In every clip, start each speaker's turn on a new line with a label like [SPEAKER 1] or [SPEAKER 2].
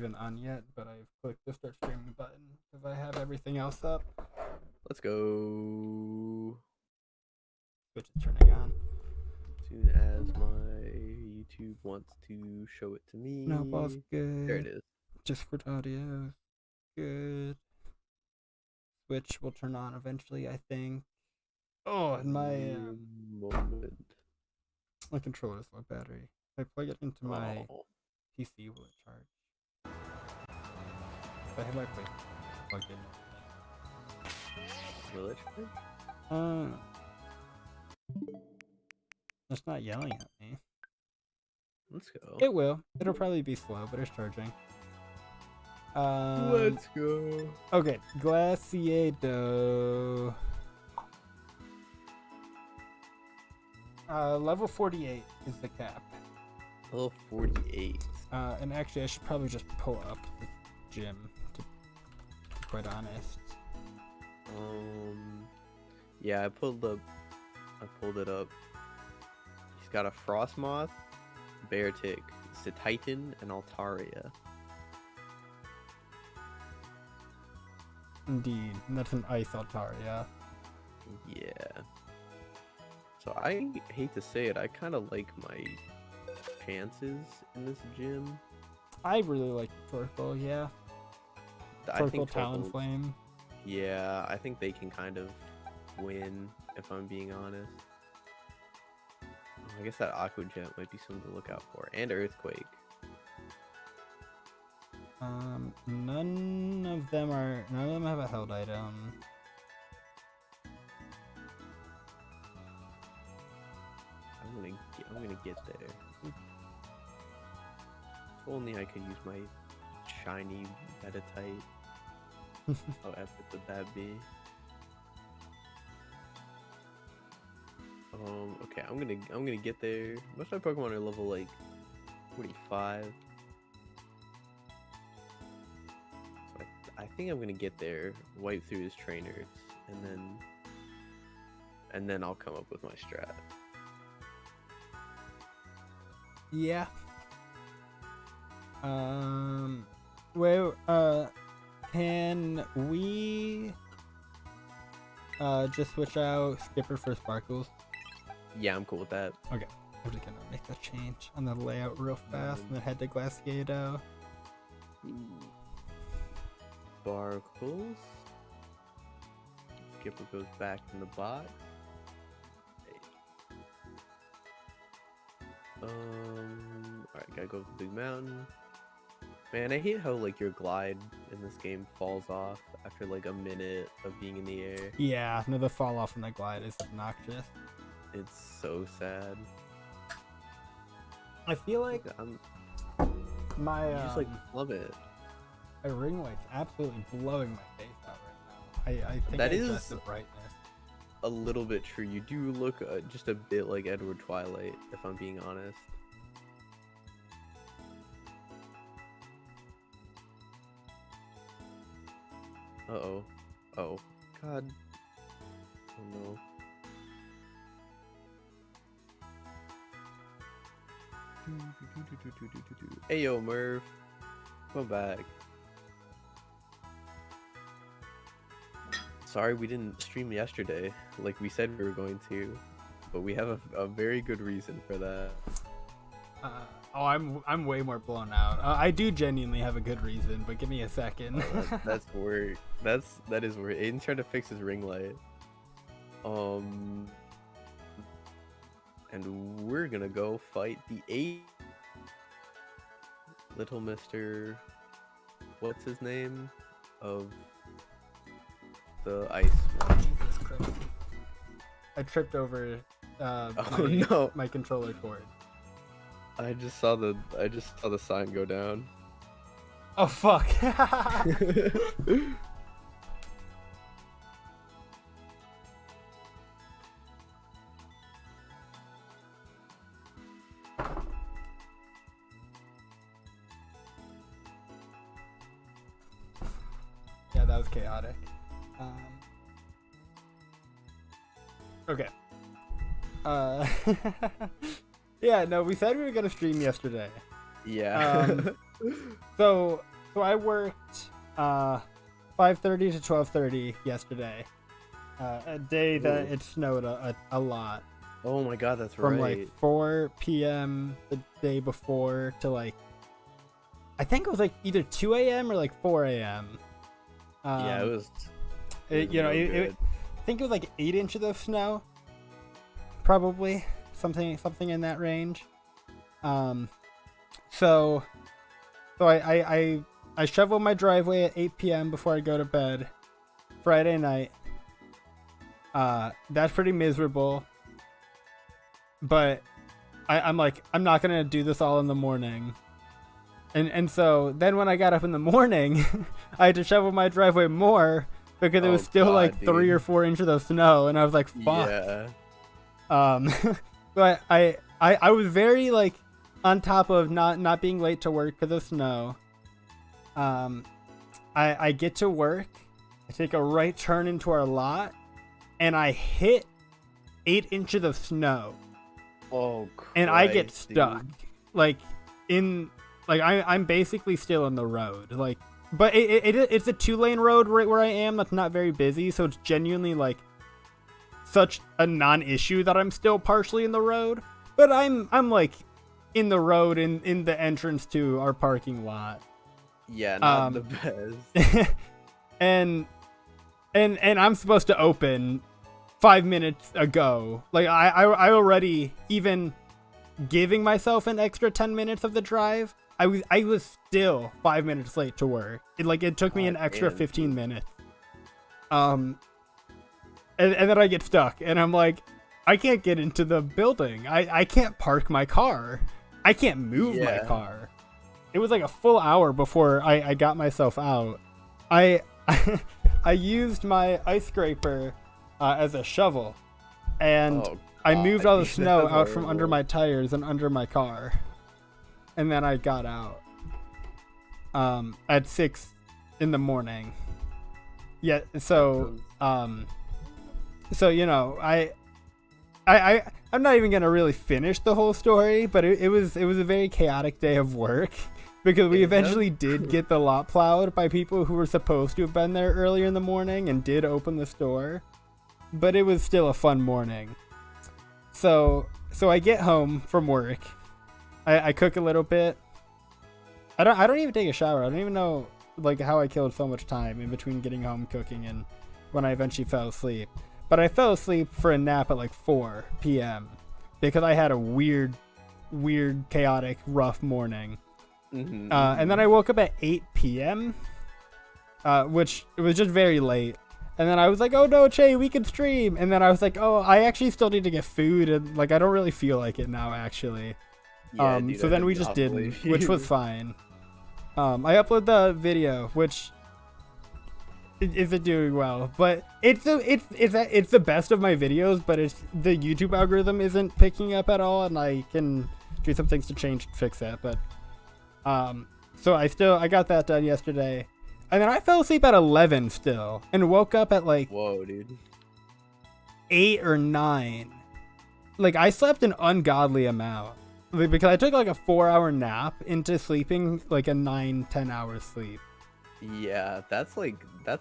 [SPEAKER 1] even on yet, but I've clicked the start streaming button because I have everything else up.
[SPEAKER 2] Let's go.
[SPEAKER 1] Which is turning on.
[SPEAKER 2] Soon as my YouTube wants to show it to me.
[SPEAKER 1] No, ball's good.
[SPEAKER 2] There it is.
[SPEAKER 1] Discord audio, good. Switch will turn on eventually, I think. Oh, and
[SPEAKER 2] Moment.
[SPEAKER 1] my controller's low battery. If I plug it into my PC, will it charge? If I have my plate plugged in.
[SPEAKER 2] Will it charge?
[SPEAKER 1] It's not yelling at me.
[SPEAKER 2] Let's go.
[SPEAKER 1] It will. It'll probably be slow, but it's charging.
[SPEAKER 2] Let's go.
[SPEAKER 1] Okay, Glaseado. Level 48 is the cap.
[SPEAKER 2] Level 48.
[SPEAKER 1] And actually, I should probably just pull up the gym, to be quite honest.
[SPEAKER 2] Yeah, I pulled it up. He's got a Frostmoth, Beartic, Titan, and Altaria.
[SPEAKER 1] Indeed, and that's an Ice Altaria.
[SPEAKER 2] Yeah. So I hate to say it, I kind of like my chances in this gym.
[SPEAKER 1] I really like Torkoal, yeah.
[SPEAKER 2] I think
[SPEAKER 1] Talonflame.
[SPEAKER 2] Yeah, I think they can kind of win, if I'm being honest. I guess that Aqua Jet might be something to look out for. And Earthquake.
[SPEAKER 1] None of them have a held item.
[SPEAKER 2] I'm gonna get there. If only I could use my shiny Metatite. How epic would that be? Okay, I'm gonna get there. Most of my Pokemon are level like 45. So I think I'm gonna get there, wipe through his trainers, and then I'll come up with my strat.
[SPEAKER 1] Yeah. Can we just switch out Skipper for Sparkles?
[SPEAKER 2] Yeah, I'm cool with that.
[SPEAKER 1] Okay, I'm just gonna make that change on the layout real fast and then head to Glaseado.
[SPEAKER 2] Sparkles. Skipper goes back in the box. Alright, gotta go to the big mountain. Man, I hate how like your glide in this game falls off after like a minute of being in the air.
[SPEAKER 1] Yeah, no, the fall off from the glide is obnoxious.
[SPEAKER 2] It's so sad.
[SPEAKER 1] I feel like my
[SPEAKER 2] you just like love it.
[SPEAKER 1] My ring light's absolutely blowing my face out right now. I think
[SPEAKER 2] that
[SPEAKER 1] is
[SPEAKER 2] is
[SPEAKER 1] the brightness.
[SPEAKER 2] A little bit true. You do look just a bit like Edward Twilight, if I'm being honest. Uh-oh. Oh. God. Oh no. Hey yo, Merv. Come back. Sorry we didn't stream yesterday like we said we were going to, but we have a very good reason for that.
[SPEAKER 1] I'm way more blown out. I do genuinely have a good reason, but give me a second.
[SPEAKER 2] That's where that is where Aiden's trying to fix his ring light. And we're gonna go fight the 8 little Mr. What's his name of the ice one.
[SPEAKER 1] Jesus Christ. I tripped over my controller cord.
[SPEAKER 2] I just saw the sign go down.
[SPEAKER 1] Oh fuck. Yeah, that was chaotic. Okay. Yeah, no, we said we were gonna stream yesterday.
[SPEAKER 2] Yeah.
[SPEAKER 1] So So I worked 5:30 to 12:30 yesterday. A day that it snowed a lot.
[SPEAKER 2] Oh my god, that's
[SPEAKER 1] From
[SPEAKER 2] right.
[SPEAKER 1] like 4 p.m. the day before to like, I think it was like either 2 a.m. or like 4 a.m.
[SPEAKER 2] Yeah, it was.
[SPEAKER 1] I think it was like 8 inches of snow. Probably something in that range. So I shoveled my driveway at 8 p.m. before I go to bed Friday night. That's pretty miserable. But I'm like, I'm not gonna do this all in the morning. And so then when I got up in the morning, I had to shovel my driveway more because it was still like 3 or 4 inches of snow, and I was like, fuck. Yeah. But I was very like on top of not being late to work because of snow. I get to work, I take a right turn into our lot, and I hit 8 inches of snow.
[SPEAKER 2] Oh, Christ,
[SPEAKER 1] and I get stuck,
[SPEAKER 2] dude.
[SPEAKER 1] I'm basically still in the road, like, but it's a 2-lane road right where I am. That's not very busy, so it's genuinely like such a non-issue that I'm still partially in the road. But I'm like in the road in the entrance to our parking lot.
[SPEAKER 2] Yeah, not the best.
[SPEAKER 1] and I'm supposed to open 5 minutes ago. Like I already, even giving myself an extra 10 minutes of the drive, I was still 5 minutes late to work. It took me an extra 15 minutes. And then I get stuck, and I'm like, I can't get into the building. I can't park my car. I can't move my car. It was like a full hour before I got myself out. I used my ice scraper as a shovel, and I moved all the snow out from under my tires and under my car, and then I got out at 6 in the morning. Yeah, so you know, I'm not even gonna really finish the whole story, but it was a very chaotic day of work because we eventually did get the lot plowed by people who were supposed to have been there earlier in the morning and did open the store. But it was still a fun morning. So I get home from work. I cook a little bit. I don't even take a shower. I don't even know like how I killed so much time in between getting home, cooking, and when I eventually fell asleep. But I fell asleep for a nap at like 4 p.m. because I had a weird, chaotic, rough morning. And then I woke up at 8 p.m., which it was just very late. And then I was like, oh no, Che, we can stream. And then I was like, oh, I actually still need to get food. And like, I don't really feel like it now, actually.
[SPEAKER 2] Yeah, dude,
[SPEAKER 1] so then we just didn't, which was fine. I uploaded the video, which isn't doing well, but it's the best of my videos, but the YouTube algorithm isn't picking up at all, and I can do some things to change and fix that. But so I got that done yesterday. And then I fell asleep at 11 still, and woke up at like,
[SPEAKER 2] whoa, dude,
[SPEAKER 1] 8 or 9. Like, I slept an ungodly amount, because I took like a 4-hour nap into sleeping like a 9-10 hours sleep.
[SPEAKER 2] Yeah, that's a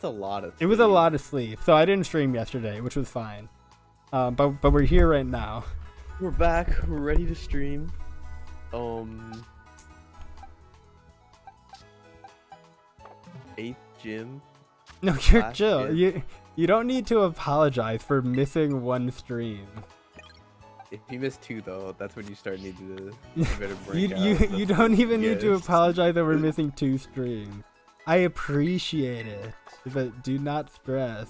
[SPEAKER 2] lot of sleep.
[SPEAKER 1] It was a lot of sleep, so I didn't stream yesterday, which was fine. But we're here right now.
[SPEAKER 2] We're back. We're ready to stream. 8th gym.
[SPEAKER 1] No, you're chill. You don't need to apologize for missing one stream.
[SPEAKER 2] If you miss 2 though, that's when you start needing to
[SPEAKER 1] you don't even need to apologize that we're missing 2 streams. I appreciate it, but do not stress.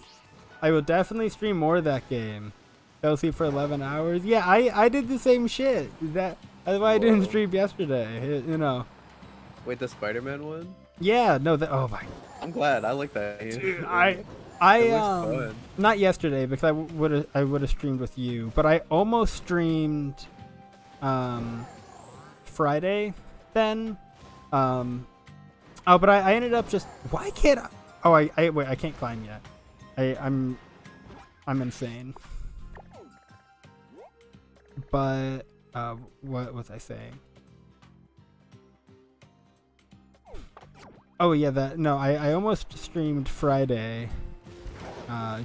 [SPEAKER 1] I will definitely stream more of that game. Fell asleep for 11 hours. Yeah, I did the same shit. That's why I didn't stream yesterday. You know.
[SPEAKER 2] Wait, the Spider-Man one?
[SPEAKER 1] Yeah, no, oh my.
[SPEAKER 2] I'm glad. I like that.
[SPEAKER 1] Dude, not yesterday because I would have streamed with you, but I almost streamed Friday then. But I ended up just, why can't I? Oh, wait, I can't climb yet. I'm insane. But what was I saying? Oh yeah, no, I almost streamed Friday,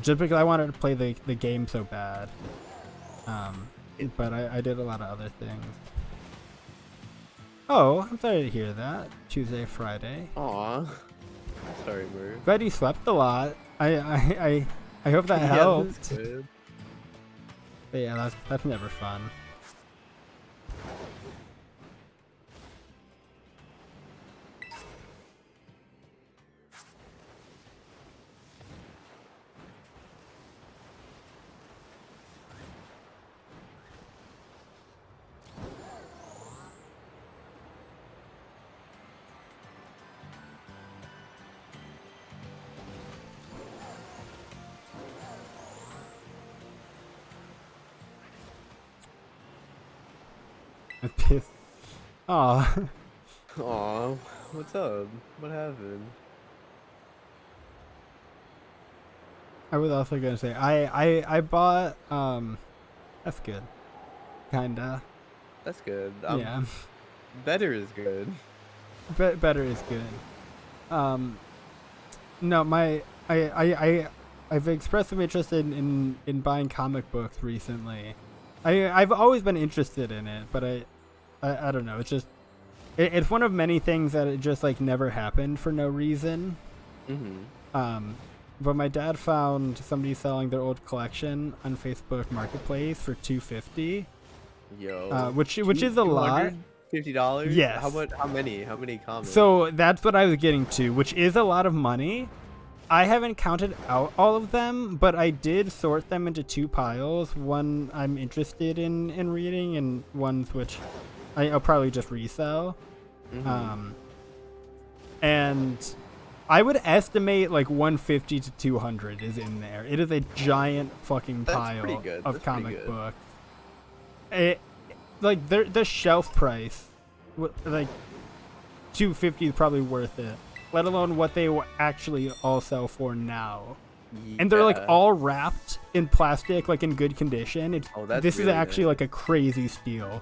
[SPEAKER 1] just because I wanted to play the game so bad. But I did a lot of other things. Oh, I'm sorry to hear that. Tuesday, Friday.
[SPEAKER 2] Aw. Sorry, Murph.
[SPEAKER 1] Glad you slept a lot. I hope that
[SPEAKER 2] Yeah,
[SPEAKER 1] helped.
[SPEAKER 2] that's good.
[SPEAKER 1] But yeah, that's never fun. I'm pissed. Aw.
[SPEAKER 2] Aw, what's up? What happened?
[SPEAKER 1] I was also gonna say I bought that's good. Kinda.
[SPEAKER 2] That's good.
[SPEAKER 1] Yeah.
[SPEAKER 2] Better is good.
[SPEAKER 1] Better is good. No, I've expressed some interest in buying comic books recently. I've always been interested in it, but I don't know. It's just it's one of many things that it just like never happened for no reason. But my dad found somebody selling their old collection on Facebook Marketplace for $250.
[SPEAKER 2] Yo.
[SPEAKER 1] Which is a lot.
[SPEAKER 2] $50?
[SPEAKER 1] Yes.
[SPEAKER 2] How many comics?
[SPEAKER 1] So that's what I was getting to, which is a lot of money. I haven't counted out all of them, but I did sort them into two piles. One I'm interested in reading, and ones which I'll probably just resell. And I would estimate like 150 to 200 is in there. It is a giant fucking pile of comic books. It, like the shelf price, like 250 is probably worth it. Let alone what they will actually all sell for now. Yeah. And they're like all wrapped in plastic, like in good condition. This is actually like a crazy steal.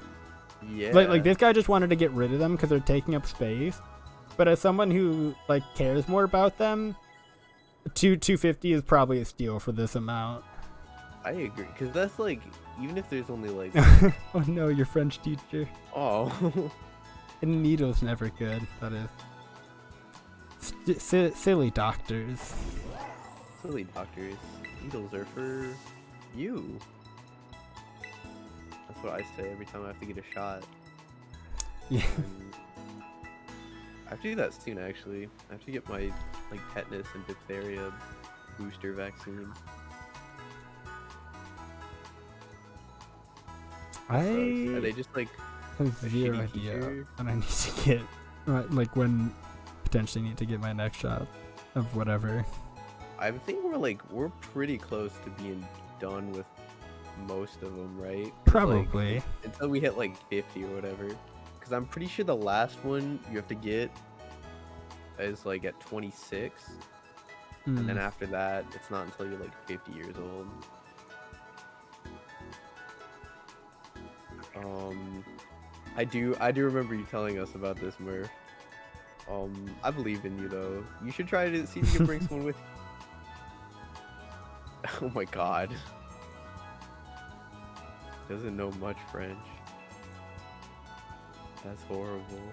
[SPEAKER 2] Yeah.
[SPEAKER 1] Like this guy just wanted to get rid of them because they're taking up space. But as someone who like cares more about them, 250 is probably a steal for this amount.
[SPEAKER 2] I agree, because that's like, even if there's only like
[SPEAKER 1] oh no, your French teacher.
[SPEAKER 2] Oh.
[SPEAKER 1] And needle's never good, that is. Silly doctors.
[SPEAKER 2] Silly doctors. Needles are for you. That's what I say every time I have to get a shot.
[SPEAKER 1] Yeah.
[SPEAKER 2] I have to do that soon, actually. I have to get my like tetanus and diphtheria booster vaccine. Are they just like
[SPEAKER 1] have zero idea when I need to get, like when potentially need to get my next shot of whatever.
[SPEAKER 2] I think we're pretty close to being done with most of them, right?
[SPEAKER 1] Probably.
[SPEAKER 2] Like, until we hit like 50 or whatever. Because I'm pretty sure the last one you have to get is like at 26. And then after that, it's not until you're like 50 years old. I do remember you telling us about this, Murph. I believe in you though. You should try to see if you can bring someone with you. Oh my god. Doesn't know much French. That's horrible.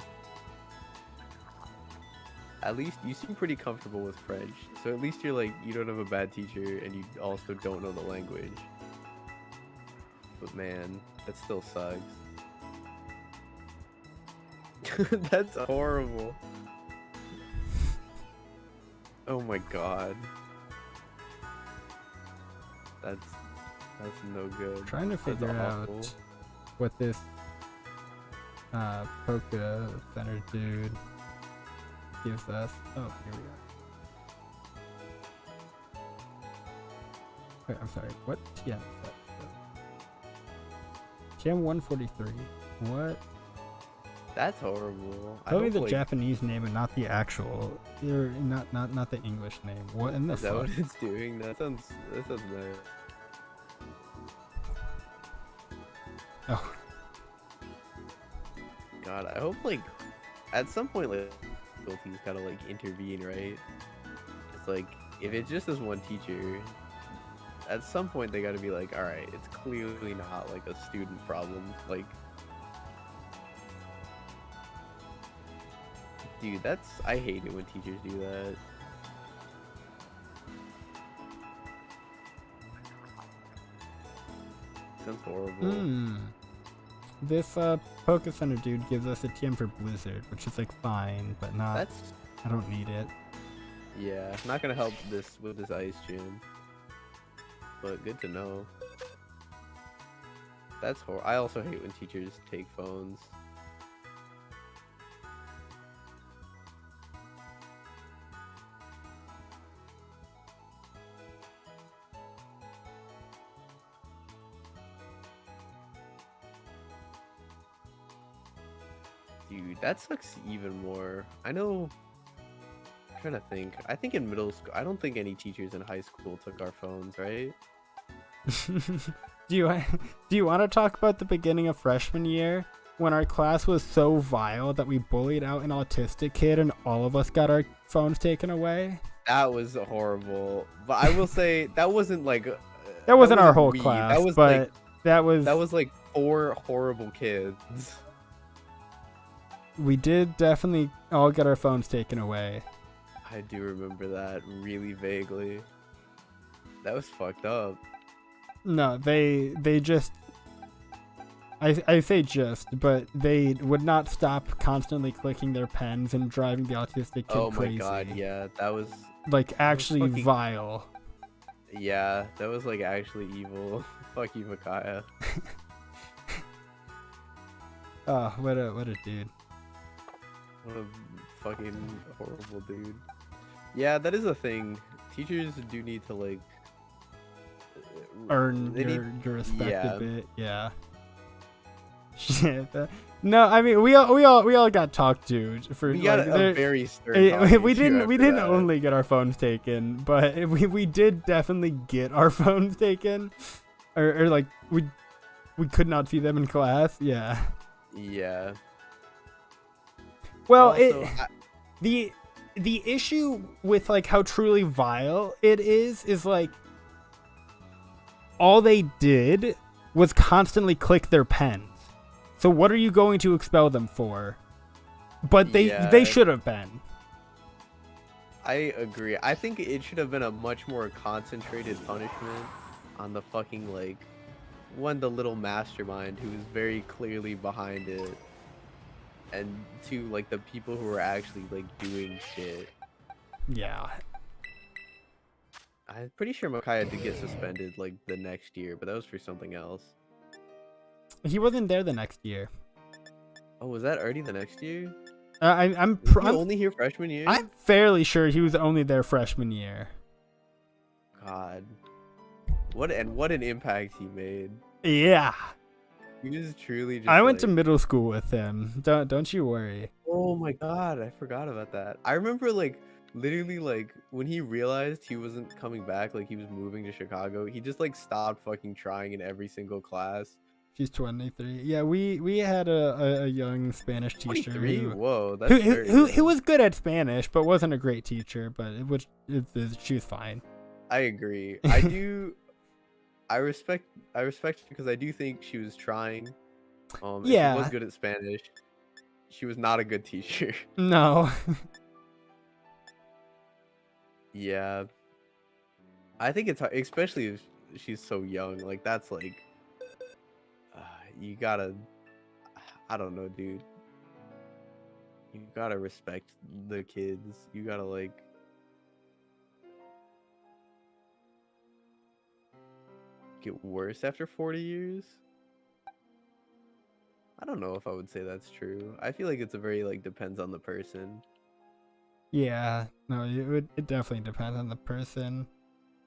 [SPEAKER 2] At least you seem pretty comfortable with French, so at least you're like, you don't have a bad teacher and you also don't know the language. But man, that still sucks. That's horrible. Oh my god. That's no good.
[SPEAKER 1] Trying to figure out what this Polka Center dude gives us. Oh, here we go. Wait, I'm sorry. What TM is that? TM 143. What?
[SPEAKER 2] That's horrible.
[SPEAKER 1] Tell me the Japanese name and not the actual, not the English name. What in the fuck?
[SPEAKER 2] Is that what it's doing? That sounds nice.
[SPEAKER 1] Oh.
[SPEAKER 2] God, I hope like at some point like faculty's gotta like intervene, right? It's like if it's just this one teacher, at some point they gotta be like, all right, it's clearly not like a student problem. Like, dude, I hate it when teachers do that. Sounds horrible.
[SPEAKER 1] This Poke Center dude gives us a TM for Blizzard, which is like fine, but not. I don't need it.
[SPEAKER 2] Yeah, not gonna help this with this ice gym. But good to know. That's horrible. I also hate when teachers take phones. Dude, that sucks even more. I know. I'm trying to think. I think in middle school, I don't think any teachers in high school took our phones, right?
[SPEAKER 1] Do you want to talk about the beginning of freshman year when our class was so vile that we bullied out an autistic kid and all of us got our phones taken away?
[SPEAKER 2] That was horrible. But I will say that wasn't like
[SPEAKER 1] that wasn't our whole class. That was but like, that
[SPEAKER 2] was like 4 horrible kids.
[SPEAKER 1] We did definitely all get our phones taken away.
[SPEAKER 2] I do remember that really vaguely. That was fucked up.
[SPEAKER 1] No, they just... I say just, but they would not stop constantly clicking their pens and driving the autistic kid crazy.
[SPEAKER 2] Oh my god, yeah, that was...
[SPEAKER 1] Like, actually fucking... vile.
[SPEAKER 2] Yeah, that was like actually evil. Fuck you, Micaiah.
[SPEAKER 1] Oh, what a dude.
[SPEAKER 2] What a fucking horrible dude. Yeah, that is a thing. Teachers do need to like
[SPEAKER 1] earn your respect a bit. Yeah. Shit. No, I mean we all got talked to for.
[SPEAKER 2] We got a very stern.
[SPEAKER 1] We didn't only get our phones taken, but we did definitely get our phones taken, or like we could not see them in class. Yeah.
[SPEAKER 2] Yeah.
[SPEAKER 1] Well, also, the issue with like how truly vile it is like all they did was constantly click their pens. So what are you going to expel them for? But they should have been.
[SPEAKER 2] I agree. I think it should have been a much more concentrated punishment on the fucking like the little mastermind who was very clearly behind it. And to like the people who were actually like doing shit.
[SPEAKER 1] Yeah.
[SPEAKER 2] I'm pretty sure Micaiah did get suspended like the next year, but that was for something else.
[SPEAKER 1] He wasn't there the next year.
[SPEAKER 2] Oh, was that already the next year?
[SPEAKER 1] I'm
[SPEAKER 2] only here freshman year.
[SPEAKER 1] I'm fairly sure he was only there freshman year.
[SPEAKER 2] God, what an impact he made.
[SPEAKER 1] Yeah.
[SPEAKER 2] He was truly just
[SPEAKER 1] I went to middle school with him. Don't you worry.
[SPEAKER 2] Oh my god, I forgot about that. I remember like literally like when he realized he wasn't coming back, like he was moving to Chicago, he just like stopped fucking trying in every single class.
[SPEAKER 1] She's 23. Yeah, we had a young Spanish teacher
[SPEAKER 2] 23? Whoa, that's
[SPEAKER 1] who was good at Spanish but wasn't a great teacher, but she was fine.
[SPEAKER 2] I agree. I do I respect because I do think she was trying.
[SPEAKER 1] Yeah.
[SPEAKER 2] She was good at Spanish. She was not a good teacher.
[SPEAKER 1] No.
[SPEAKER 2] Yeah. I think it's hard, especially if she's so young. Like that's like, you gotta. I don't know, dude. You gotta respect the kids. You gotta like. Get worse after 40 years? I don't know if I would say that's true. I feel like it's a very like depends on the person.
[SPEAKER 1] Yeah, no, it definitely depends on the person.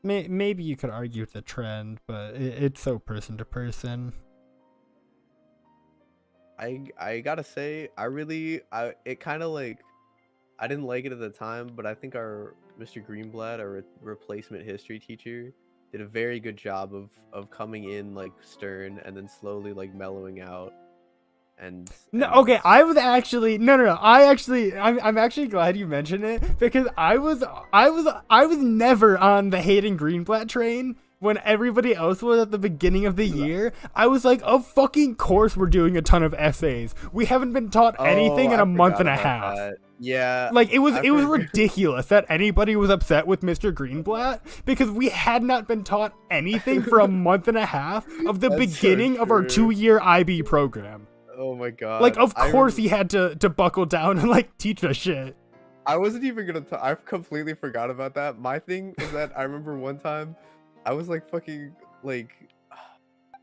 [SPEAKER 1] Maybe you could argue it's a trend, but it's so person to person.
[SPEAKER 2] I gotta say, it kind of like, I didn't like it at the time, but I think our Mr. Greenblatt, our replacement history teacher, did a very good job of coming in like stern and then slowly like mellowing out.
[SPEAKER 1] No,
[SPEAKER 2] and
[SPEAKER 1] okay. I was actually no. I'm actually glad you mentioned it because I was never on the Hayden Greenblatt train when everybody else was at the beginning of the year. I was like, of fucking course we're doing a ton of essays. We haven't been taught anything in
[SPEAKER 2] I
[SPEAKER 1] a month
[SPEAKER 2] forgot
[SPEAKER 1] and a
[SPEAKER 2] about
[SPEAKER 1] half.
[SPEAKER 2] that. Yeah,
[SPEAKER 1] Like it was
[SPEAKER 2] I
[SPEAKER 1] was
[SPEAKER 2] forgot.
[SPEAKER 1] ridiculous that anybody was upset with Mr. Greenblatt because we had not been taught anything for a month and a half of the
[SPEAKER 2] That's so
[SPEAKER 1] beginning of our
[SPEAKER 2] true.
[SPEAKER 1] 2-year IB program.
[SPEAKER 2] Oh my god.
[SPEAKER 1] Like of
[SPEAKER 2] I
[SPEAKER 1] course
[SPEAKER 2] remember-
[SPEAKER 1] he had to buckle down and like teach us shit.
[SPEAKER 2] I wasn't even gonna. I completely forgot about that. My thing is that I remember one time, I was like fucking like,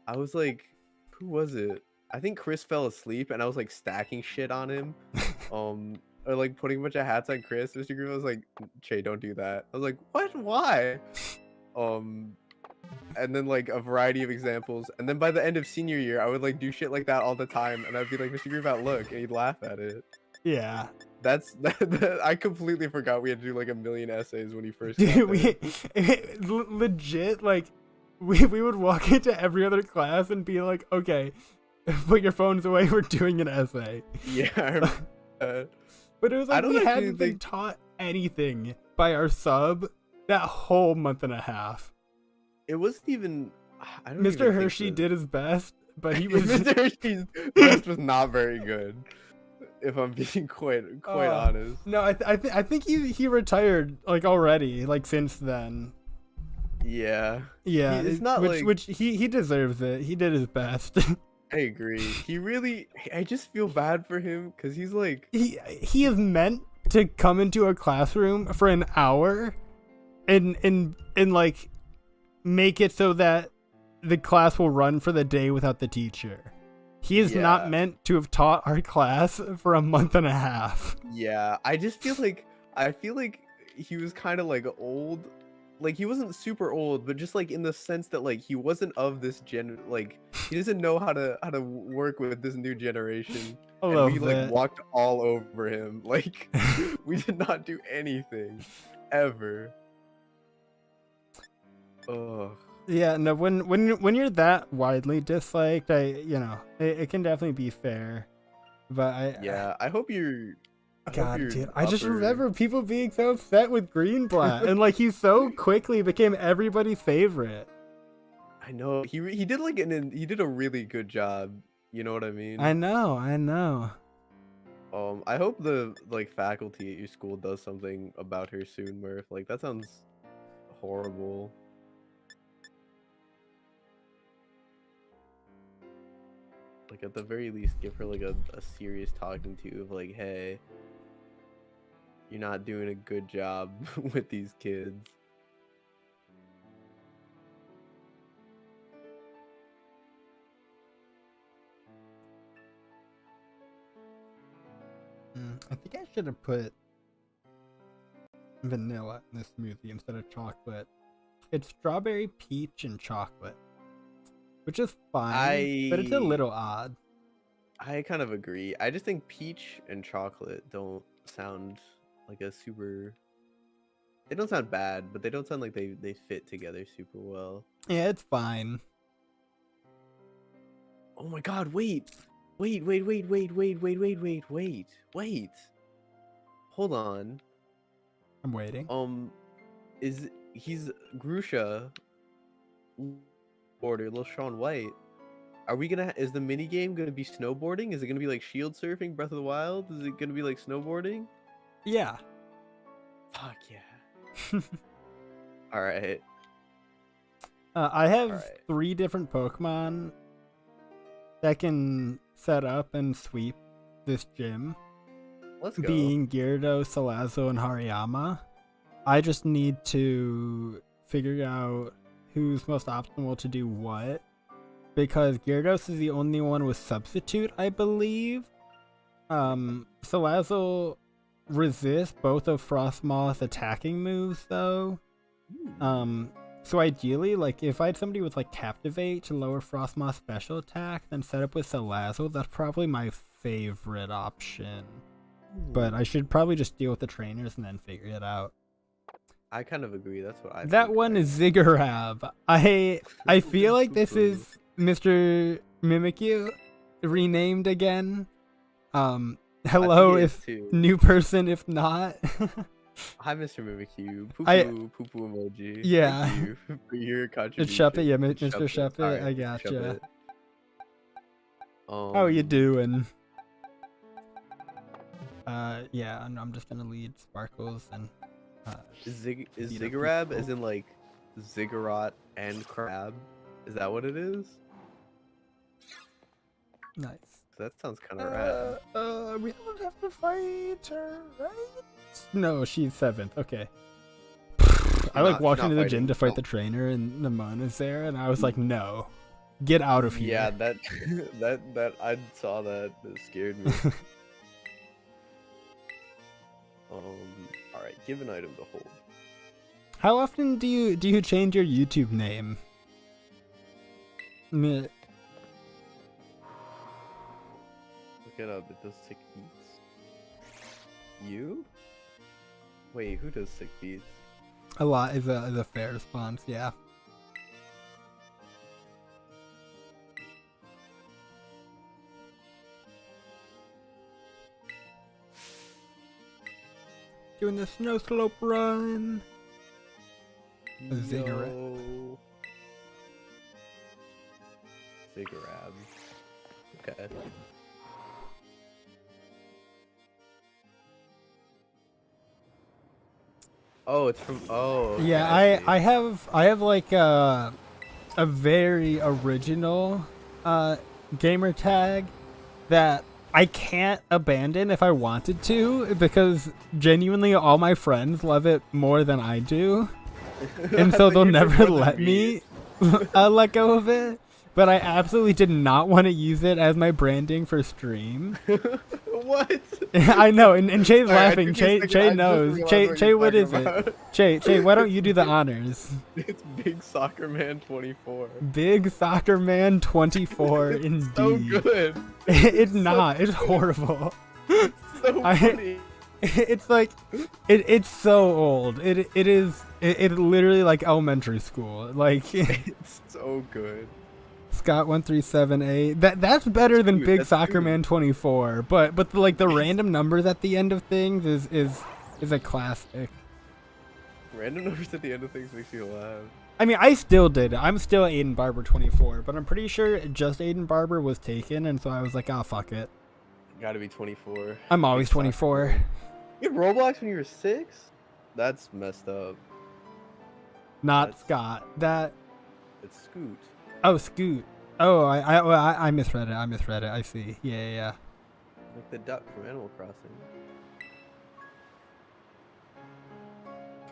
[SPEAKER 2] I was like, who was it? I think Chris fell asleep, and I was like stacking shit on him, or like putting a bunch of hats on Chris. Mr. Griffin was like, "Che, don't do that." I was like, "What? Why?" And then like a variety of examples, and then by the end of senior year, I would like do shit like that all the time, and I'd be like, "Mr. Griffin, look," and he'd laugh at it.
[SPEAKER 1] Yeah.
[SPEAKER 2] I completely forgot we had to do like a million essays when he first
[SPEAKER 1] Dude,
[SPEAKER 2] got there.
[SPEAKER 1] legit like we would walk into every other class and be like, okay, put your phones away, we're doing an essay.
[SPEAKER 2] Yeah, I remember that.
[SPEAKER 1] But it was
[SPEAKER 2] I
[SPEAKER 1] like
[SPEAKER 2] don't
[SPEAKER 1] we
[SPEAKER 2] actually
[SPEAKER 1] hadn't been
[SPEAKER 2] think-
[SPEAKER 1] taught anything by our sub that whole month and a half.
[SPEAKER 2] It wasn't even. I don't even
[SPEAKER 1] Mr.
[SPEAKER 2] think
[SPEAKER 1] Hershey
[SPEAKER 2] the-
[SPEAKER 1] did his best, but he was
[SPEAKER 2] Mr. Hershey's best was not very good, if I'm being quite honest.
[SPEAKER 1] No, I think he retired like already, like since then.
[SPEAKER 2] Yeah,
[SPEAKER 1] Yeah,
[SPEAKER 2] it's not
[SPEAKER 1] which
[SPEAKER 2] like-
[SPEAKER 1] which he deserves it. He did his best.
[SPEAKER 2] I agree. He really. I just feel bad for him because he's like.
[SPEAKER 1] he is meant to come into a classroom for an hour, and like make it so that the class will run for the day without the teacher. He is not
[SPEAKER 2] Yeah.
[SPEAKER 1] meant to have taught our class for a month and a half.
[SPEAKER 2] Yeah, I just feel like. I feel like he was kind of like old. Like he wasn't super old, but just like in the sense that like he wasn't of this like he doesn't know how to work with this new generation.
[SPEAKER 1] A
[SPEAKER 2] And
[SPEAKER 1] little
[SPEAKER 2] we like
[SPEAKER 1] bit.
[SPEAKER 2] walked all over him. Like we did not do anything ever. Ugh.
[SPEAKER 1] Yeah, no. When you're that widely disliked, it can definitely be fair. But
[SPEAKER 2] Yeah, I hope you're. I hope
[SPEAKER 1] God,
[SPEAKER 2] you're
[SPEAKER 1] dude, I just
[SPEAKER 2] upper-
[SPEAKER 1] remember people being so upset with Greenblatt, and like he so quickly became everybody's favorite.
[SPEAKER 2] I know he did like he did a really good job. You know what I mean?
[SPEAKER 1] I know.
[SPEAKER 2] I hope the like faculty at your school does something about her soon, Murph. Like that sounds horrible. Like at the very least, give her like a serious talking to of like, hey, you're not doing a good job with these kids.
[SPEAKER 1] I think I should have put vanilla in this smoothie instead of chocolate. It's strawberry, peach, and chocolate, which is fine, but it's a little odd.
[SPEAKER 2] I kind of agree. I just think peach and chocolate don't sound like a super. They don't sound bad, but they don't sound like they fit together super well.
[SPEAKER 1] Yeah, it's fine.
[SPEAKER 2] Oh my god, wait. Wait. Hold on.
[SPEAKER 1] I'm waiting.
[SPEAKER 2] He's Grusha order, little Sean White. Are we gonna is the mini game gonna be snowboarding? Is it gonna be like shield surfing, Breath of the Wild? Is it gonna be like snowboarding?
[SPEAKER 1] Yeah.
[SPEAKER 2] Fuck yeah. Alright.
[SPEAKER 1] I have
[SPEAKER 2] Alright.
[SPEAKER 1] 3 different Pokemon that can set up and sweep this gym,
[SPEAKER 2] Let's go.
[SPEAKER 1] being Gyarados, Salazzle, and Hariyama. I just need to figure out who's most optimal to do what, because Gyarados is the only one with Substitute, I believe. Salazzle resists both of Frostmoth's attacking moves, though. So ideally, like, if I had somebody with, like, Captivate to lower Frostmoth's special attack, then set up with Salazzle, that's probably my favorite option. But I should probably just deal with the trainers and then figure it out.
[SPEAKER 2] I kind of agree. That's what I
[SPEAKER 1] That
[SPEAKER 2] think.
[SPEAKER 1] one is Ziggurat. I feel like this is Mr. Mimikyu, renamed again. Hello,
[SPEAKER 2] he is
[SPEAKER 1] if
[SPEAKER 2] too.
[SPEAKER 1] new person, if not.
[SPEAKER 2] Hi, Mr. Mimikyu. Poo
[SPEAKER 1] I-
[SPEAKER 2] poo emoji.
[SPEAKER 1] Yeah.
[SPEAKER 2] Thank you for your contribution.
[SPEAKER 1] It's Shuppet, yeah, Mr.
[SPEAKER 2] Shuppet,
[SPEAKER 1] Shuppet.
[SPEAKER 2] sorry,
[SPEAKER 1] I
[SPEAKER 2] Mr.
[SPEAKER 1] gotcha.
[SPEAKER 2] Shuppet.
[SPEAKER 1] How you doing? Yeah, I'm just gonna lead Sparkles and
[SPEAKER 2] Is
[SPEAKER 1] beat up
[SPEAKER 2] Ziggurat
[SPEAKER 1] people.
[SPEAKER 2] as in like ziggurat and crab? Is that what it is?
[SPEAKER 1] Nice.
[SPEAKER 2] That sounds kind of rad.
[SPEAKER 1] We don't have to fight her, right? No, she's 7th. Okay. I like walked into the gym to fight the trainer, and Namon is there, and I was like, no, get out of here.
[SPEAKER 2] Yeah, that I saw that. That scared me. All right, give an item to hold.
[SPEAKER 1] How often do you change your YouTube name? Meh.
[SPEAKER 2] Look it up. It does sick beats. You? Wait, who does sick beats?
[SPEAKER 1] A lot is a fair response. Yeah. Doing the snow slope run. A ziggurat.
[SPEAKER 2] Yo. Ziggurat. Okay. Oh, it's from. Oh. Okay,
[SPEAKER 1] Yeah,
[SPEAKER 2] see.
[SPEAKER 1] I have like a very original gamer tag that I can't abandon if I wanted to, because genuinely all my friends love it more than I do. And so they'll never let me let go of it. But I absolutely did not want to use it as my branding for stream.
[SPEAKER 2] What?
[SPEAKER 1] I know, and Che's
[SPEAKER 2] Sorry,
[SPEAKER 1] laughing. Che knows. Che, what is it? Che, why don't you do the honors?
[SPEAKER 2] It's Big Soccer Man 24.
[SPEAKER 1] Big Soccer Man 24, indeed.
[SPEAKER 2] So good.
[SPEAKER 1] It's not. It's horrible.
[SPEAKER 2] So funny.
[SPEAKER 1] It's like, it's so old. It is literally like elementary school. Like,
[SPEAKER 2] It's so good.
[SPEAKER 1] Scott 1378. That's better than
[SPEAKER 2] Dude,
[SPEAKER 1] Big
[SPEAKER 2] that's
[SPEAKER 1] Soccer
[SPEAKER 2] good.
[SPEAKER 1] Man 24. But the random numbers at the end of things is a classic.
[SPEAKER 2] Random numbers at the end of things makes you laugh.
[SPEAKER 1] I mean, I still did. I'm still Aiden Barber 24, but I'm pretty sure just Aiden Barber was taken, and so I was like, oh, fuck it.
[SPEAKER 2] Gotta be 24.
[SPEAKER 1] I'm always
[SPEAKER 2] Big Soccer
[SPEAKER 1] 24.
[SPEAKER 2] Man. You had Roblox when you were 6? That's messed up.
[SPEAKER 1] Not
[SPEAKER 2] That's-
[SPEAKER 1] Scott. That.
[SPEAKER 2] It's Scoot.
[SPEAKER 1] Oh, Scoot. Oh, I misread it. I see. Yeah.
[SPEAKER 2] Like the duck from Animal Crossing.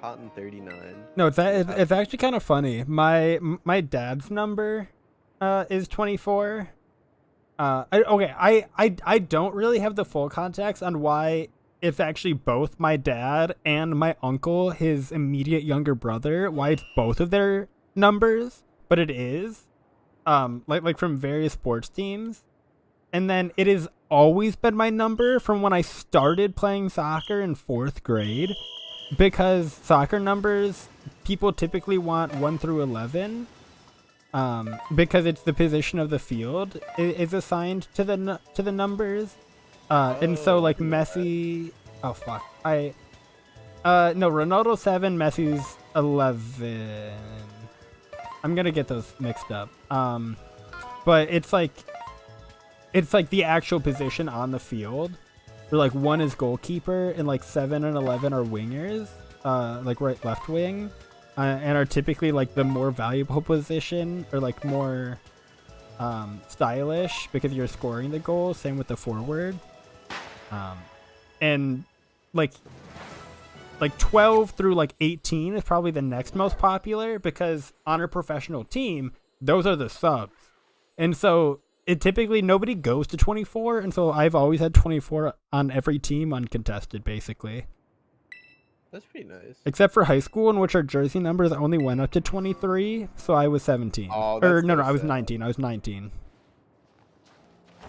[SPEAKER 2] Cotton 39.
[SPEAKER 1] No, it's actually kind of funny. My dad's number is 24. I don't really have the full context on why it's actually both my dad and my uncle, his immediate younger brother, why it's both of their numbers, but it is. Like from various sports teams. And then it has always been my number from when I started playing soccer in 4th grade, because soccer numbers, people typically want 1 through 11, because it's the position of the field is assigned to the numbers. And so like Messi, oh fuck, no, Ronaldo 7, Messi's 11. I'm gonna get those mixed up. But it's like the actual position on the field, where like 1 is goalkeeper and like 7 and 11 are wingers, like right left wing, and are typically like the more valuable position, or like more stylish because you're scoring the goal. Same with the forward, and like 12 through like 18 is probably the next most popular, because on a professional team, those are the subs. And so it typically, nobody goes to 24. And so I've always had 24 on every team, uncontested, basically.
[SPEAKER 2] That's pretty nice.
[SPEAKER 1] Except for high school, in which our jersey numbers only went up to 23. So I was 17.
[SPEAKER 2] Oh,
[SPEAKER 1] Or
[SPEAKER 2] that's
[SPEAKER 1] no,
[SPEAKER 2] so
[SPEAKER 1] I was
[SPEAKER 2] sad.
[SPEAKER 1] 19. I was 19.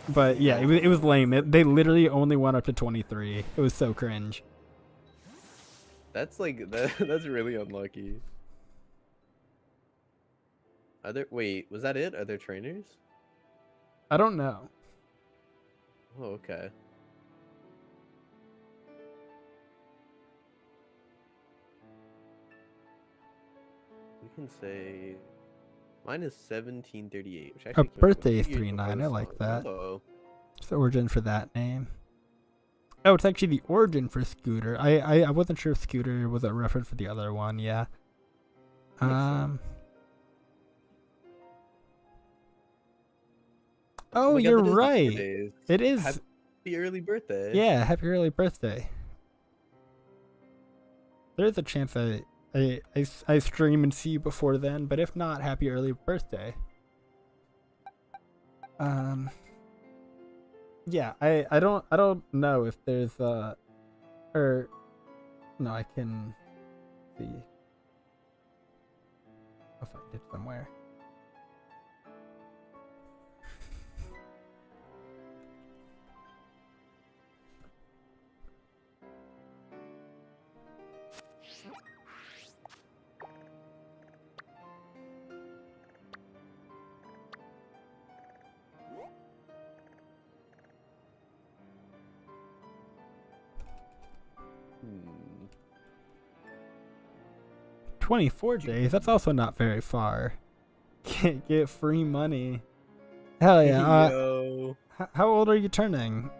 [SPEAKER 1] But yeah, it was lame. They literally only went up to 23. It was so cringe.
[SPEAKER 2] That's like that's really unlucky. Wait, was that it? Are there trainers?
[SPEAKER 1] I don't know.
[SPEAKER 2] Oh, okay. We can say mine is 1738, which
[SPEAKER 1] A
[SPEAKER 2] actually came from
[SPEAKER 1] birthday
[SPEAKER 2] few
[SPEAKER 1] is
[SPEAKER 2] years before
[SPEAKER 1] 39.
[SPEAKER 2] the
[SPEAKER 1] I like
[SPEAKER 2] song.
[SPEAKER 1] that.
[SPEAKER 2] Oh,
[SPEAKER 1] It's the origin for that name. Oh, it's actually the origin for Scooter. I wasn't sure if Scooter was a reference for the other one. Yeah.
[SPEAKER 2] makes sense.
[SPEAKER 1] Oh,
[SPEAKER 2] my God,
[SPEAKER 1] you're
[SPEAKER 2] that is the
[SPEAKER 1] right.
[SPEAKER 2] 4 days.
[SPEAKER 1] It is.
[SPEAKER 2] Happy early birthday.
[SPEAKER 1] Yeah, happy early birthday. There's a chance I stream and see you before then, but if not, happy early birthday. Yeah, I don't know if there's or no, I can see. I'll find it somewhere.
[SPEAKER 2] Hmm.
[SPEAKER 1] 24 days. That's also not very far. Can't get free money. Hell yeah.
[SPEAKER 2] Yo.
[SPEAKER 1] How old are you turning?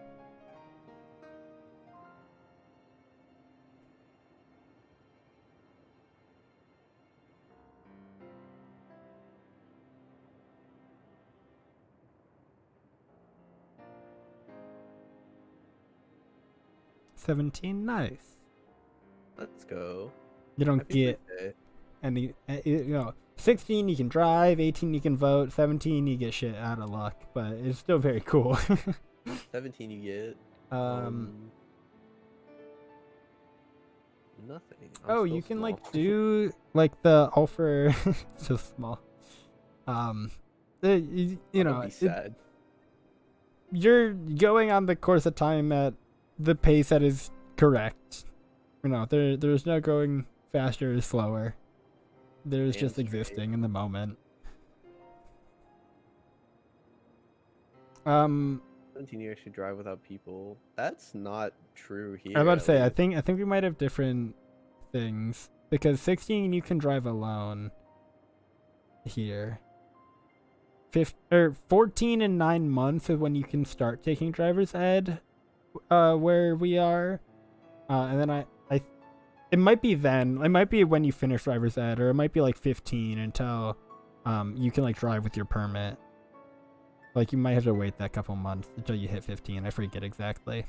[SPEAKER 1] $17. Nice.
[SPEAKER 2] Let's go.
[SPEAKER 1] You don't
[SPEAKER 2] Happy
[SPEAKER 1] get
[SPEAKER 2] birthday.
[SPEAKER 1] any, 16 you can drive, 18 you can vote, 17 you get shit out of luck, but it's still very cool.
[SPEAKER 2] 17 you get. Nothing. I'm
[SPEAKER 1] Oh,
[SPEAKER 2] still
[SPEAKER 1] you can
[SPEAKER 2] small.
[SPEAKER 1] like do like the offer. So small. You know,
[SPEAKER 2] Don't be sad.
[SPEAKER 1] you're going on the course of time at the pace that is correct. There's no going faster or slower. There's just
[SPEAKER 2] Damn straight.
[SPEAKER 1] existing in the moment. 17
[SPEAKER 2] you actually drive without people. That's not true here.
[SPEAKER 1] I was about to
[SPEAKER 2] at
[SPEAKER 1] say, I
[SPEAKER 2] least.
[SPEAKER 1] think we might have different things because 16 you can drive alone here. 14 and 9 months is when you can start taking driver's ed, where we are, and then it might be then. It might be when you finish driver's ed, or it might be like 15 until you can like drive with your permit. Like you might have to wait that couple months until you hit 15. I forget exactly.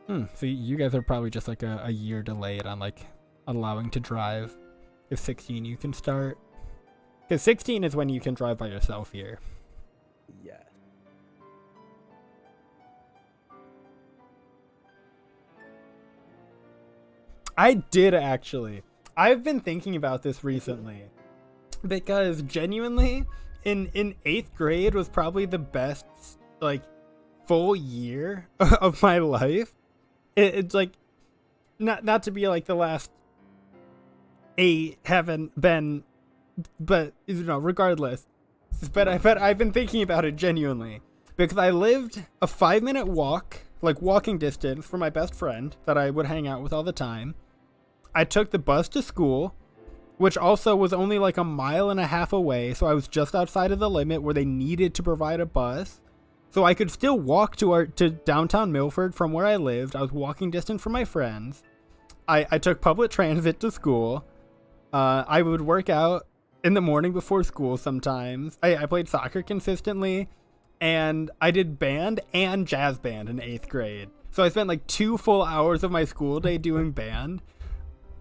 [SPEAKER 1] So you guys are probably just like a year delayed on like allowing to drive. If 16 you can start. Because 16 is when you can drive by yourself here.
[SPEAKER 2] Yeah.
[SPEAKER 1] I did actually. I've been thinking about this recently. Because genuinely, in 8th grade was probably the best like full year of my life. It's like not to be like the last 8 haven't been, but regardless. But I've been thinking about it genuinely because I lived a 5-minute walk, like walking distance, from my best friend that I would hang out with all the time. I took the bus to school, which also was only like a mile and a half away, so I was just outside of the limit where they needed to provide a bus. So I could still walk to downtown Milford from where I lived. I was walking distance from my friends. I took public transit to school. I would work out in the morning before school sometimes. I played soccer consistently, and I did band and jazz band in 8th grade. So I spent like 2 full hours of my school day doing band.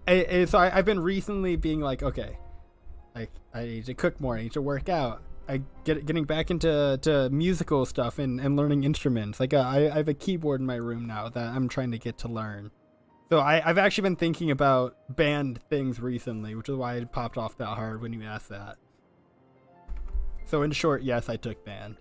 [SPEAKER 1] So I've been recently being like, okay, like I need to cook more. I need to work out. Getting back into musical stuff and learning instruments. Like I have a keyboard in my room now that I'm trying to get to learn. So I've actually been thinking about band things recently, which is why it popped off that hard when you asked that. So in short, yes, I took band.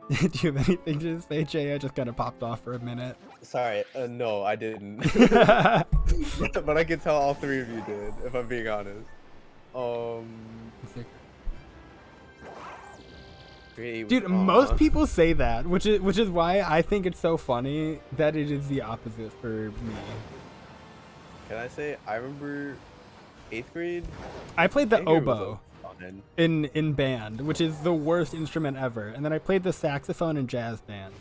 [SPEAKER 1] Do you have anything to say, Jay? I just kind of popped off for a minute.
[SPEAKER 2] Sorry, no, I didn't. But I can tell all 3 of you did, if I'm being honest. Grade 8 was,
[SPEAKER 1] Dude, most people say that, which is why I think it's so funny that it is the opposite for me.
[SPEAKER 2] Can I say I remember 8th grade?
[SPEAKER 1] I played the
[SPEAKER 2] 8th grade was
[SPEAKER 1] oboe
[SPEAKER 2] fun.
[SPEAKER 1] in band, which is the worst instrument ever, and then I played the saxophone in jazz band.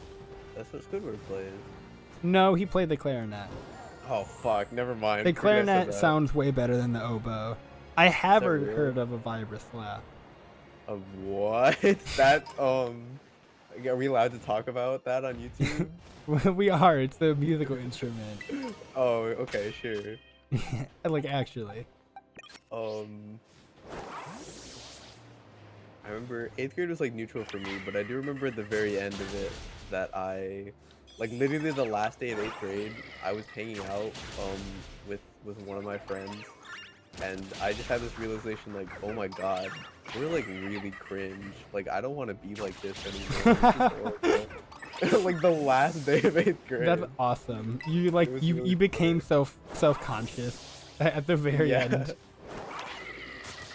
[SPEAKER 2] That's what Squidward plays.
[SPEAKER 1] No, he played the clarinet.
[SPEAKER 2] Oh fuck, never mind.
[SPEAKER 1] The clarinet sounds way better than the oboe. I have heard of a vibraslap.
[SPEAKER 2] Of what? That are we allowed to talk about that on YouTube?
[SPEAKER 1] We are. It's the musical instrument.
[SPEAKER 2] Oh, okay, sure.
[SPEAKER 1] Like actually.
[SPEAKER 2] I remember 8th grade was like neutral for me, but I do remember at the very end of it that I, like literally the last day of 8th grade, I was hanging out with one of my friends, and I just had this realization like, oh my god, we're like really cringe. Like I don't want to be like this anymore. This is horrible. Like the last day of 8th grade.
[SPEAKER 1] That's awesome. You like you became self-conscious at the very end.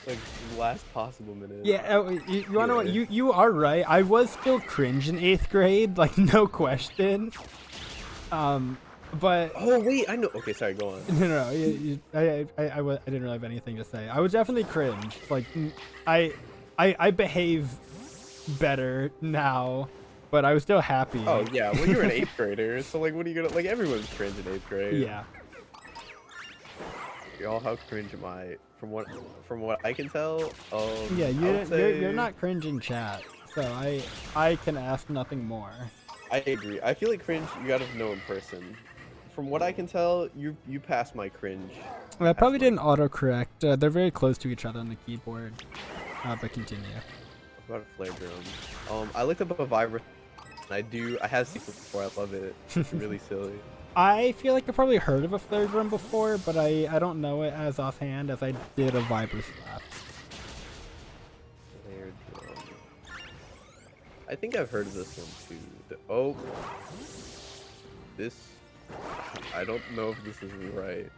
[SPEAKER 2] Like last possible minute.
[SPEAKER 1] Yeah, you wanna know what? You are right. I was still cringe in 8th grade, like no question. But
[SPEAKER 2] oh wait, I know. Okay, sorry, go on.
[SPEAKER 1] No, I didn't really have anything to say. I was definitely cringe. Like I behave better now, but I was still happy.
[SPEAKER 2] Oh yeah, well you're an 8th grader, so like what are you gonna like? Everyone's cringe in 8th grade.
[SPEAKER 1] Yeah.
[SPEAKER 2] Y'all, how cringe am I? From what I can tell,
[SPEAKER 1] yeah, you're not cringe in chat, so I can ask nothing more.
[SPEAKER 2] I agree. I feel like cringe you gotta know in person. From what I can tell, you pass my cringe.
[SPEAKER 1] I probably didn't autocorrect. They're very close to each other on the keyboard. But continue.
[SPEAKER 2] About a flare drum. I looked up a vibra. I had seen it before. I love it. It's really silly.
[SPEAKER 1] I feel like I've probably heard of a flare drum before, but I don't know it as offhand as I did a vibraslap.
[SPEAKER 2] Flare drum. I think I've heard of this one too. This. I don't know if this is right.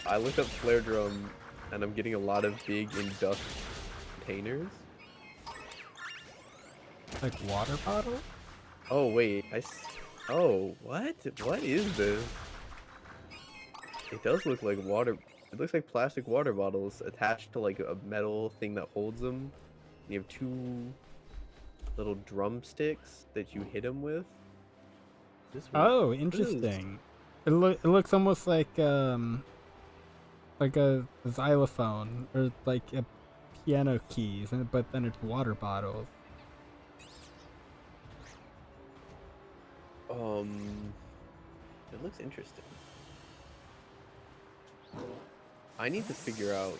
[SPEAKER 2] I looked up flare drum, and I'm getting a lot of big industrial containers.
[SPEAKER 1] Like water bottle?
[SPEAKER 2] Oh wait, oh what? What is this? It does look like water. It looks like plastic water bottles attached to like a metal thing that holds them. You have two little drumsticks that you hit them with.
[SPEAKER 1] Oh, interesting. It looks almost like a xylophone or like a piano keys, but then it's water bottles.
[SPEAKER 2] It looks interesting. I need to figure out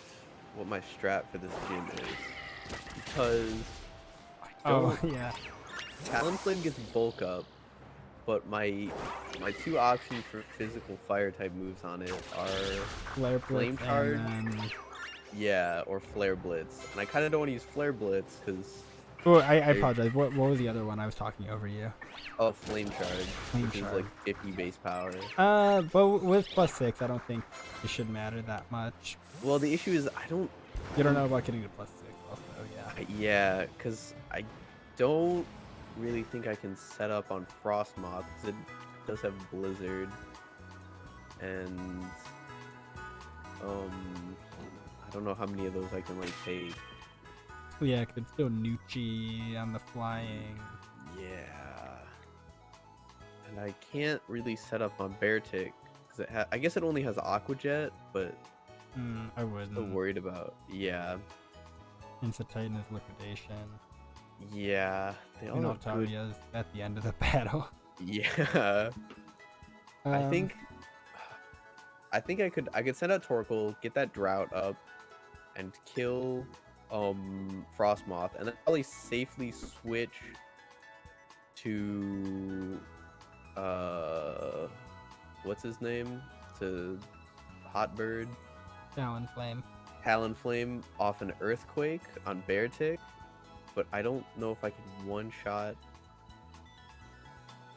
[SPEAKER 2] what my strat for this gym is, because I don't.
[SPEAKER 1] Oh yeah.
[SPEAKER 2] Talonflame gets bulk up, but my two options for physical fire type moves on it are Flame Charge, yeah, or Flare Blitz. And I kind of don't want to use Flare Blitz because.
[SPEAKER 1] Oh, I apologize. What was the other one? I was talking over you.
[SPEAKER 2] Oh, Flame Charge, which is like 50 base power.
[SPEAKER 1] But with +6, I don't think it should matter that much.
[SPEAKER 2] Well, the issue is
[SPEAKER 1] You don't know about getting to +6 also, yeah.
[SPEAKER 2] Yeah, because I don't really think I can set up on Frostmoth because it does have Blizzard, and I don't know how many of those I can like take.
[SPEAKER 1] Yeah, it could still Nucci on the flying.
[SPEAKER 2] Yeah, and I can't really set up on Beartic because I guess it only has Aqua Jet, but
[SPEAKER 1] I wouldn't.
[SPEAKER 2] Still worried about. Yeah.
[SPEAKER 1] Instant Titan's liquidation.
[SPEAKER 2] Yeah, they all have good.
[SPEAKER 1] Talia's at the end of the battle.
[SPEAKER 2] Yeah. I think I could send out Torkoal, get that drought up, and kill Frostmoth, and then probably safely switch to what's his name? To Hotbird. Talonflame off an Earthquake on Beartic, but I don't know if I can one-shot.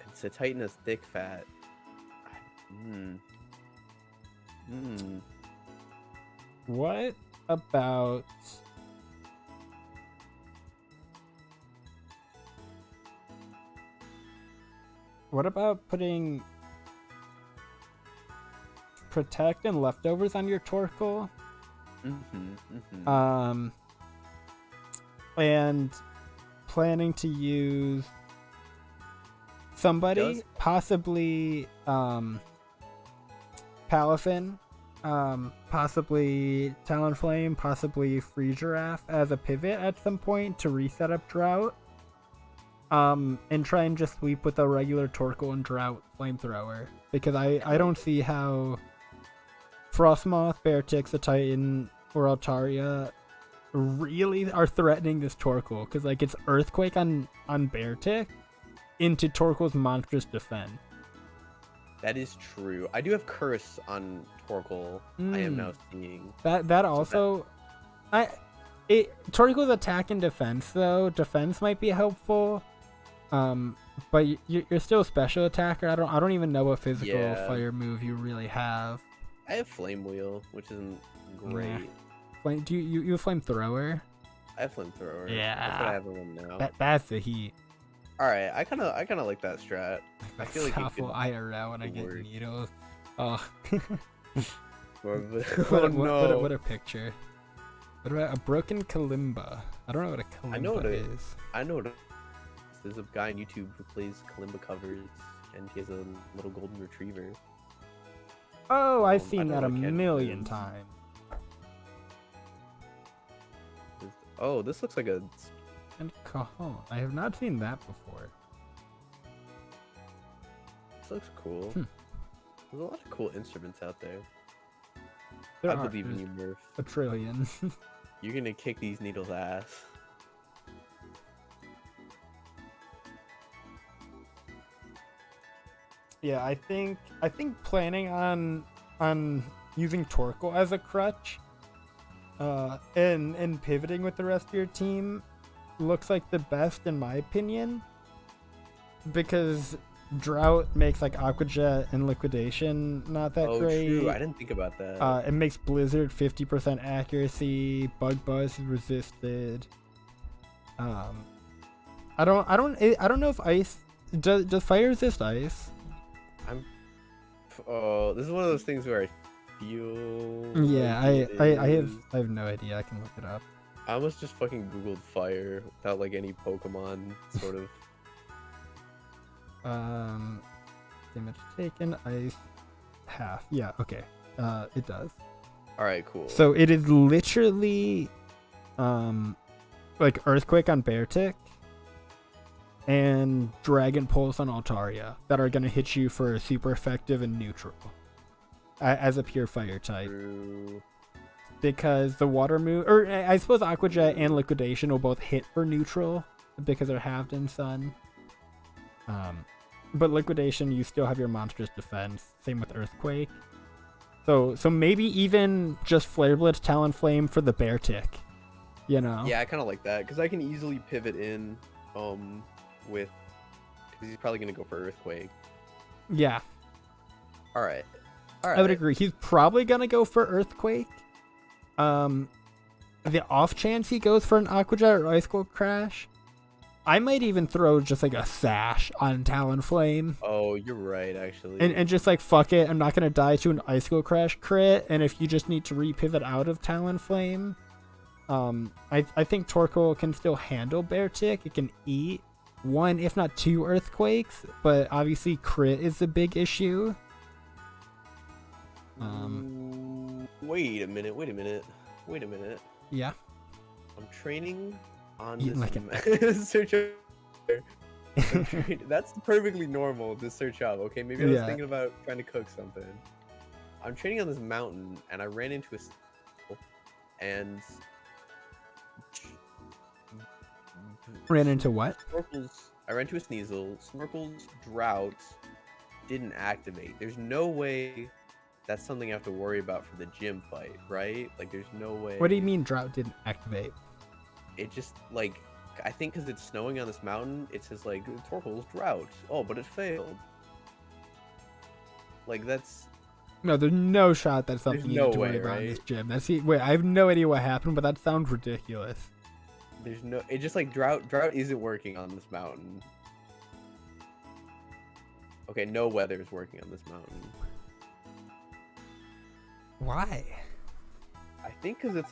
[SPEAKER 2] It's a Titan as Thick Fat.
[SPEAKER 1] What about What about putting protect and leftovers on your Torkoal? And planning to use somebody, possibly Palafin, possibly Talonflame, possibly Free Giraffe as a pivot at some point to reset up Drought. And try and just sweep with a regular Torkoal and Drought Flamethrower. Because I don't see how Frostmoth, Beartix, the Titan, or Altaria really are threatening this Torkoal. Because like it's Earthquake on Beartix into Torkoal's monstrous defense.
[SPEAKER 2] That is true. I do have Curse on Torkoal. I am now seeing.
[SPEAKER 1] That also... Torkoal's attack and defense, though. Defense might be helpful. But you're still a special attacker. I don't even know what physical fire move you really have.
[SPEAKER 2] I have Flame Wheel, which isn't great.
[SPEAKER 1] Flame? Do you have Flamethrower?
[SPEAKER 2] I have Flamethrower.
[SPEAKER 1] Yeah,
[SPEAKER 2] that's what I have one now.
[SPEAKER 1] That's the heat.
[SPEAKER 2] All right, I kind of like that strat. I feel like
[SPEAKER 1] awful IRL when I get needles. Oh. What a picture. What about a broken Kalimba? I don't know what a Kalimba is.
[SPEAKER 2] I know what it is. There's a guy on YouTube who plays Kalimba covers, and he has a little golden retriever.
[SPEAKER 1] Oh, I've seen that a million times.
[SPEAKER 2] Oh, this looks like a...
[SPEAKER 1] And Cajon. I have not seen that before.
[SPEAKER 2] This looks cool. There's a lot of cool instruments out there.
[SPEAKER 1] I
[SPEAKER 2] believe in you, Murph.
[SPEAKER 1] A trillion.
[SPEAKER 2] You're gonna kick these needles' ass.
[SPEAKER 1] Yeah, I think planning on using Torkoal as a crutch, and pivoting with the rest of your team looks like the best in my opinion, because Drought makes like Aqua Jet and Liquidation not that great.
[SPEAKER 2] Oh, true. I didn't think about that.
[SPEAKER 1] It makes Blizzard 50% accuracy. Bug Buzz is resisted. I don't know if Ice does fire resist Ice.
[SPEAKER 2] This is one of those things where I feel.
[SPEAKER 1] Yeah, I have no idea. I can look it up.
[SPEAKER 2] I almost just fucking googled fire without like any Pokemon sort of.
[SPEAKER 1] Damage taken, ice, half. Yeah, okay. It does.
[SPEAKER 2] Alright, cool.
[SPEAKER 1] So it is literally, like Earthquake on Beartic and Dragon Pulse on Altaria that are gonna hit you for super effective and neutral as a pure fire type.
[SPEAKER 2] True.
[SPEAKER 1] Because the water move, or I suppose Aqua Jet and Liquidation will both hit for neutral because they're halved in Sun. But Liquidation, you still have your monstrous defense. Same with Earthquake. So maybe even just Flare Blitz, Talonflame for the Beartic. You know?
[SPEAKER 2] Yeah, I kind of like that because I can easily pivot in, with, because he's probably gonna go for Earthquake.
[SPEAKER 1] Yeah.
[SPEAKER 2] All right.
[SPEAKER 1] I would agree. He's probably gonna go for Earthquake. The off chance he goes for an Aqua Jet or Ice Cold Crash, I might even throw just like a Sash on Talonflame.
[SPEAKER 2] Oh, you're right, actually.
[SPEAKER 1] And just like, fuck it, I'm not going to die to an Icicle Crash crit, and if you just need to repivot out of Talonflame, I think Torkoal can still handle Beartic. It can eat one, if not two Earthquakes, but obviously crit is the big issue.
[SPEAKER 2] Wait a minute.
[SPEAKER 1] Yeah.
[SPEAKER 2] I'm training on
[SPEAKER 1] Eating
[SPEAKER 2] this search. That's perfectly normal to search up. Okay, maybe I was thinking about trying to cook something. I'm training on this mountain, and I ran into and
[SPEAKER 1] ran into what?
[SPEAKER 2] I ran into a Sneasel. Snorkel's Drought didn't activate. There's no way that's something I have to worry about for the gym fight, right? Like, there's no way.
[SPEAKER 1] What do you mean Drought didn't activate?
[SPEAKER 2] It just, like, I think because it's snowing on this mountain, it says, like, Torkoal's Drought. Oh, but it failed. Like, that's...
[SPEAKER 1] No, there's no shot that's something you need to worry about in this gym. Wait, I have no idea what happened, but that sounds ridiculous.
[SPEAKER 2] There's no... It's just, like, Drought isn't working on this mountain. Okay, no weather is working on this mountain.
[SPEAKER 1] Why?
[SPEAKER 2] I think because it's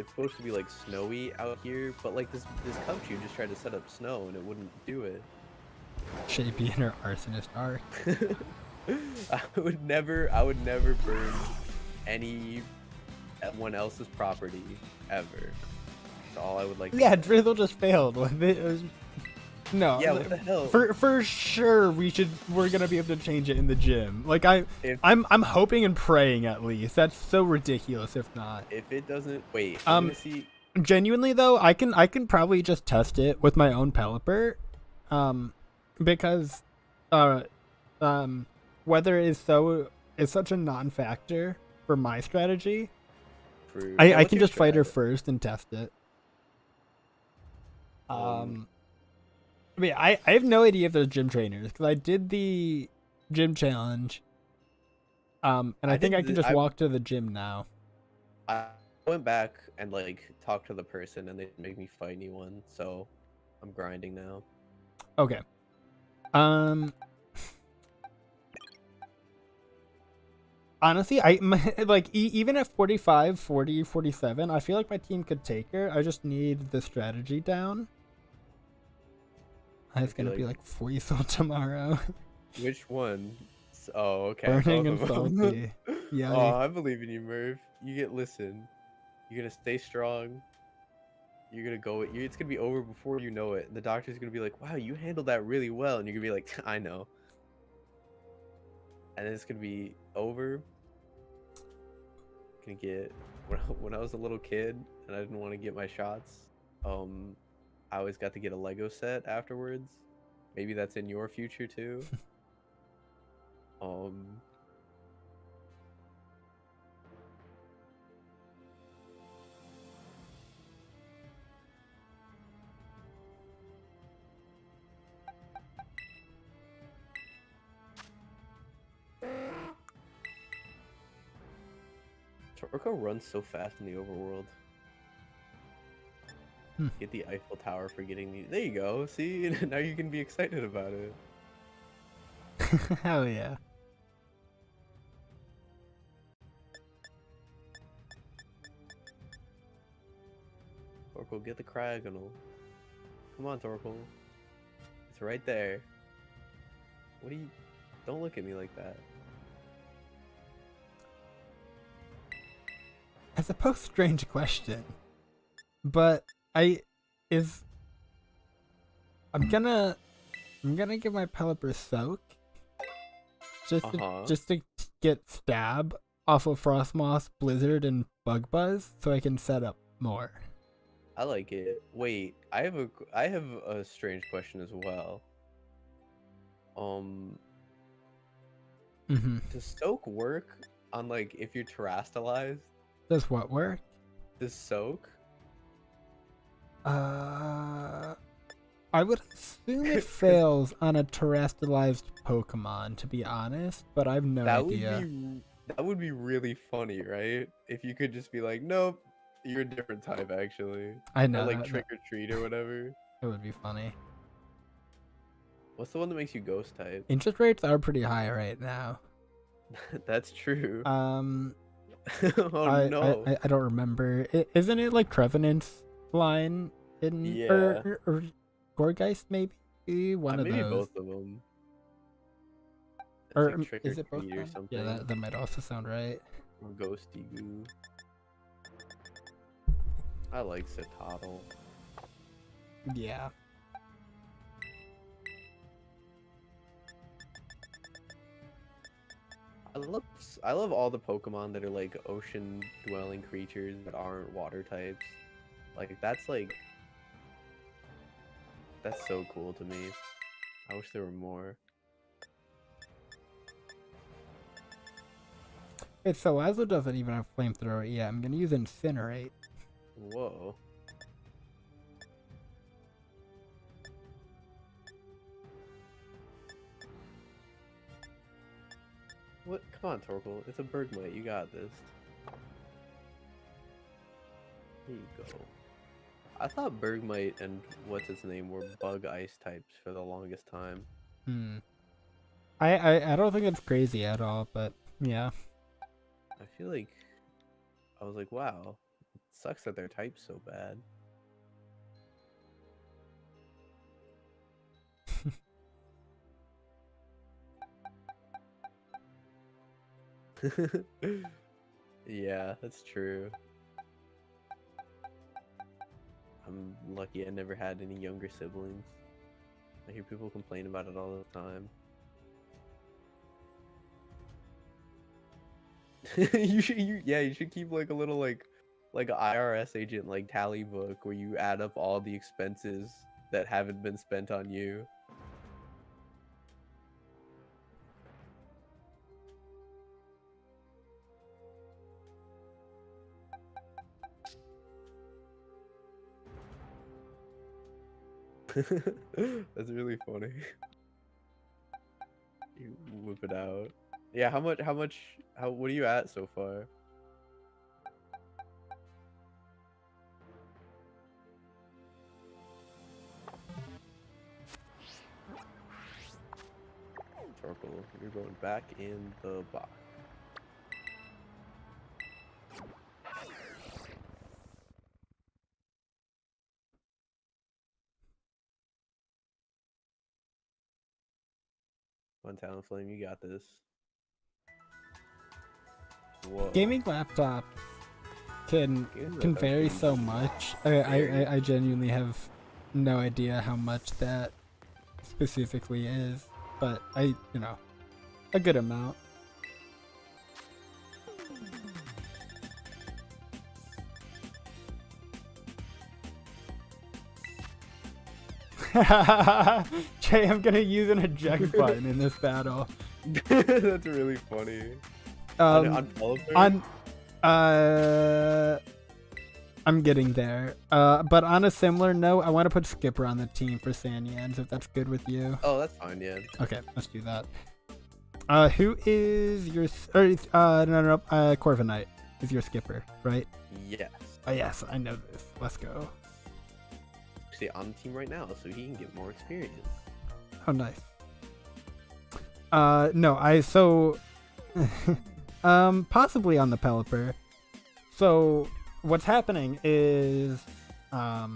[SPEAKER 2] supposed to be like snowy out here, but like this country just tried to set up snow and it wouldn't do it.
[SPEAKER 1] Shapey and her arsonist arc.
[SPEAKER 2] I would never burn anyone else's property ever. That's all I would like.
[SPEAKER 1] Yeah, Drizzle just failed with it. No.
[SPEAKER 2] Yeah, what the hell?
[SPEAKER 1] For sure, we're gonna be able to change it in the gym. Like
[SPEAKER 2] If
[SPEAKER 1] I'm hoping and praying at least. That's so ridiculous if not.
[SPEAKER 2] if it doesn't wait, I'm gonna see.
[SPEAKER 1] Genuinely though, I can probably just test it with my own Pelipper, because weather is such a non-factor for my strategy. I can just fight her first and test it. But yeah, I have no idea if there's gym trainers because I did the gym challenge. And I think I can just walk to the gym now.
[SPEAKER 2] I went back and like talked to the person and they make me fight anyone, so I'm grinding now.
[SPEAKER 1] Okay. Honestly, even at 45, 40, 47, I feel like my team could take her. I just need the strategy down. It's gonna be like Weasel tomorrow.
[SPEAKER 2] Which one? Oh, okay.
[SPEAKER 1] Burning and salty. Yeah.
[SPEAKER 2] Oh, I believe in you, Murph. Listen. You're gonna stay strong. You're gonna go. It's gonna be over before you know it. And the doctor's gonna be like, "Wow, you handled that really well," and you're gonna be like, "I know." And then it's gonna be over. Gonna get when I was a little kid and I didn't want to get my shots. I always got to get a Lego set afterwards. Maybe that's in your future too. Torko runs so fast in the overworld. Get the Eiffel Tower for getting the. There you go. See, now you can be excited about it.
[SPEAKER 1] Hell yeah.
[SPEAKER 2] Torkoal, get the Cryogonal. Come on, Torkoal. It's right there. What do you... Don't look at me like that.
[SPEAKER 1] I suppose strange question. But I'm gonna give my Pelipper Soak. Just to get Stab off of Frostmoss, Blizzard, and Bug Buzz so I can set up more.
[SPEAKER 2] I like it. Wait, I have a strange question as well. Does Soak work on like if you're terastallized?
[SPEAKER 1] Does what work?
[SPEAKER 2] Does Soak?
[SPEAKER 1] I would assume it fails on a terastallized Pokemon, to be honest, but I have no idea.
[SPEAKER 2] That would be really funny, right? If you could just be like, nope, you're a different type, actually.
[SPEAKER 1] I know.
[SPEAKER 2] Or like Trick or Treat or whatever.
[SPEAKER 1] It would be funny.
[SPEAKER 2] What's the one that makes you Ghost type?
[SPEAKER 1] Interest rates are pretty high right now.
[SPEAKER 2] That's true.
[SPEAKER 1] Oh
[SPEAKER 2] no.
[SPEAKER 1] I don't remember. Isn't it like Trevenant's line in or Gorgeist maybe? One of
[SPEAKER 2] maybe
[SPEAKER 1] those.
[SPEAKER 2] Both of them.
[SPEAKER 1] Or
[SPEAKER 2] like
[SPEAKER 1] is it both?
[SPEAKER 2] or something.
[SPEAKER 1] Yeah, that might also sound right.
[SPEAKER 2] Or Ghosty Goo. I like Citadel.
[SPEAKER 1] Yeah.
[SPEAKER 2] I love all the Pokemon that are like ocean dwelling creatures that aren't water types. That's so cool to me. I wish there were more.
[SPEAKER 1] Wait, so Lazo doesn't even have Flamethrower yet. I'm gonna use Incinerate.
[SPEAKER 2] Whoa. What? Come on, Torkoal. It's a Bergmite. You got this. Here you go. I thought Bergmite and what's its name were Bug Ice types for the longest time.
[SPEAKER 1] I don't think it's crazy at all, but yeah.
[SPEAKER 2] I feel like I was like, wow, it sucks that their type's so bad. Yeah, that's true. I'm lucky I never had any younger siblings. I hear people complain about it all the time. You should keep like a little like a IRS agent like tally book where you add up all the expenses that haven't been spent on you. That's really funny. You whip it out. Yeah, what are you at so far? Charcoal, you're going back in the box. One Talon Flame, you got this. Whoa.
[SPEAKER 1] Gaming laptop can vary so much. I genuinely have no idea how much that specifically is, but a good amount. Jay, I'm gonna use an eject button in this battle.
[SPEAKER 2] That's really funny. On
[SPEAKER 1] I'm getting there. But on a similar note, I want to put Skipper on the team for Sanyans, if that's good with you.
[SPEAKER 2] Oh, that's fine, yeah.
[SPEAKER 1] Okay, let's do that. Who is your... Corviknight is your Skipper, right?
[SPEAKER 2] Yes.
[SPEAKER 1] Oh, yes, I know this. Let's go.
[SPEAKER 2] Actually, on the team right now, so he can get more experience.
[SPEAKER 1] Oh, nice. Possibly on the Pelipper. So what's happening is so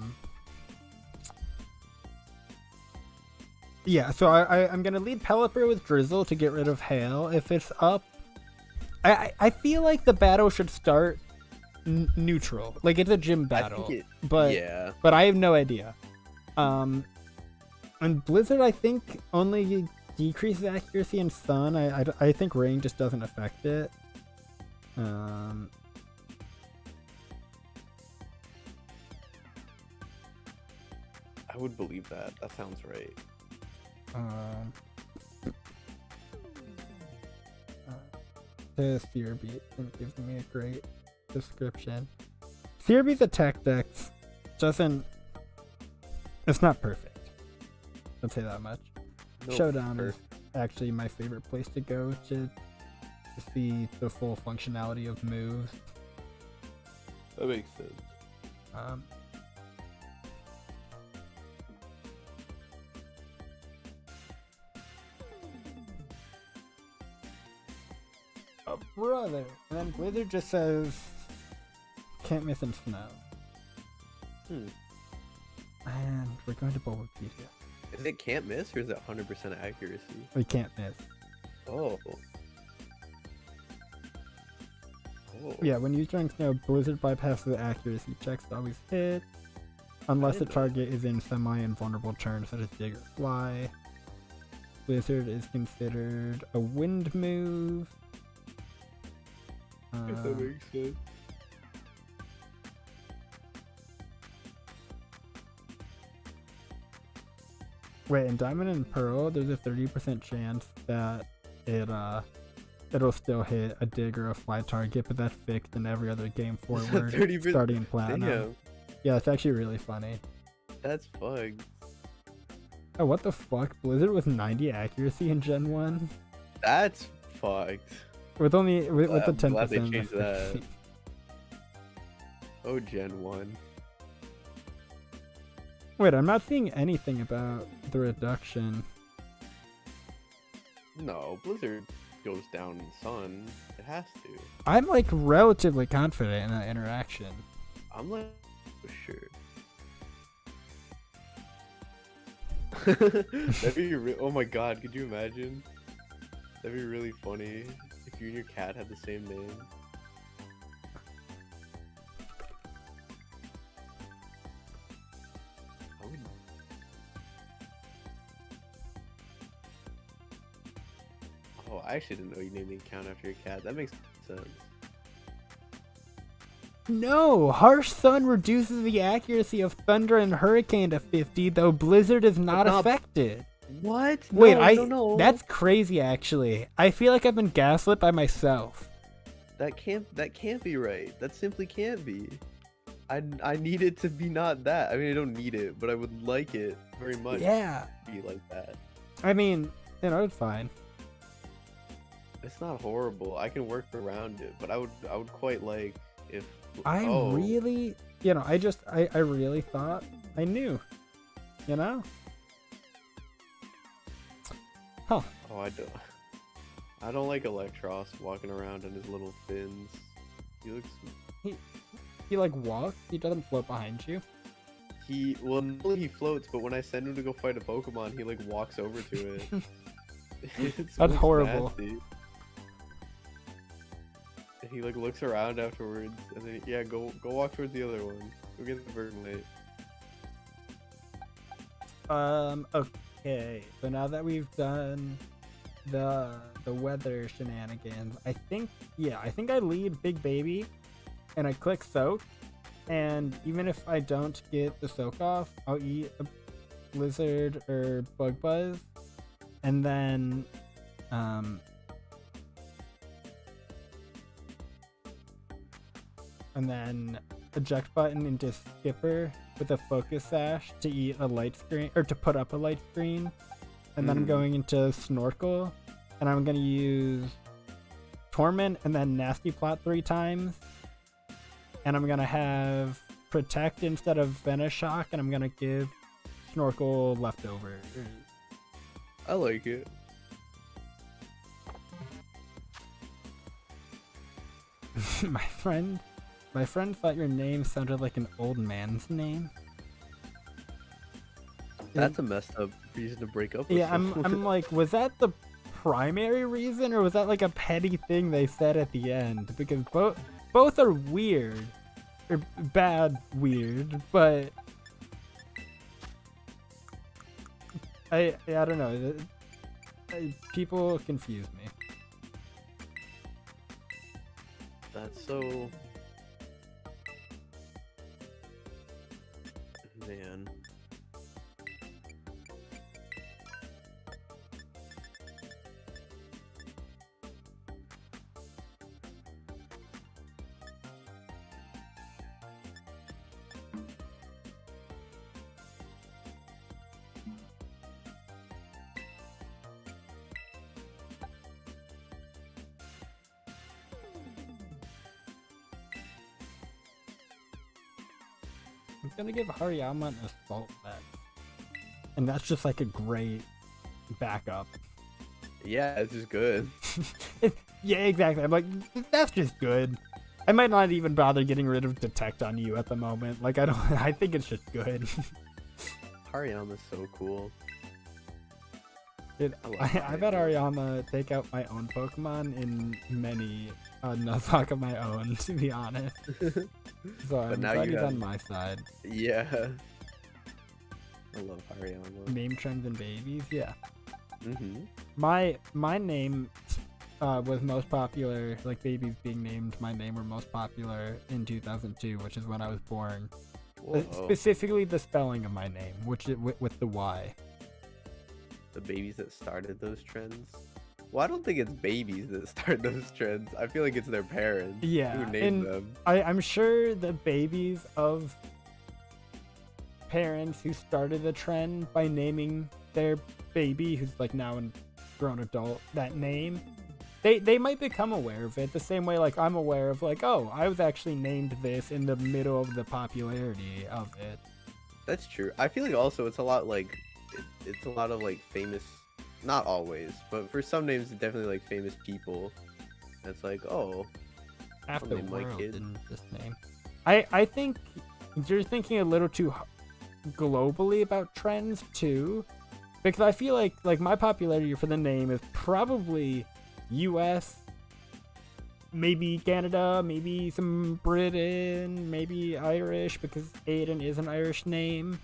[SPEAKER 1] I'm gonna lead Pelipper with Drizzle to get rid of Hail if it's up. I feel like the battle should start neutral, like it's a gym battle, but I have no idea. And Blizzard I think only decreases accuracy in Sun. I think Rain just doesn't affect it. I
[SPEAKER 2] would believe that. That sounds right.
[SPEAKER 1] The Searbeat gives me a great description. Searbeat's attack dex doesn't... It's not perfect. I'd say that much. Nope, Showdown is actually my favorite place to go to see the full functionality of moves.
[SPEAKER 2] That makes sense.
[SPEAKER 1] Oh, brother! And then Blizzard just says, can't miss in snow. And we're going to Bulbapedia.
[SPEAKER 2] Is it can't miss or is it 100% accuracy?
[SPEAKER 1] We can't miss.
[SPEAKER 2] Oh.
[SPEAKER 1] Yeah, when you during snow, Blizzard bypasses accuracy checks to always hit, unless the target is in semi-invulnerable turns such as Dig or Fly. Blizzard is considered a wind move.
[SPEAKER 2] That makes sense.
[SPEAKER 1] Wait, in Diamond and Pearl, there's a 30% chance that it'll still hit a Dig or a Fly target, but that's fixed in every other game forward, starting in Platinum. Damn. Yeah, it's actually really funny.
[SPEAKER 2] That's fucked.
[SPEAKER 1] Oh, what the fuck? Blizzard with 90 accuracy in Gen 1?
[SPEAKER 2] That's fucked.
[SPEAKER 1] With only with the 10%.
[SPEAKER 2] Glad they changed that. Oh, Gen 1.
[SPEAKER 1] Wait, I'm not seeing anything about the reduction.
[SPEAKER 2] No, Blizzard goes down in the sun. It has to.
[SPEAKER 1] I'm like relatively confident in that interaction.
[SPEAKER 2] I'm like, for sure. That'd be oh my god, could you imagine? That'd be really funny if you and your cat had the same name. I would... Oh, I actually didn't know you named the account after your cat. That makes sense.
[SPEAKER 1] No, harsh sun reduces the accuracy of thunder and hurricane to 50, though blizzard is not affected.
[SPEAKER 2] What?
[SPEAKER 1] Wait,
[SPEAKER 2] no.
[SPEAKER 1] That's crazy. Actually, I feel like I've been gaslit by myself.
[SPEAKER 2] That can't be right. That simply can't be. I need it to be not that. I mean, I don't need it, but I would like it very much.
[SPEAKER 1] Yeah.
[SPEAKER 2] To be like that.
[SPEAKER 1] I mean, it's fine.
[SPEAKER 2] It's not horrible. I can work around it, but I would quite like if.
[SPEAKER 1] I really, I really thought I knew, Huh.
[SPEAKER 2] Oh, I don't like Electros walking around on his little fins. He looks.
[SPEAKER 1] He like walks. He doesn't float behind you.
[SPEAKER 2] He floats, but when I send him to go fight a Pokemon, he like walks over to it.
[SPEAKER 1] That's horrible.
[SPEAKER 2] Nasty. He like looks around afterwards, and then go walk towards the other one. Go get the Vermlate.
[SPEAKER 1] Okay. So now that we've done the weather shenanigans, I think I lead Big Baby, and I click soak, and even if I don't get the soak off, I'll eat a Blizzard or Bug Buzz, and then eject button into Skipper with a focus sash to eat a light screen, or to put up a light screen. And then I'm going into Snorkel, and I'm going to use Torment and then Nasty Plot 3 times. And I'm going to have Protect instead of Venoshock, and I'm going to give Snorkel leftover.
[SPEAKER 2] I like it.
[SPEAKER 1] My friend thought your name sounded like an old man's name.
[SPEAKER 2] That's a messed up reason to break up with someone.
[SPEAKER 1] I'm like, was that the primary reason, or was that like a petty thing they said at the end? Because both are weird, or bad weird, but I don't know. People confuse me.
[SPEAKER 2] That's so... Man.
[SPEAKER 1] I'm gonna give Hariyama an assault vest, and that's just like a great backup.
[SPEAKER 2] Yeah, it's just good.
[SPEAKER 1] Yeah, exactly. I'm like, that's just good. I might not even bother getting rid of Detect on you at the moment. Like, I think it's just good.
[SPEAKER 2] Hariyama's so cool.
[SPEAKER 1] Dude, I've had Hariyama take out my own Pokemon in many Nuzlocke of my own, to be honest. So I'm glad he's on my side.
[SPEAKER 2] Yeah. I love Hariyama.
[SPEAKER 1] Name trends and babies, yeah.
[SPEAKER 2] Mm-hmm.
[SPEAKER 1] My name was most popular, like babies being named my name were most popular in 2002, which is when I was born. Specifically the spelling of my name, which is with the Y.
[SPEAKER 2] The babies that started those trends? Well, I don't think it's babies that start those trends. I feel like it's their parents who named them.
[SPEAKER 1] I'm sure the babies of parents who started the trend by naming their baby, who's like now a grown adult, that name, they might become aware of it the same way like I'm aware of like, oh, I was actually named this in the middle of the popularity of it.
[SPEAKER 2] That's true. I feel like also it's a lot like it's a lot of like famous not always, but for some names, it's definitely like famous people. It's like, oh,
[SPEAKER 1] Half
[SPEAKER 2] I'll
[SPEAKER 1] the
[SPEAKER 2] name my
[SPEAKER 1] world
[SPEAKER 2] kid.
[SPEAKER 1] in this name. I think you're thinking a little too globally about trends too, because I feel like my popularity for the name is probably U.S., maybe Canada, maybe some Britain, maybe Irish, because Aiden is an Irish name,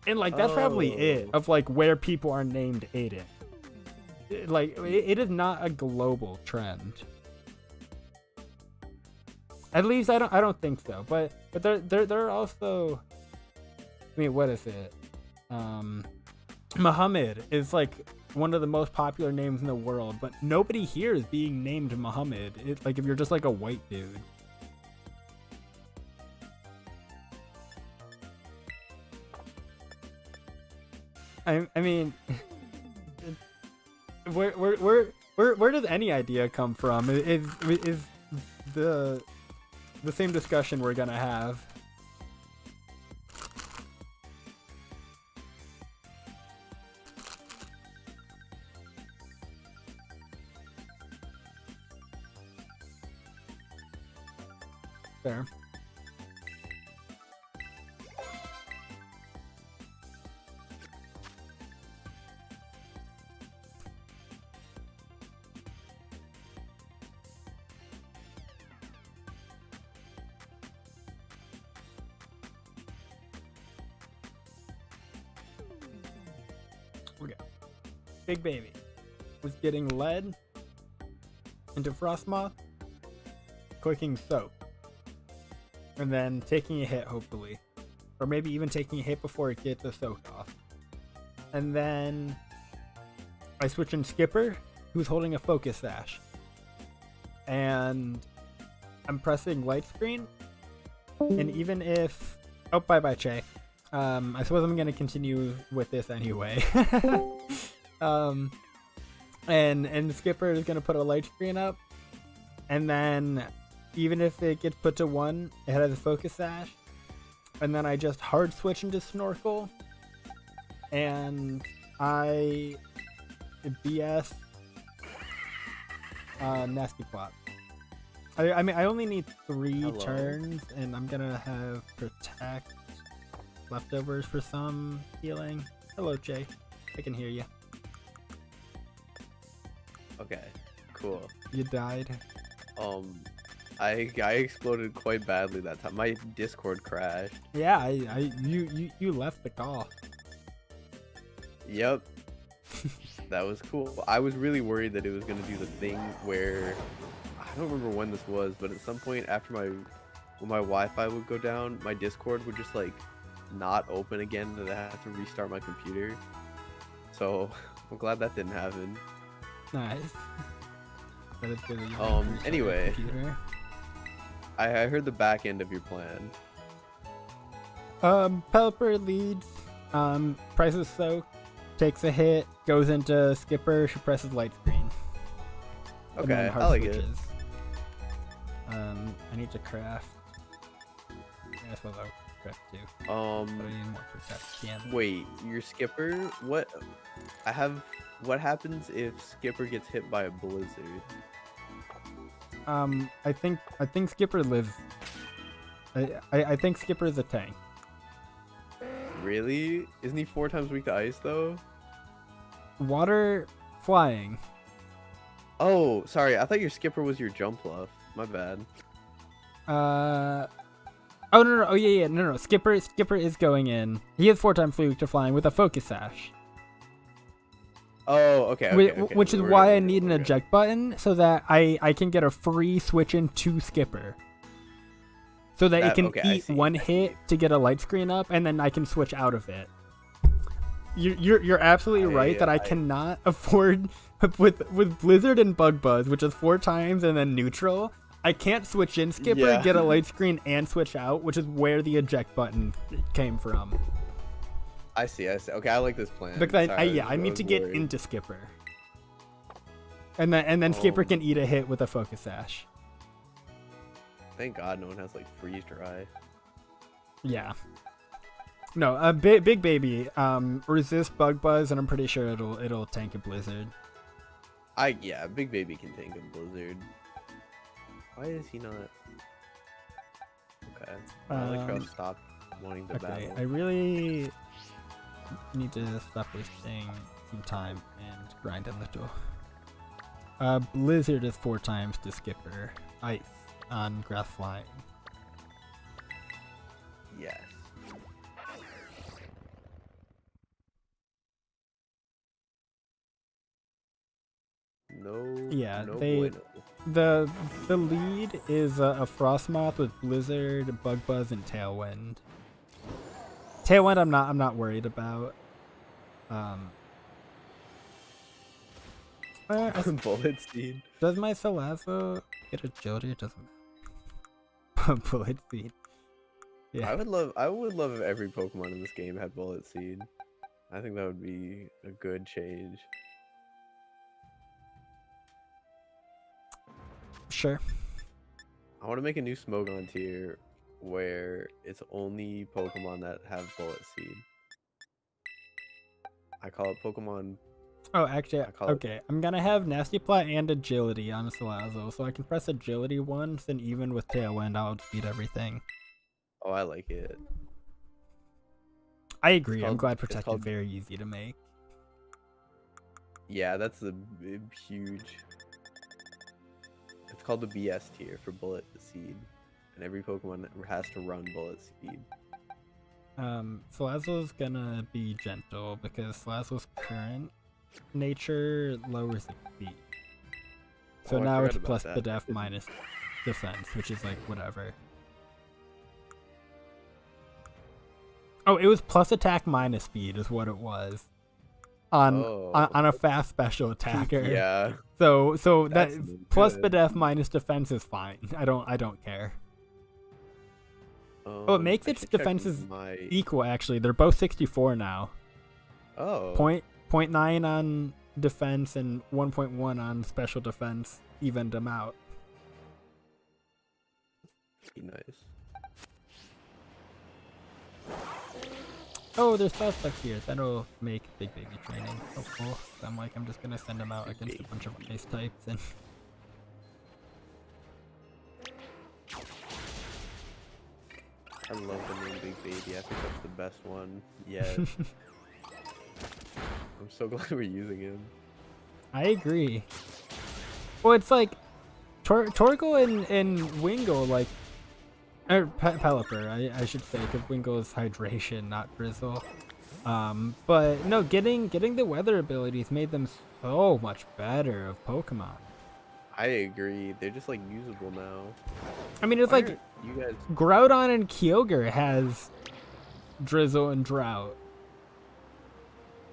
[SPEAKER 1] and like that's probably it of like where people are named Aiden. Like it is not a global trend. At least I don't think so. But there are also, I mean, what is it? Muhammad is like one of the most popular names in the world, but nobody here is being named Muhammad. Like if you're just like a white dude. I mean, where does any idea come from? Is the same discussion we're gonna have. Fair. Okay. Big Baby was getting led into Frostmoth, clicking soap, and then taking a hit, hopefully. Or maybe even taking a hit before it gets the soak off. And then I switch in Skipper, who's holding a focus sash. And I'm pressing light screen. And even if... Oh, bye-bye, Che. I suppose I'm going to continue with this anyway. And Skipper is going to put a light screen up. And then... even if it gets put to 1, it has a focus sash. And then I just hard switch into Snorkel. And I BS Nasty Plot. I mean, I only need 3 turns, and I'm gonna have Protect leftovers for some healing. Hello, Jay. I can hear you.
[SPEAKER 2] Okay, cool.
[SPEAKER 1] You died.
[SPEAKER 2] I exploded quite badly that time. My Discord crashed.
[SPEAKER 1] Yeah, you left the call.
[SPEAKER 2] Yep. That was cool. I was really worried that it was gonna do the thing where I don't remember when this was, but at some point after when my Wi-Fi would go down, my Discord would just like not open again, and I had to restart my computer. So I'm glad that didn't happen.
[SPEAKER 1] Nice. That is good that you restart your
[SPEAKER 2] Anyway.
[SPEAKER 1] computer.
[SPEAKER 2] I heard the back end of your plan.
[SPEAKER 1] Pelipper leads, presses soak, takes a hit, goes into Skipper, she presses light screen. And
[SPEAKER 2] Okay,
[SPEAKER 1] then hard
[SPEAKER 2] I like it.
[SPEAKER 1] switches. I need to craft. I suppose I'll craft too. But I need more protection.
[SPEAKER 2] Wait, your Skipper? What happens if Skipper gets hit by a blizzard?
[SPEAKER 1] I think Skipper lives. I think Skipper is a tank.
[SPEAKER 2] Really? Isn't he 4 times weak to ice though?
[SPEAKER 1] Water, flying.
[SPEAKER 2] Oh, sorry. I thought your Skipper was your jump fluff. My bad.
[SPEAKER 1] Oh no. Oh yeah. No. Skipper is going in. He has 4 times weak to flying with a focus sash.
[SPEAKER 2] Oh, okay.
[SPEAKER 1] Which is why I need an eject button so that I can get a free switch into Skipper. So that it can eat 1 hit to get a light screen up, and then I can switch out of it. You're absolutely right that I cannot afford with Blizzard and Bug Buzz, which is 4 times and then neutral. I can't switch in Skipper, get a light screen, and switch out, which is where the eject button came from.
[SPEAKER 2] I see. Okay, I like this plan.
[SPEAKER 1] Because I need to get into Skipper, and then Skipper can eat a hit with a focus sash.
[SPEAKER 2] Thank God no one has like freeze dry.
[SPEAKER 1] Yeah. No, big baby. Resist bug buzz, and I'm pretty sure it'll tank a blizzard.
[SPEAKER 2] Yeah, Big Baby can tank a blizzard. Why is he not? Okay. I'll stop wanting to battle.
[SPEAKER 1] I really need to stop wasting some time and grind a little. Blizzard is 4 times to Skipper. Ice on grass flying.
[SPEAKER 2] Yes. No.
[SPEAKER 1] Yeah,
[SPEAKER 2] no
[SPEAKER 1] they
[SPEAKER 2] bueno.
[SPEAKER 1] the lead is a Frostmoth with Blizzard, Bug Buzz, and Tailwind. Tailwind, I'm not worried about.
[SPEAKER 2] Bullet Seed.
[SPEAKER 1] Does my Salazzle get agility? It doesn't. Bullet Seed. Yeah.
[SPEAKER 2] I would love if every Pokemon in this game had Bullet Seed. I think that would be a good change.
[SPEAKER 1] Sure.
[SPEAKER 2] I want to make a new Smogon tier where it's only Pokemon that have Bullet Seed. I call it Pokemon.
[SPEAKER 1] Oh, actually, okay. I'm gonna have Nasty Plot and Agility on Salazzle, so I can press Agility once, and even with Tailwind, I'll beat everything.
[SPEAKER 2] Oh, I like it.
[SPEAKER 1] I agree. I'm glad Protect is very easy to make.
[SPEAKER 2] Yeah, that's a huge. It's called the BS tier for Bullet Seed, and every Pokemon has to run Bullet Seed.
[SPEAKER 1] Salazzle's gonna be gentle because Salazzle's current nature lowers its speed. So now it's plus the def minus defense, which is like whatever. Oh, it was plus attack minus speed is what it was. On a fast special attacker.
[SPEAKER 2] Yeah.
[SPEAKER 1] So that plus the def minus defense is fine. I don't care. Oh, it makes its defenses equal actually. They're both 64 now.
[SPEAKER 2] Oh.
[SPEAKER 1] 0.9 on defense and 1.1 on special defense evened them out.
[SPEAKER 2] Nice.
[SPEAKER 1] Oh, there's suspects here. That'll make Big Baby training helpful. So I'm just gonna send him out against a bunch of ice types and.
[SPEAKER 2] I love the name Big Baby. I think that's the best one yet. I'm so glad we're using him.
[SPEAKER 1] I agree. Well, it's like Torkoal and Wingull, like, or Pelipper, I should say, because Wingull is hydration, not Drizzle. But no, getting the weather abilities made them so much better of Pokemon.
[SPEAKER 2] I agree. They're just like usable now.
[SPEAKER 1] I mean, it's like
[SPEAKER 2] you guys...
[SPEAKER 1] Groudon and Kyogre has Drizzle and Drought.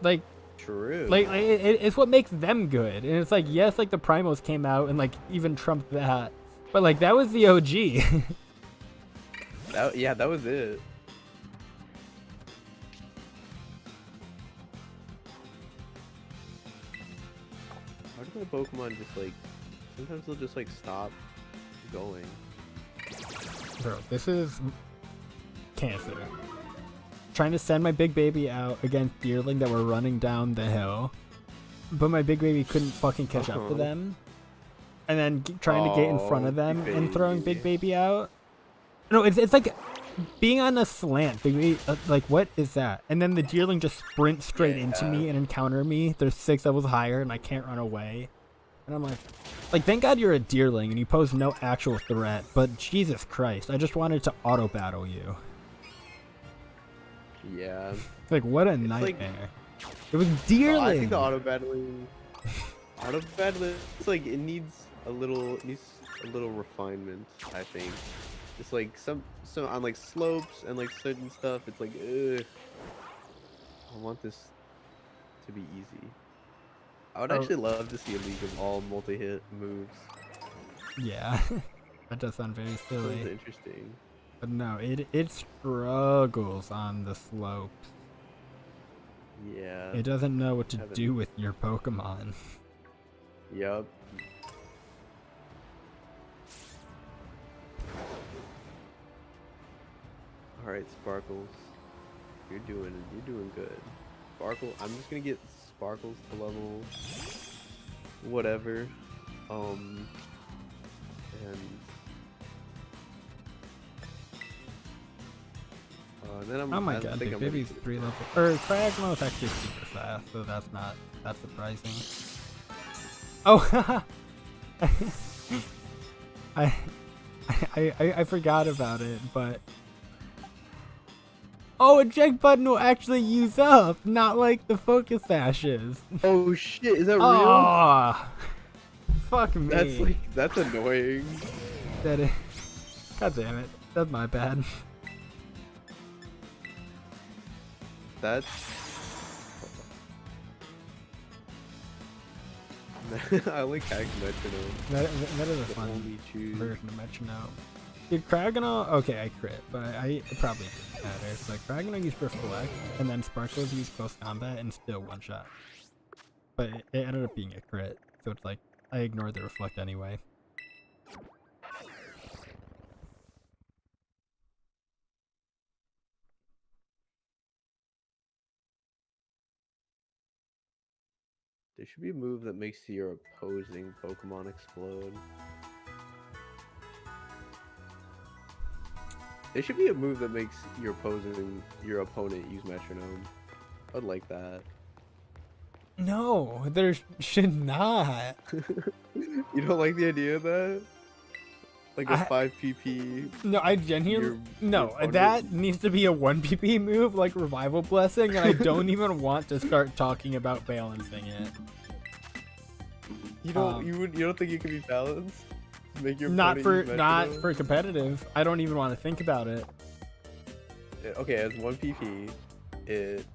[SPEAKER 1] Like,
[SPEAKER 2] true.
[SPEAKER 1] Like it's what makes them good. And it's like, yes, like the Primals came out and like even trumped that, but like that was the OG.
[SPEAKER 2] Yeah, that was it. Why do my Pokemon just like sometimes they'll just like stop going?
[SPEAKER 1] Bro, this is cancer. Trying to send my Big Baby out against Deerling that were running down the hill, but my Big Baby couldn't fucking catch up to them, and then trying to get in front of them and throwing Big Baby out. No, it's like being on a slant. Big Baby, like what is that? And then the Deerling just sprints straight into me and encounter me. They're 6 levels higher and I can't run away. And I'm like thank God you're a Deerling and you pose no actual threat, but Jesus Christ, I just wanted to auto battle you.
[SPEAKER 2] Yeah.
[SPEAKER 1] Like what a nightmare. Like, it was Deerling.
[SPEAKER 2] I think the auto battling, it's like it needs a little refinement. I think it's like some on like slopes and like certain stuff. It's like, ugh. I want this to be easy. I would actually love to see a league of all multi-hit moves.
[SPEAKER 1] Yeah, that does sound very silly.
[SPEAKER 2] Sounds interesting.
[SPEAKER 1] But no, it struggles on the slopes.
[SPEAKER 2] Yeah.
[SPEAKER 1] It doesn't know what to do with your Pokemon.
[SPEAKER 2] Yup. Alright, Sparkles. You're doing good. Sparkle. I'm just gonna get Sparkles to level whatever. And then I'm.
[SPEAKER 1] Oh my
[SPEAKER 2] I
[SPEAKER 1] god,
[SPEAKER 2] think
[SPEAKER 1] dude,
[SPEAKER 2] I'm
[SPEAKER 1] Vivi's 3 level. Or Cragmo is actually super fast, so that's not that surprising. Oh, I forgot about it, but oh, eject button will actually use up, not like the focus ashes.
[SPEAKER 2] Oh shit! Is that real?
[SPEAKER 1] Oh, fuck me.
[SPEAKER 2] That's annoying.
[SPEAKER 1] That is. God damn it, that's my bad.
[SPEAKER 2] That's. I like Hag Metronome.
[SPEAKER 1] That is a fun version of Metronome. Dude, Kraganol, okay, I crit, but I probably didn't matter. So like, Kraganol used Reflect, and then Sparkles used Close Combat, and still one shot. But it ended up being a crit, so it's like, I ignored the Reflect anyway.
[SPEAKER 2] There should be a move that makes your opposing Pokemon explode. There should be a move that makes your opponent use Metronome. I'd like that.
[SPEAKER 1] No, there should not.
[SPEAKER 2] You don't like the idea of that? Like a 5 PP?
[SPEAKER 1] No, I genuinely... No, that needs to be a 1 PP move, like Revival Blessing, and I don't even want to start talking about balancing it.
[SPEAKER 2] You don't think it can be balanced? Make your
[SPEAKER 1] not for competitive. I don't even want to think about it.
[SPEAKER 2] Okay, as 1 PP, it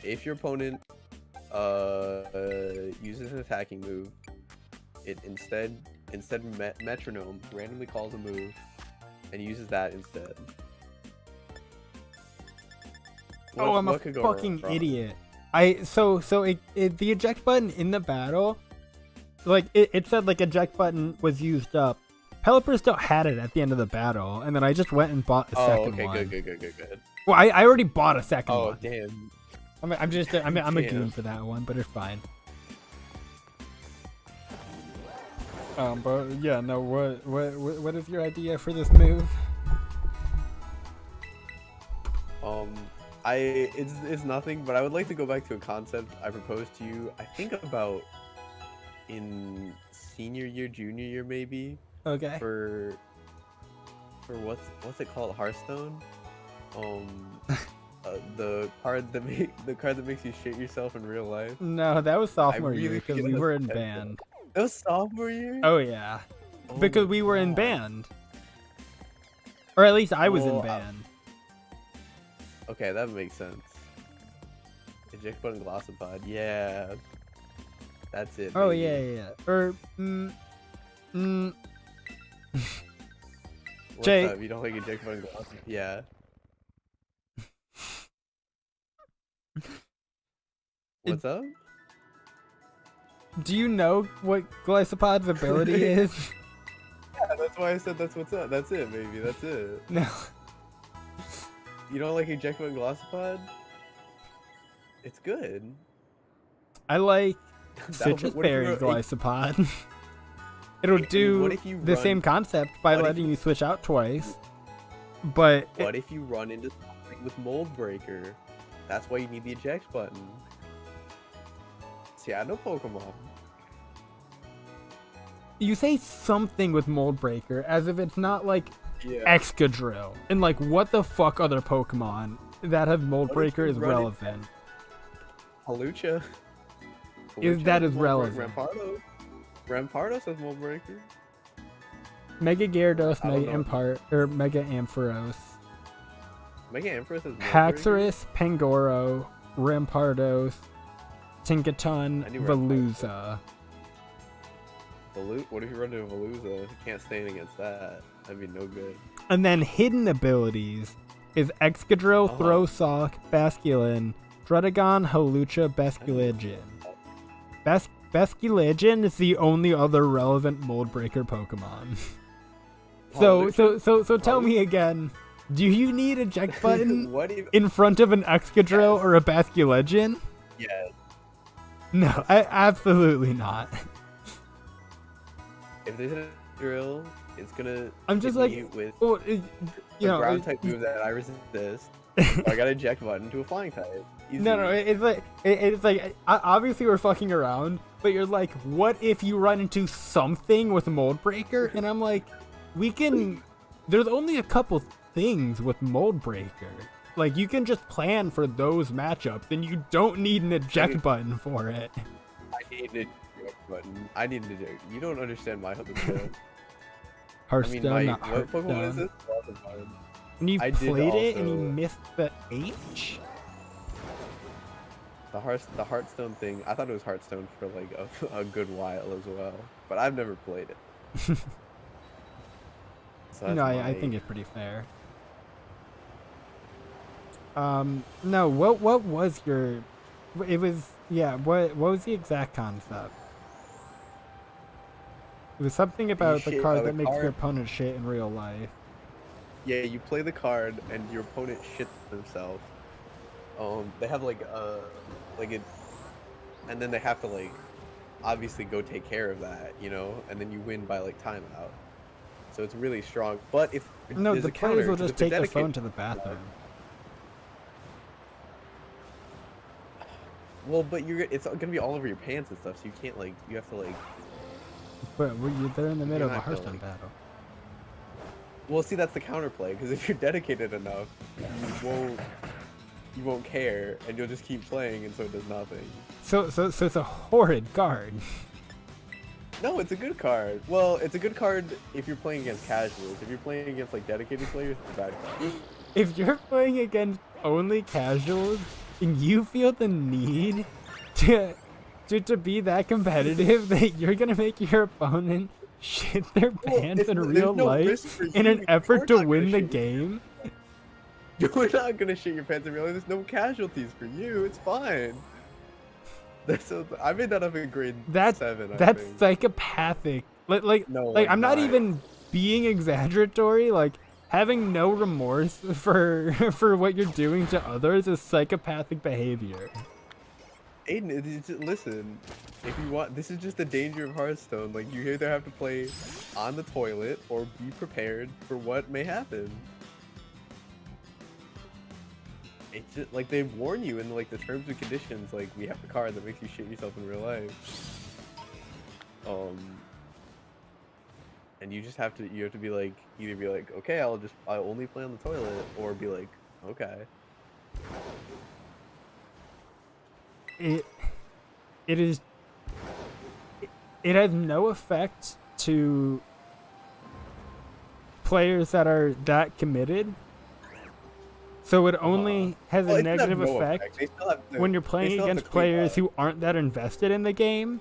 [SPEAKER 2] if your opponent uses an attacking move, it instead Metronome randomly calls a move and uses that instead.
[SPEAKER 1] Oh, I'm a fucking idiot. So the eject button in the battle, like it said like eject button was used up. Pelipper still had it at the end of the battle, and then I just went and bought a second one.
[SPEAKER 2] Okay, good.
[SPEAKER 1] Well, I already bought a second one.
[SPEAKER 2] Oh damn.
[SPEAKER 1] I'm a goon for that one, but it's fine. But yeah, no. What is your idea for this move?
[SPEAKER 2] It's nothing, but I would like to go back to a concept I proposed to you. I think about in senior year, junior year, maybe.
[SPEAKER 1] Okay.
[SPEAKER 2] For what's it called? Hearthstone. The card that makes you shit yourself in real life.
[SPEAKER 1] No, that was sophomore year because we were in band.
[SPEAKER 2] That was sophomore year?
[SPEAKER 1] Oh yeah, because we were in band, or at least I was in band.
[SPEAKER 2] Okay, that makes sense. Eject button Glaseado, yeah, that's it.
[SPEAKER 1] Oh
[SPEAKER 2] baby.
[SPEAKER 1] yeah. Or
[SPEAKER 2] What's
[SPEAKER 1] Jay,
[SPEAKER 2] up? You don't like eject button Glaseado? Yeah. What's up?
[SPEAKER 1] Do you know what Glaseapo's ability is?
[SPEAKER 2] Yeah, that's why I said that's what's up. That's it, baby. That's it.
[SPEAKER 1] No.
[SPEAKER 2] You don't like eject button Glaseado? It's good.
[SPEAKER 1] I like Citrus Berry Glaseapod. It'll do the same concept by letting you switch out twice. But
[SPEAKER 2] what if you run into something with Mold Breaker? That's why you need the eject button. See, I know Pokemon.
[SPEAKER 1] You say something with Mold Breaker as if it's not like Excadrill. And like, what the fuck other Pokemon that have Mold Breaker is relevant?
[SPEAKER 2] Hawlucha.
[SPEAKER 1] That is relevant.
[SPEAKER 2] Rampardos has Mold Breaker.
[SPEAKER 1] Mega Gyarados, Mega Ampharos.
[SPEAKER 2] Mega Ampharos has Mold
[SPEAKER 1] Haxorus, Pangoro, Rampardos, Tinkaton, Veluza.
[SPEAKER 2] What if you run into Veluza? You can't stand against that. That'd be no good.
[SPEAKER 1] And then hidden abilities is Excadrill, Throwsock, Basculin, Dredagon, Hawlucha, Basculegion. Basculegion is the only other relevant Mold Breaker Pokemon. So tell me again, Do you need a eject button
[SPEAKER 2] What even?
[SPEAKER 1] in front of an Excadrill
[SPEAKER 2] Yes.
[SPEAKER 1] or a Basculegion?
[SPEAKER 2] Yeah.
[SPEAKER 1] No, absolutely not.
[SPEAKER 2] If there's a drill, it's gonna.
[SPEAKER 1] I'm just
[SPEAKER 2] hit
[SPEAKER 1] like,
[SPEAKER 2] me with
[SPEAKER 1] well,
[SPEAKER 2] a
[SPEAKER 1] you know,
[SPEAKER 2] ground type move that I resist. I got eject button to a flying type. Easy.
[SPEAKER 1] no, it's like obviously we're fucking around, but you're like, what if you run into something with Mold Breaker? And I'm like, we can. There's only a couple things with Mold Breaker. Like you can just plan for those matchups, and you don't need an eject button for it.
[SPEAKER 2] I need an eject button. I need an eject. You don't understand my hook. I
[SPEAKER 1] Hearthstone,
[SPEAKER 2] mean,
[SPEAKER 1] not
[SPEAKER 2] what Pokemon is
[SPEAKER 1] Hearthstone.
[SPEAKER 2] this?
[SPEAKER 1] And you
[SPEAKER 2] I did
[SPEAKER 1] played it and you
[SPEAKER 2] also-
[SPEAKER 1] missed the H?
[SPEAKER 2] The Hearthstone thing. I thought it was Hearthstone for like a good while as well, but I've never played it. So that's
[SPEAKER 1] No, I
[SPEAKER 2] my-
[SPEAKER 1] think it's pretty fair. No, what was your? It was What was the exact concept? It was something about the
[SPEAKER 2] shit
[SPEAKER 1] card
[SPEAKER 2] on the
[SPEAKER 1] that makes your
[SPEAKER 2] card.
[SPEAKER 1] opponent shit in real life.
[SPEAKER 2] Yeah, you play the card and your opponent shits themselves. They have like it, and then they have to like obviously go take care of that, you know, and then you win by like timeout. So it's really strong. But if
[SPEAKER 1] No,
[SPEAKER 2] there's
[SPEAKER 1] the
[SPEAKER 2] a
[SPEAKER 1] players
[SPEAKER 2] counter,
[SPEAKER 1] will
[SPEAKER 2] 'cause
[SPEAKER 1] just
[SPEAKER 2] if they're
[SPEAKER 1] take the phone
[SPEAKER 2] dedicated-
[SPEAKER 1] to the bathroom.
[SPEAKER 2] Well, but it's gonna be all over your pants and stuff, so you can't like you have to like.
[SPEAKER 1] But they're in the middle of a
[SPEAKER 2] not gonna,
[SPEAKER 1] Hearthstone
[SPEAKER 2] like-
[SPEAKER 1] battle.
[SPEAKER 2] Well, see, that's the counterplay because if you're dedicated enough, you won't care, and you'll just keep playing, and so it does nothing.
[SPEAKER 1] So it's a horrid card.
[SPEAKER 2] No, it's a good card. Well, it's a good card if you're playing against casuals. If you're playing against like dedicated players, it's a bad card.
[SPEAKER 1] If you're playing against only casuals and you feel the need to be that competitive that you're gonna make your opponent shit their
[SPEAKER 2] Well,
[SPEAKER 1] pants in
[SPEAKER 2] there's
[SPEAKER 1] real
[SPEAKER 2] no
[SPEAKER 1] life
[SPEAKER 2] risk for
[SPEAKER 1] in
[SPEAKER 2] you.
[SPEAKER 1] an effort
[SPEAKER 2] You're
[SPEAKER 1] to
[SPEAKER 2] not
[SPEAKER 1] win
[SPEAKER 2] gonna
[SPEAKER 1] the
[SPEAKER 2] shit your-
[SPEAKER 1] game,
[SPEAKER 2] You're not gonna shit your pants in real life. There's no casualties for you. It's fine. I made that up in grade 7. I
[SPEAKER 1] that's
[SPEAKER 2] think.
[SPEAKER 1] psychopathic. Like
[SPEAKER 2] No,
[SPEAKER 1] I'm not
[SPEAKER 2] not.
[SPEAKER 1] even being exaggeratory. Like having no remorse for what you're doing to others is psychopathic behavior.
[SPEAKER 2] Aiden, listen. If you want, this is just the danger of Hearthstone. Like you either have to play on the toilet or be prepared for what may happen. It's just like they warn you in like the terms and conditions. Like we have a card that makes you shit yourself in real life. And you just have to be like either be like, okay, I'll only play on the toilet, or be like, okay.
[SPEAKER 1] It has no effect to players that are that committed. So it only has
[SPEAKER 2] Well,
[SPEAKER 1] a
[SPEAKER 2] it doesn't have
[SPEAKER 1] negative
[SPEAKER 2] no
[SPEAKER 1] effect
[SPEAKER 2] They still have to-
[SPEAKER 1] when you're
[SPEAKER 2] they
[SPEAKER 1] playing
[SPEAKER 2] still have to
[SPEAKER 1] against
[SPEAKER 2] clean
[SPEAKER 1] players
[SPEAKER 2] up.
[SPEAKER 1] who aren't that invested in the game.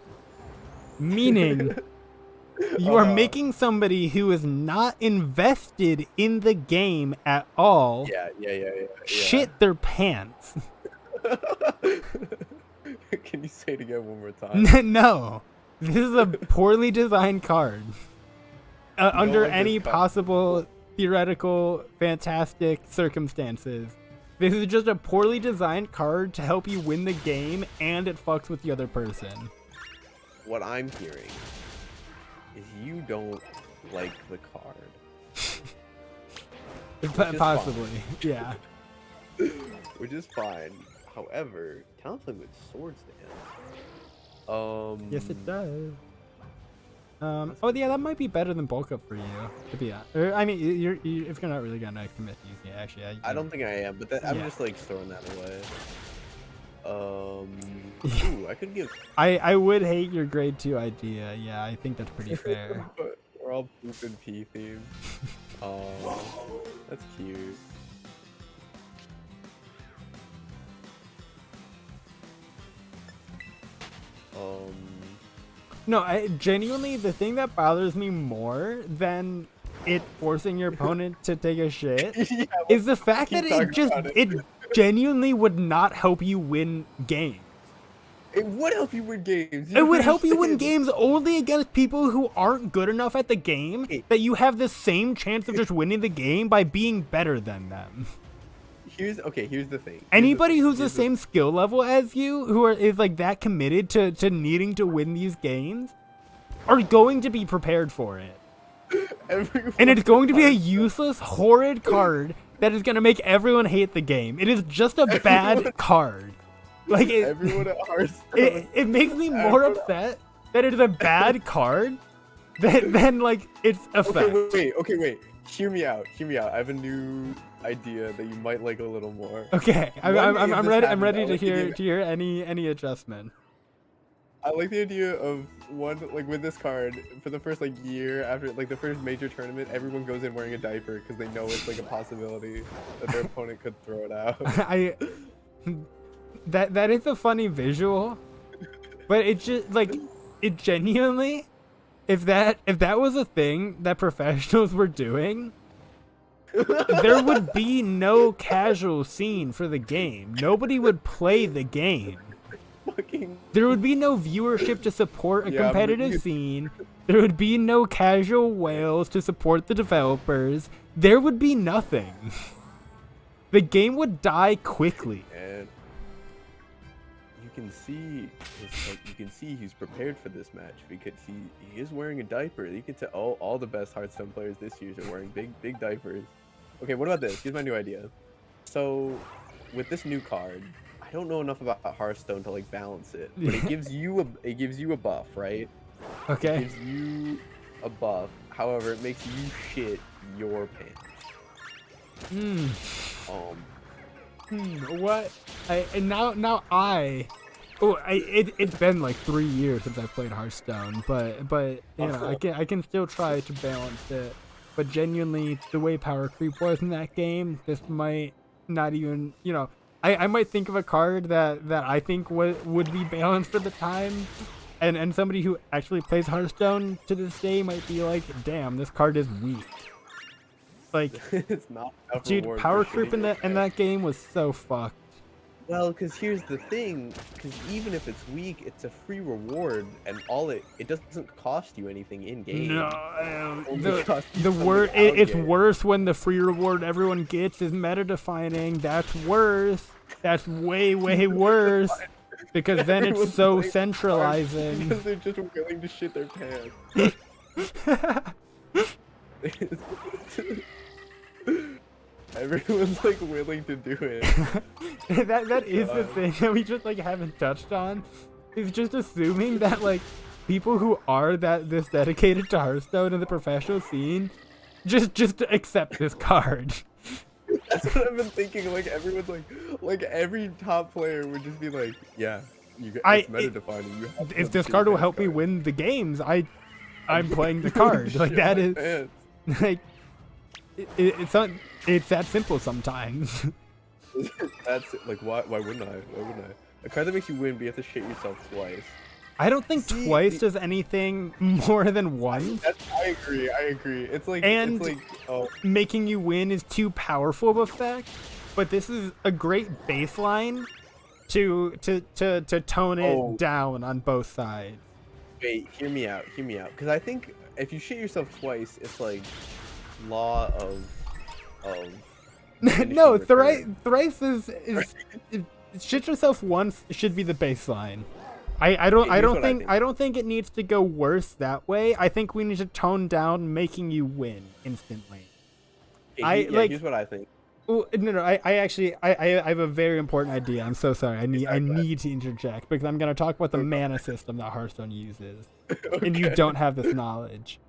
[SPEAKER 1] Meaning you are
[SPEAKER 2] Uh-huh.
[SPEAKER 1] making somebody who is not invested in the game at all
[SPEAKER 2] Yeah.
[SPEAKER 1] shit their pants.
[SPEAKER 2] Can you say it again one more time?
[SPEAKER 1] No, this is a poorly designed card. Under
[SPEAKER 2] like this
[SPEAKER 1] any
[SPEAKER 2] card.
[SPEAKER 1] possible theoretical fantastic circumstances. This is just a poorly designed card to help you win the game, and it fucks with the other person.
[SPEAKER 2] What I'm hearing is you don't like the card. is
[SPEAKER 1] Possibly, yeah.
[SPEAKER 2] Which is fine. However, Talonflame with Sword Stance.
[SPEAKER 1] Yes, it does. Oh yeah, that might be better than bulk up for you. To be honest, I mean, if you're not really gonna commit to using it, actually,
[SPEAKER 2] I don't think I am, but I'm
[SPEAKER 1] Yeah.
[SPEAKER 2] just like throwing that away. Ooh, I could give.
[SPEAKER 1] I would hate your grade 2 idea. Yeah, I think that's pretty fair.
[SPEAKER 2] We're all poop and pee themed. Oh, that's cute.
[SPEAKER 1] No, genuinely, the thing that bothers me more than it forcing your opponent to take a shit
[SPEAKER 2] Yeah,
[SPEAKER 1] is the fact
[SPEAKER 2] keep
[SPEAKER 1] that
[SPEAKER 2] talking about
[SPEAKER 1] it genuinely would not help you win games.
[SPEAKER 2] It would help you win games.
[SPEAKER 1] It would help you win games only against people who aren't good enough at the game that you have the same chance of just winning the game by being better than them.
[SPEAKER 2] Here's the thing.
[SPEAKER 1] Anybody who's the same skill level as you, who is like that committed to needing to win these games, are going to be prepared for it. And it's going to be a useless, horrid card that is going to make everyone hate the game. It is just a bad card. Like
[SPEAKER 2] everyone at Hearthstone.
[SPEAKER 1] It makes me more upset that it is a bad card than like its effect.
[SPEAKER 2] Okay, wait. Hear me out. I have a new idea that you might like a little more.
[SPEAKER 1] Okay, I'm ready. I'm ready to hear any adjustment.
[SPEAKER 2] I like the idea of one, like with this card, for the first like year after like the first major tournament, everyone goes in wearing a diaper because they know it's like a possibility that their opponent could throw it out.
[SPEAKER 1] That is a funny visual, but it just like it genuinely, if that was a thing that professionals were doing, there would be no casual scene for the game. Nobody would play the game. There would be no viewership to support a competitive scene. There would be no casual whales to support the developers. There would be nothing. The game would die quickly.
[SPEAKER 2] And you can see he's prepared for this match because he is wearing a diaper. You can tell all the best Hearthstone players this year are wearing big diapers. Okay, what about this? Here's my new idea. So with this new card, I don't know enough about Hearthstone to like balance it, but it gives you a buff, right?
[SPEAKER 1] Okay.
[SPEAKER 2] It gives you a buff. However, it makes you shit your pants.
[SPEAKER 1] What? It's been like 3 years since I played Hearthstone, but you know, I can still try to balance it. But genuinely, the way power creep was in that game, this might not even, you know, I might think of a card that I think would be balanced for the time, and somebody who actually plays Hearthstone to this day might be like, damn, this card is weak. Like,
[SPEAKER 2] it's not.
[SPEAKER 1] Dude, power creep in that game was so fucked.
[SPEAKER 2] Well, because here's the thing, because even if it's weak, it's a free reward, and it doesn't cost you anything in game.
[SPEAKER 1] No, it's worse when the free reward everyone gets is meta defining. That's worse. That's way worse. Because then it's so centralizing.
[SPEAKER 2] Because they're just willing to shit their pants. Everyone's like willing to do it.
[SPEAKER 1] that is the thing that we just like haven't touched on. Is just assuming that like people who are this dedicated to Hearthstone in the professional scene just accept this card.
[SPEAKER 2] That's what I've been thinking. Like everyone's like every top player would just be like, yeah, it's meta defining.
[SPEAKER 1] If this card will help me win the games, I'm playing the card. Like that is like it's that simple sometimes.
[SPEAKER 2] That's like why wouldn't I? A card that makes you win, but you have to shit yourself twice.
[SPEAKER 1] I don't think twice does anything more than once.
[SPEAKER 2] I agree. It's like
[SPEAKER 1] making you win is too powerful of effect, but this is a great baseline to tone it down on both sides.
[SPEAKER 2] Wait, hear me out. Because I think if you shit yourself twice, it's like law of
[SPEAKER 1] no, thrice is shit yourself once should be the baseline. I don't think it needs to go worse that way. I think we need to tone down making you win instantly.
[SPEAKER 2] Here's what I think.
[SPEAKER 1] Oh, no, I have a very important idea. I'm so sorry. I need to interject because I'm gonna talk about the mana system that Hearthstone uses, and you don't have this knowledge.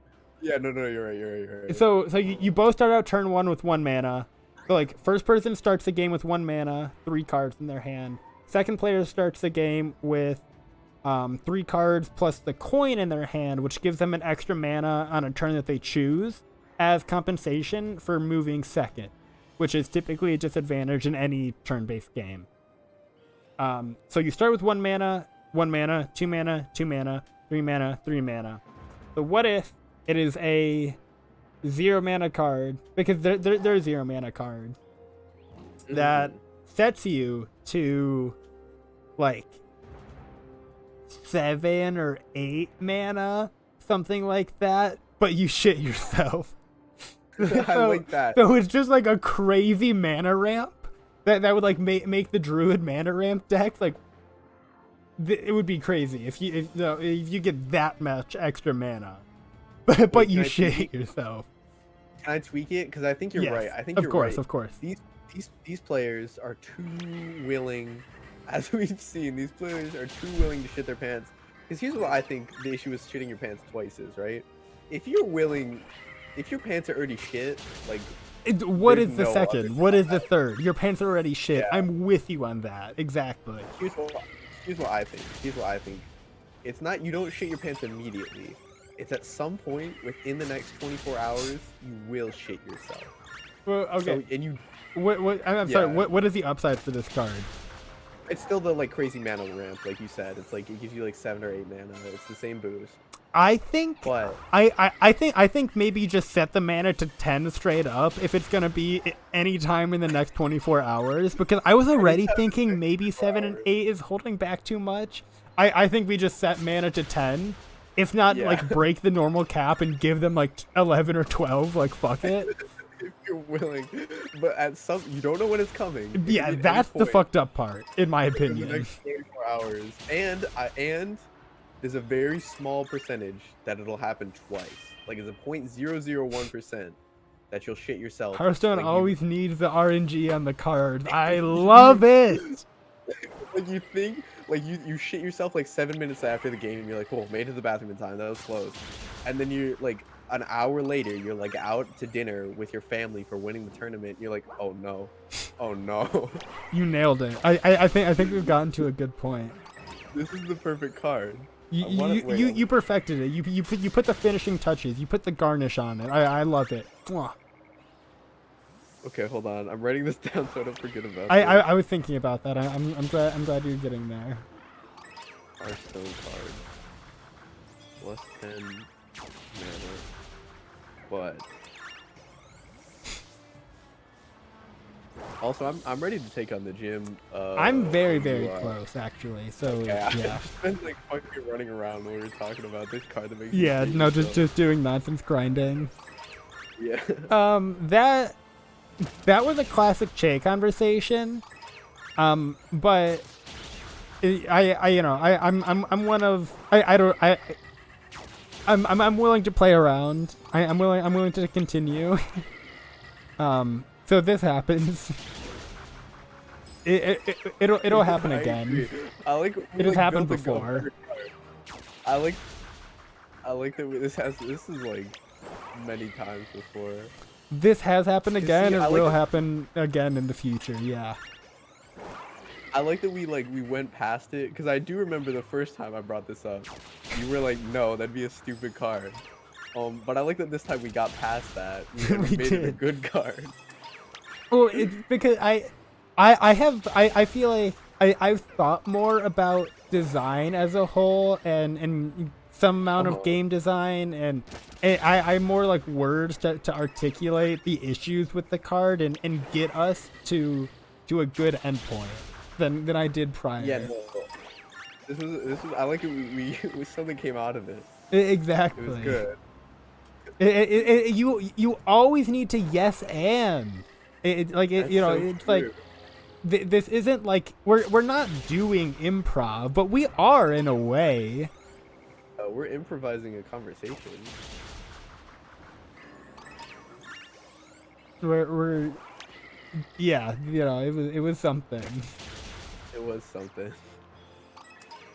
[SPEAKER 2] Yeah, no, you're right.
[SPEAKER 1] So you both start out turn 1 with 1 mana. So like first person starts the game with 1 mana, 3 cards in their hand. Second player starts the game with 3 cards plus the coin in their hand, which gives them an extra mana on a turn that they choose as compensation for moving second, which is typically a disadvantage in any turn-based game. So you start with 1 mana, 2 mana, 2 mana, 3 mana, 3 mana. So what if it is a 0 mana card, because they're 0 mana cards, that sets you to like 7 or 8 mana, something like that, but you shit yourself.
[SPEAKER 2] I like that.
[SPEAKER 1] So it's just like a crazy mana ramp that would like make the druid mana ramp deck like it would be crazy if you get that much extra mana, but you shit yourself.
[SPEAKER 2] Can I tweak it? Because I think you're right. I think you're
[SPEAKER 1] right.
[SPEAKER 2] Of
[SPEAKER 1] course.
[SPEAKER 2] These players are too willing, as we've seen. These players are too willing to shit their pants. Because here's what I think the issue with shitting your pants twice is, right? If you're willing, if your pants are already shit, like.
[SPEAKER 1] What is the second? What is the third? Your pants are already shit. Yeah. I'm with you on that. Exactly.
[SPEAKER 2] Here's what I think. It's not you don't shit your pants immediately. It's at some point within the next 24 hours you will shit yourself.
[SPEAKER 1] Well, okay.
[SPEAKER 2] So, and you.
[SPEAKER 1] I'm sorry. What is the upside for this card?
[SPEAKER 2] It's still the like crazy mana ramp, like you said. It's like it gives you like 7 or 8 mana. It's the same boost.
[SPEAKER 1] I think.
[SPEAKER 2] But
[SPEAKER 1] I think maybe just set the mana to 10 straight up if it's gonna be any time in the next 24 hours, because I was already thinking maybe 7 and 8 is holding back too much. I think we just set mana to 10. If not, like, break the normal cap and give them, like, 11 or 12, like, fuck it.
[SPEAKER 2] If you're willing. But at some... You don't know when it's coming.
[SPEAKER 1] Yeah, that's the fucked up part, in my opinion.
[SPEAKER 2] In the next 24 hours. And there's a very small percentage that it'll happen twice. Like, it's a 0.001% that you'll shit yourself.
[SPEAKER 1] Hearthstone always needs the RNG on the card. I love it!
[SPEAKER 2] Like, you think... Like, you shit yourself, like, 7 minutes after the game, and you're like, cool, made it to the bathroom in time, that was close. And then you're, like, an hour later, you're, like, out to dinner with your family for winning the tournament, and you're like, oh, no. Oh, no.
[SPEAKER 1] You nailed it. I think we've gotten to a good point.
[SPEAKER 2] This is the perfect card.
[SPEAKER 1] You perfected it. You put the finishing touches. You put the garnish on it. I love it. Mwah.
[SPEAKER 2] Okay, hold on. I'm writing this down so I don't forget about it.
[SPEAKER 1] I was thinking about that. I'm glad you're getting there.
[SPEAKER 2] Hearthstone card. Plus 10 mana. But also I'm ready to take on the gym.
[SPEAKER 1] I'm very close actually. So
[SPEAKER 2] okay,
[SPEAKER 1] yeah.
[SPEAKER 2] I've just been like fucking running around when we were talking about this card that makes
[SPEAKER 1] just doing nonsense grinding.
[SPEAKER 2] Yeah.
[SPEAKER 1] That was a classic Che conversation, but I'm willing to play around. I'm willing to continue. So this happens. It'll happen again. It has happened before.
[SPEAKER 2] I like that this is like many times before.
[SPEAKER 1] This has happened again, and will happen again in the future. Yeah.
[SPEAKER 2] I like that we went past it, because I do remember the first time I brought this up, you were like, "No, that'd be a stupid card." But I like that this time we got past that. We made it a good card.
[SPEAKER 1] Well, it's because I feel like I've thought more about design as a whole and some amount of game design, and I'm more like words to articulate the issues with the card and get us to a good endpoint than I did prior.
[SPEAKER 2] Yeah, no. This was I like it. Something came out of it.
[SPEAKER 1] Exactly.
[SPEAKER 2] It was good.
[SPEAKER 1] You always need to yes and. It's
[SPEAKER 2] true.
[SPEAKER 1] like this isn't like we're not doing improv, but we are in a way.
[SPEAKER 2] We're improvising a conversation.
[SPEAKER 1] We're yeah, it was something.
[SPEAKER 2] It was something.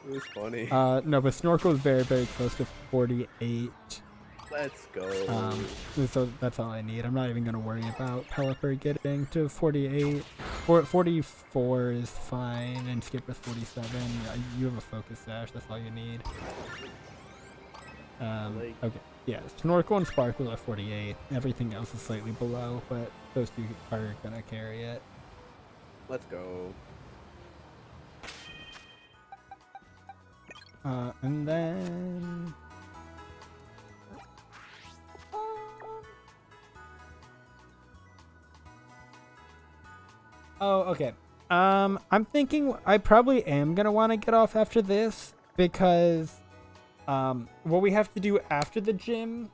[SPEAKER 2] It was funny.
[SPEAKER 1] No, but Snorkel is very close to 48.
[SPEAKER 2] Let's go.
[SPEAKER 1] So that's all I need. I'm not even gonna worry about Pelipper getting to 48. 44 is fine, and Skip is 47. You have a focus sash. That's all you need. Okay. Yeah, Snorkel and Sparkle are 48. Everything else is slightly below, but those two are gonna carry it.
[SPEAKER 2] Let's go.
[SPEAKER 1] And then. Oh, okay. I'm thinking I probably am gonna want to get off after this, because what we have to do after the gym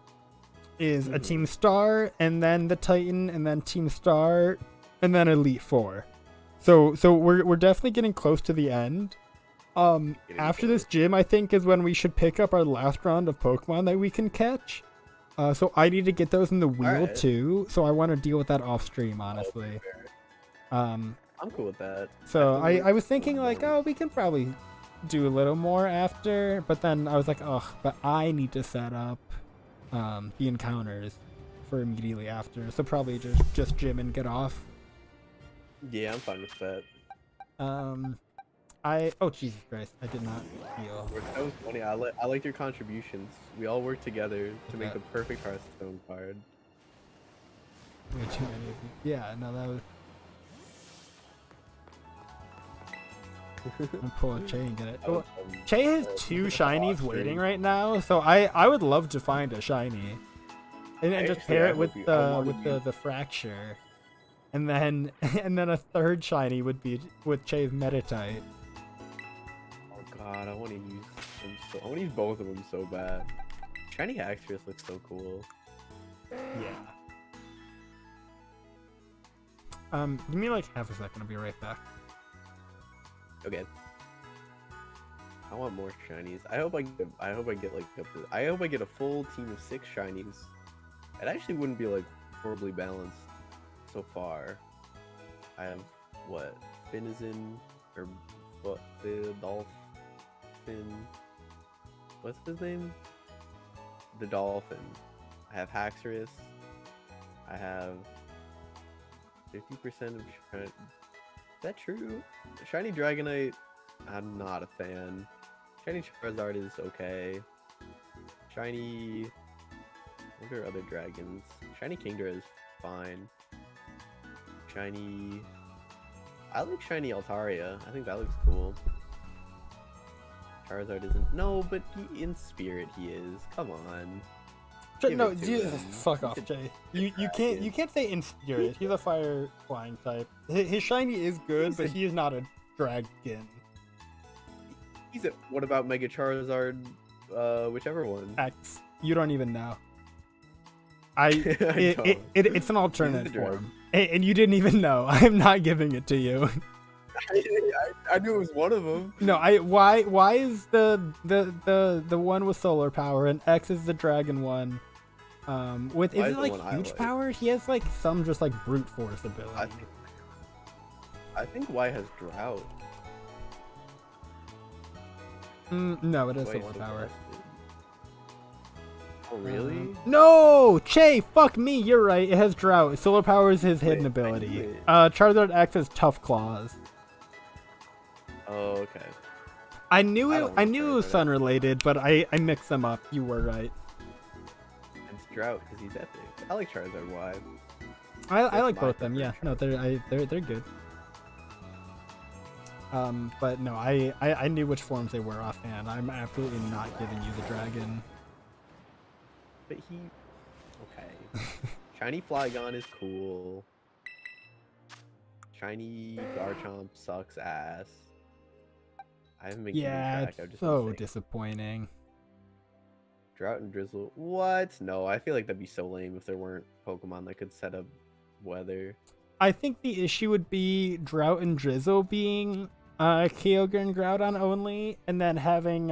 [SPEAKER 1] is a team star, and then the Titan, and then team star, and then Elite Four. So we're definitely getting close to the end. After this gym, I think, is when we should pick up our last round of Pokemon that we can catch. So I need to get those in the wheel too. So I want to deal with that off stream, honestly.
[SPEAKER 2] I'm cool with that.
[SPEAKER 1] So I was thinking like, oh, we can probably do a little more after, but then I was like, oh, but I need to set up the encounters for immediately after. So probably just gym and get off.
[SPEAKER 2] Yeah, I'm fine with that.
[SPEAKER 1] Oh Jesus Christ, I did not heal.
[SPEAKER 2] That was funny. I like your contributions. We all worked together to make the perfect Hearthstone card.
[SPEAKER 1] Way too many of you. Yeah, no, that was. I'm pulling Che and get it. Oh, Che has 2 shinies waiting right now, so I would love to find a shiny, and just pair it with the fracture, and then a third shiny would be with Che's Meditite.
[SPEAKER 2] God, I want to use them I want to use both of them so bad. Shiny Haxorus looks so cool.
[SPEAKER 1] Yeah. Give me like half a second. I'll be right back.
[SPEAKER 2] Okay. I want more shinies. I hope I get a full team of 6 shinies. It actually wouldn't be like horribly balanced so far. I have what? Finizen or what? The Dolphin. What's his name? The Dolphin. I have Haxorus. I have 50% of shiny. Is that true? Shiny Dragonite, I'm not a fan. Shiny Charizard is okay. Shiny... What are other dragons? Shiny Kingdra is fine. Shiny... I like Shiny Altaria. I think that looks cool. Charizard isn't... No, but in spirit he is. Come on.
[SPEAKER 1] No, fuck off, Jay. You can't say in spirit. He's a fire flying type. His shiny is good, but he is not a dragon.
[SPEAKER 2] What about Mega Charizard? Whichever one.
[SPEAKER 1] X. You don't even know. It's an alternate form, and you didn't even know. I'm not giving it to you.
[SPEAKER 2] I knew it was one of them.
[SPEAKER 1] No, why is the one with solar power and X is the dragon one? Is it like huge power? He has like some just like brute force ability.
[SPEAKER 2] I think Y has drought.
[SPEAKER 1] No, it is solar power.
[SPEAKER 2] Oh really?
[SPEAKER 1] No, Che, fuck me. You're right. It has drought. Solar power is his hidden ability. Charizard X has tough claws.
[SPEAKER 2] Oh, okay.
[SPEAKER 1] I knew it was sun related, but I mixed them up. You were right.
[SPEAKER 2] It's drought because he's epic. I like Charizard Y.
[SPEAKER 1] I like both them. Yeah, no, they're good. But no, I knew which forms they were offhand. I'm absolutely not giving you the dragon.
[SPEAKER 2] But okay. Shiny Flygon is cool. Shiny Garchomp sucks ass. I haven't been keeping track.
[SPEAKER 1] It's so disappointing.
[SPEAKER 2] Drought and Drizzle. What? No, I feel like that'd be so lame if there weren't Pokemon that could set up weather.
[SPEAKER 1] I think the issue would be Drought and Drizzle being Kyogre and Groudon only, and then having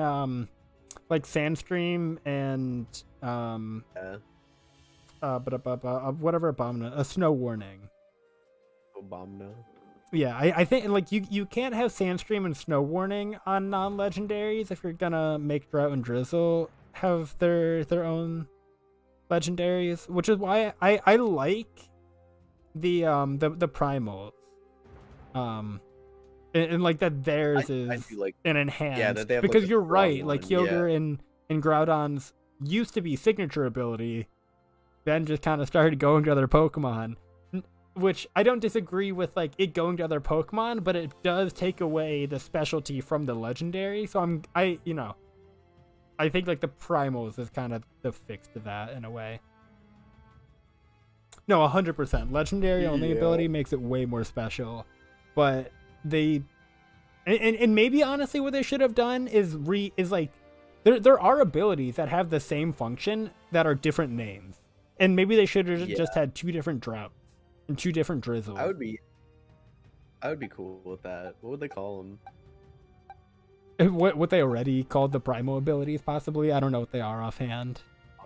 [SPEAKER 1] like Sandstream and whatever Abominable, a Snow Warning.
[SPEAKER 2] Abominable.
[SPEAKER 1] Yeah, I think like you can't have Sandstream and Snow Warning on non-legendaries if you're gonna make Drought and Drizzle have their own legendaries, which is why I like the primals. And like that theirs is like, an enhanced. Yeah, that they have because like you're right, like Kyogre and Groudon's used to be signature ability, then just kind of started going to other Pokemon. Which I don't disagree with, like it going to other Pokemon, but it does take away the specialty from the legendary. So I think like the primals is kind of the fix to that in a way. No, 100%. Legendary only ability makes it way more special, but they And maybe honestly what they should have done is like there are abilities that have the same function that are different names. And maybe they should have just had 2 different droughts and 2 different drizzles.
[SPEAKER 2] I would be cool with that. What would they call them?
[SPEAKER 1] What they already called the Primo abilities, possibly? I don't know what they are offhand.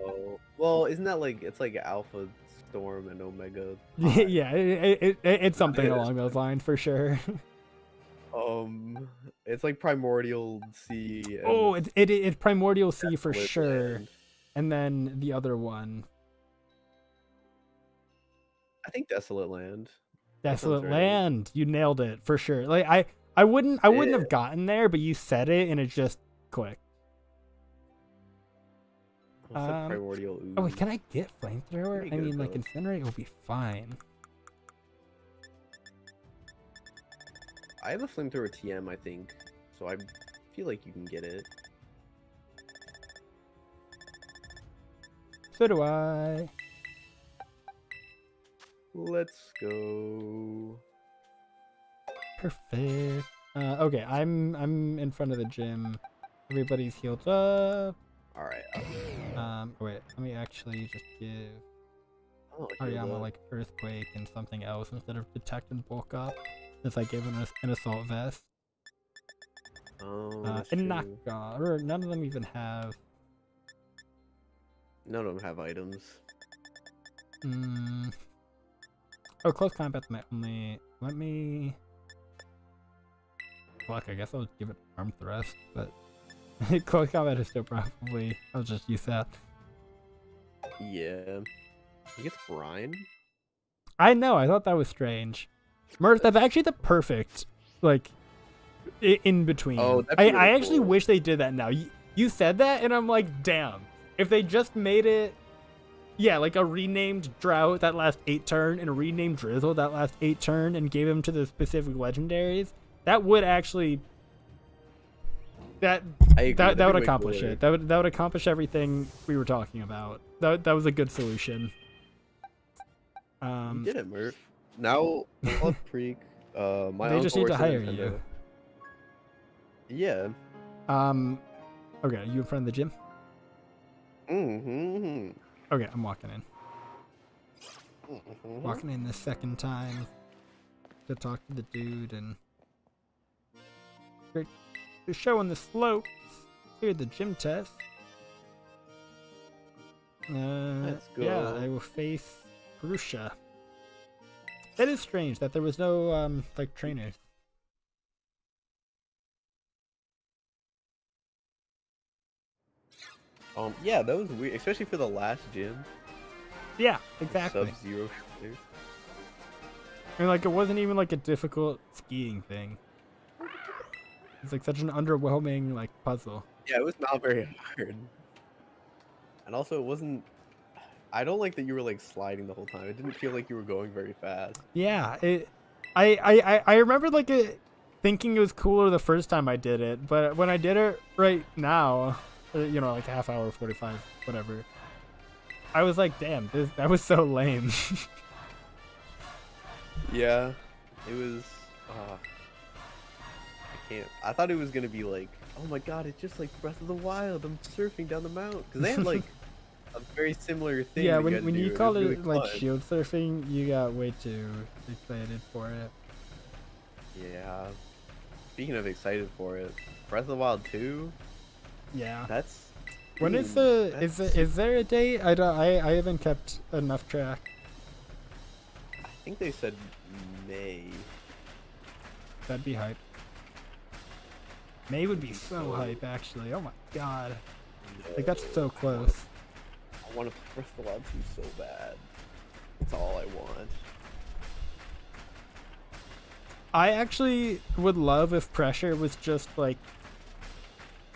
[SPEAKER 2] Oh, well, isn't that like, it's like Alpha Storm and Omega?
[SPEAKER 1] Yeah, it's something along those lines for sure.
[SPEAKER 2] It's like Primordial Sea. And
[SPEAKER 1] it's Primordial Sea for
[SPEAKER 2] Desolate
[SPEAKER 1] sure.
[SPEAKER 2] Land.
[SPEAKER 1] And then the other one.
[SPEAKER 2] I think Desolate Land.
[SPEAKER 1] Desolate
[SPEAKER 2] right.
[SPEAKER 1] Land. You nailed it for sure. Like I wouldn't have gotten there, but you said it and it just clicked.
[SPEAKER 2] What's the Primordial Ooze?
[SPEAKER 1] Oh wait, can I get Flamethrower?
[SPEAKER 2] Pretty
[SPEAKER 1] I
[SPEAKER 2] good,
[SPEAKER 1] mean, like
[SPEAKER 2] though.
[SPEAKER 1] Incinerate will be fine.
[SPEAKER 2] I have a Flamethrower TM, I think, so I feel like you can get it.
[SPEAKER 1] So do I.
[SPEAKER 2] Let's go.
[SPEAKER 1] Perfect. Okay, I'm in front of the gym. Everybody's healed up.
[SPEAKER 2] All right.
[SPEAKER 1] Wait, let me actually just give
[SPEAKER 2] Oh,
[SPEAKER 1] Ariyama like Earthquake and something else instead of Detect and Bulk Up, since I gave him an Assault Vest.
[SPEAKER 2] that's
[SPEAKER 1] And
[SPEAKER 2] true.
[SPEAKER 1] Knockoff, or none of them even have.
[SPEAKER 2] None of them have items.
[SPEAKER 1] Oh, Close Combat's my only. Let me. Fuck, I guess I'll give it Arm Thrust, but Close Combat is still probably. I'll just use that.
[SPEAKER 2] Yeah. He gets Brine?
[SPEAKER 1] I know, I thought that was strange. Murph, that's actually the perfect, like, in between.
[SPEAKER 2] Oh, that'd be really
[SPEAKER 1] I actually
[SPEAKER 2] cool.
[SPEAKER 1] wish they did that now. You said that, and I'm like, damn. If they just made it, yeah, like a renamed Drought that lasts 8 turn, and a renamed Drizzle that lasts 8 turn, and gave them to the specific legendaries, that would actually... That would accomplish it. That would accomplish everything we were talking about. That was a good solution.
[SPEAKER 2] You did it, Murph. Now, Blood Creek, my
[SPEAKER 1] They just
[SPEAKER 2] uncle
[SPEAKER 1] need to
[SPEAKER 2] works at
[SPEAKER 1] hire
[SPEAKER 2] Nintendo.
[SPEAKER 1] you.
[SPEAKER 2] Yeah.
[SPEAKER 1] Okay, are you in front of the gym?
[SPEAKER 2] Mm-hmm.
[SPEAKER 1] Okay, I'm walking in.
[SPEAKER 2] Mm-hmm.
[SPEAKER 1] Walking in the second time to talk to the dude, and they're showing the slopes. Here, the gym test.
[SPEAKER 2] Let's go.
[SPEAKER 1] Yeah, I will face Grusha. That is strange that there was no like trainers.
[SPEAKER 2] Yeah, that was weird, especially for the last gym.
[SPEAKER 1] Yeah, exactly.
[SPEAKER 2] Sub-Zero shooter.
[SPEAKER 1] I mean, like, it wasn't even like a difficult skiing thing. It's like such an underwhelming like puzzle.
[SPEAKER 2] Yeah, it was not very hard. And also, it wasn't. I don't like that you were like sliding the whole time. It didn't feel like you were going very fast.
[SPEAKER 1] Yeah, I remember like thinking it was cooler the first time I did it, but when I did it right now, you know, like half hour, 45, whatever, I was like, damn, that was so lame.
[SPEAKER 2] Yeah, it was. I can't. I thought it was gonna be like, oh my god, it's just like Breath of the Wild. I'm surfing down the mountain because they had like a very similar thing.
[SPEAKER 1] Yeah,
[SPEAKER 2] that
[SPEAKER 1] when
[SPEAKER 2] had to
[SPEAKER 1] you
[SPEAKER 2] do.
[SPEAKER 1] called
[SPEAKER 2] was
[SPEAKER 1] it
[SPEAKER 2] really
[SPEAKER 1] like
[SPEAKER 2] fun.
[SPEAKER 1] shield surfing, you got way too excited for it.
[SPEAKER 2] Yeah. Speaking of excited for it, Breath of the Wild 2.
[SPEAKER 1] Yeah.
[SPEAKER 2] That's.
[SPEAKER 1] When is the is there a date? I haven't kept enough track.
[SPEAKER 2] I think they said May.
[SPEAKER 1] That'd be hype. May would be so hype, actually. Oh my god. Like, that's so close.
[SPEAKER 2] I want to play Breath of the Wild 2 so bad. That's all I want.
[SPEAKER 1] I actually would love if Pressure was just like...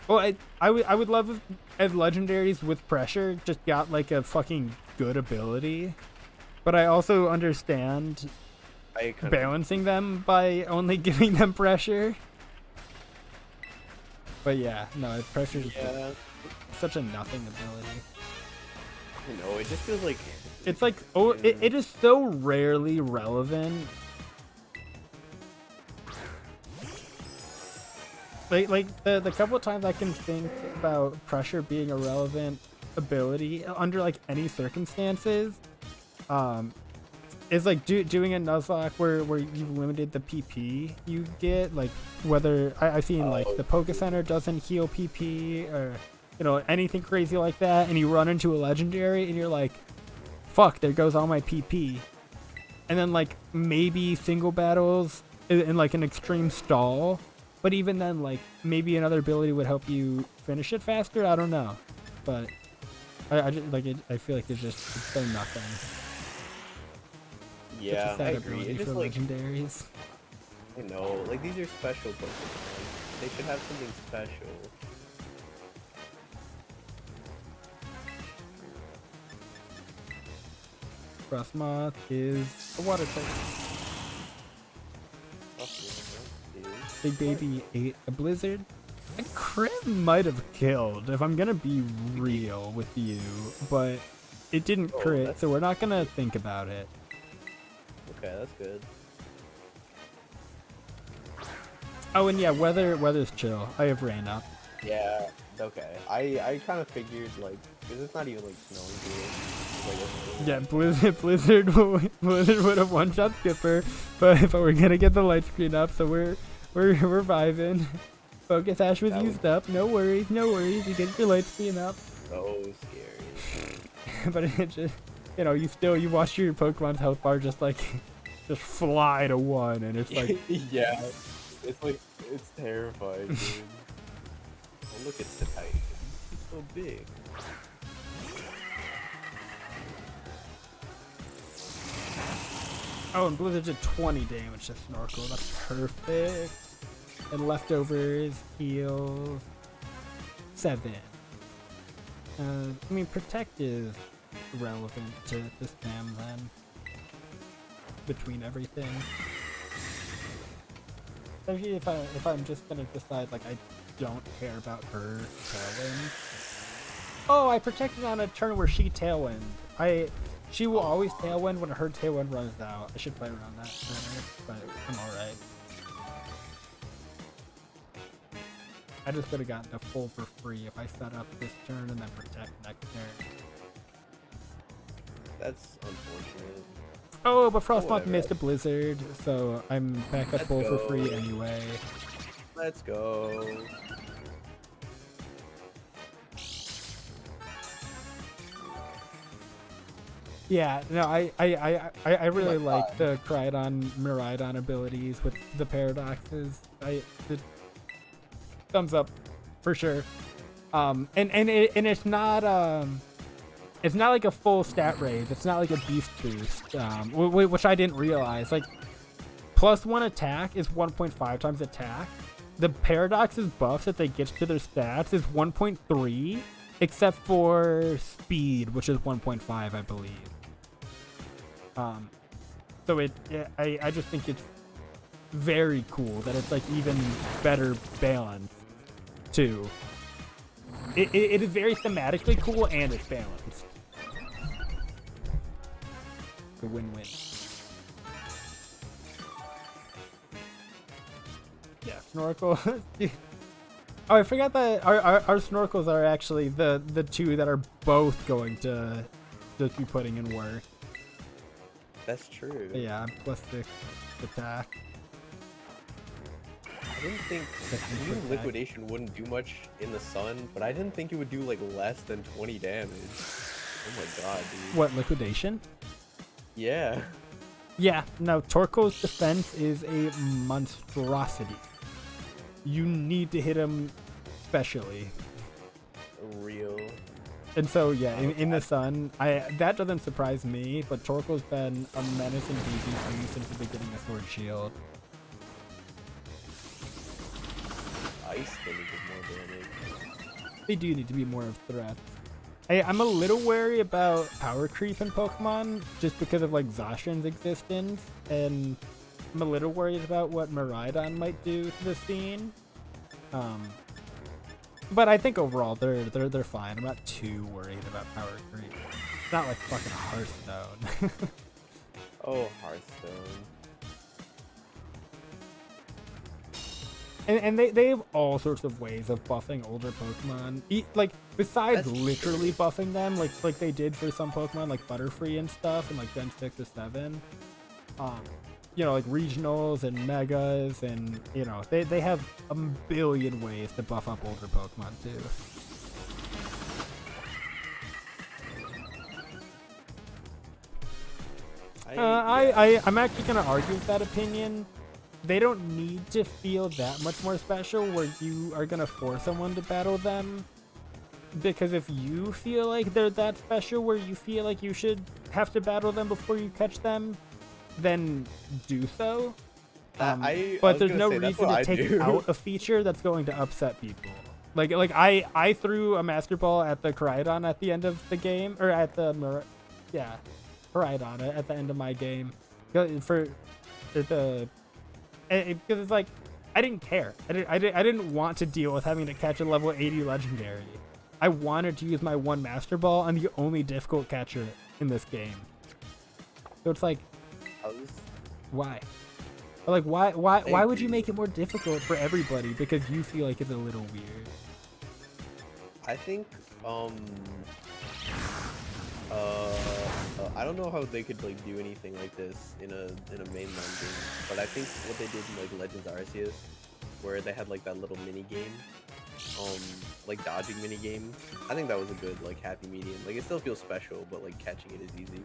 [SPEAKER 1] Well, I would love if legendaries with Pressure just got like a fucking good ability. But I also understand
[SPEAKER 2] I kind
[SPEAKER 1] balancing them by only giving them Pressure. But yeah, no, Pressure is such a nothing ability.
[SPEAKER 2] I know, it just feels like...
[SPEAKER 1] It's like, oh, it is so rarely relevant. Like the couple of times I can think about pressure being a relevant ability under like any circumstances, is like doing a Nuzlocke where you've limited the PP you get, like whether I've seen like the Poke Center doesn't heal PP or anything crazy like that, and you run into a legendary and you're like, fuck, there goes all my PP. And then like maybe single battles in like an extreme stall, but even then like maybe another ability would help you finish it faster. I don't know, but I just like it. I feel like it's so nothing.
[SPEAKER 2] Yeah, I agree.
[SPEAKER 1] It's
[SPEAKER 2] just
[SPEAKER 1] for
[SPEAKER 2] like
[SPEAKER 1] legendaries.
[SPEAKER 2] I know, like these are special Pokemon. They should have something special.
[SPEAKER 1] Frostmoth is a water type. Big Baby ate a blizzard. A crit might have killed, if I'm gonna be real with you, but it didn't crit, so we're not gonna think about it.
[SPEAKER 2] Okay, that's good.
[SPEAKER 1] Oh, and yeah, weather's chill. I have rain up.
[SPEAKER 2] Yeah, okay. I kind of figured, like, because it's not even, like, snowing here.
[SPEAKER 1] Yeah, Blizzard would have one-shot Skipper, but we're gonna get the light screen up, so we're vibing. Focus Ash was used up. No worries. You get your light screen up.
[SPEAKER 2] So scary.
[SPEAKER 1] But it just, you watch your Pokemon's health bar just fly to 1, and it's like,
[SPEAKER 2] yeah, it's terrifying, dude. Oh, look at the Titan. He's so big.
[SPEAKER 1] oh, and Blizzard did 20 damage to Snorkel. That's perfect. And leftovers heals 7. I mean, Protect is relevant to spam then. Between everything. Especially if I'm just gonna decide like I don't care about her tailwind. Oh, I protected on a turn where she tailwind. She will always tailwind when her tailwind runs out. I should play around that turn, but I'm alright. I just would have gotten a full for free if I set up this turn and then protect next turn.
[SPEAKER 2] That's unfortunate.
[SPEAKER 1] Oh, but Frostmoth missed a blizzard, so I'm back up full for free anyway.
[SPEAKER 2] Let's go.
[SPEAKER 1] Yeah, no, I really like the Crydon, Miraidon abilities with the paradoxes. Thumbs up, for sure. And it's not like a full stat raise. It's not like a beast boost, which I didn't realize. Like, +1 attack is 1.5 times attack. The paradoxes buffs that they get to their stats is 1.3, except for speed, which is 1.5, I believe. So I just think it's very cool that it's like even better balanced too. It is very thematically cool and it's balanced. The win-win. Yeah, Snorkel. Oh, I forgot that our Snorkels are actually the two that are both going to just be putting in work.
[SPEAKER 2] That's true.
[SPEAKER 1] Yeah, +6 attack.
[SPEAKER 2] I didn't think I knew liquidation wouldn't do much in the sun, but I didn't think it would do like less than 20 damage. Oh my god, dude.
[SPEAKER 1] What, liquidation?
[SPEAKER 2] Yeah.
[SPEAKER 1] Yeah, no, Torko's defense is a monstrosity. You need to hit him specially.
[SPEAKER 2] Real.
[SPEAKER 1] And so, yeah, in the sun, that doesn't surprise me, but Torko's been a menace in PvP since the beginning of Sword Shield.
[SPEAKER 2] Ice thing is more damage.
[SPEAKER 1] They do need to be more of threats. I'm a little wary about power creep in Pokemon, just because of like Zacian's existence, and I'm a little worried about what Miraidon might do to the scene. But I think overall they're fine. I'm not too worried about power creep. It's not like fucking Hearthstone.
[SPEAKER 2] Oh, Hearthstone.
[SPEAKER 1] And they have all sorts of ways of buffing older Pokemon. Like, besides literally buffing them, like they did for some Pokemon, like Butterfree and stuff, and like Gen 6 or 7. You know, like regionals and megas, and, you know, they have a billion ways to buff up older Pokemon, too. I'm actually going to argue with that opinion. They don't need to feel that much more special where you are going to force someone to battle them. Because if you feel like they're that special where you feel like you should have to battle them before you catch them, then do so. But there's no reason to take out a feature that's going to upset people. Like I threw a Master Ball at the Koraidon at the end of the game, or at the Koraidon at the end of my game, because it's like I didn't care. I didn't want to deal with having to catch a level 80 legendary. I wanted to use my one Master Ball on the only difficult catcher in this game. So it's like, why? Like, why would you make it more difficult for everybody because you feel like it's a little weird?
[SPEAKER 2] I think I don't know how they could like do anything like this in a mainline game, but I think what they did in like Legends Arceus, where they had like that little mini game, like dodging mini game, I think that was a good like happy medium. Like it still feels special, but like catching it is easy.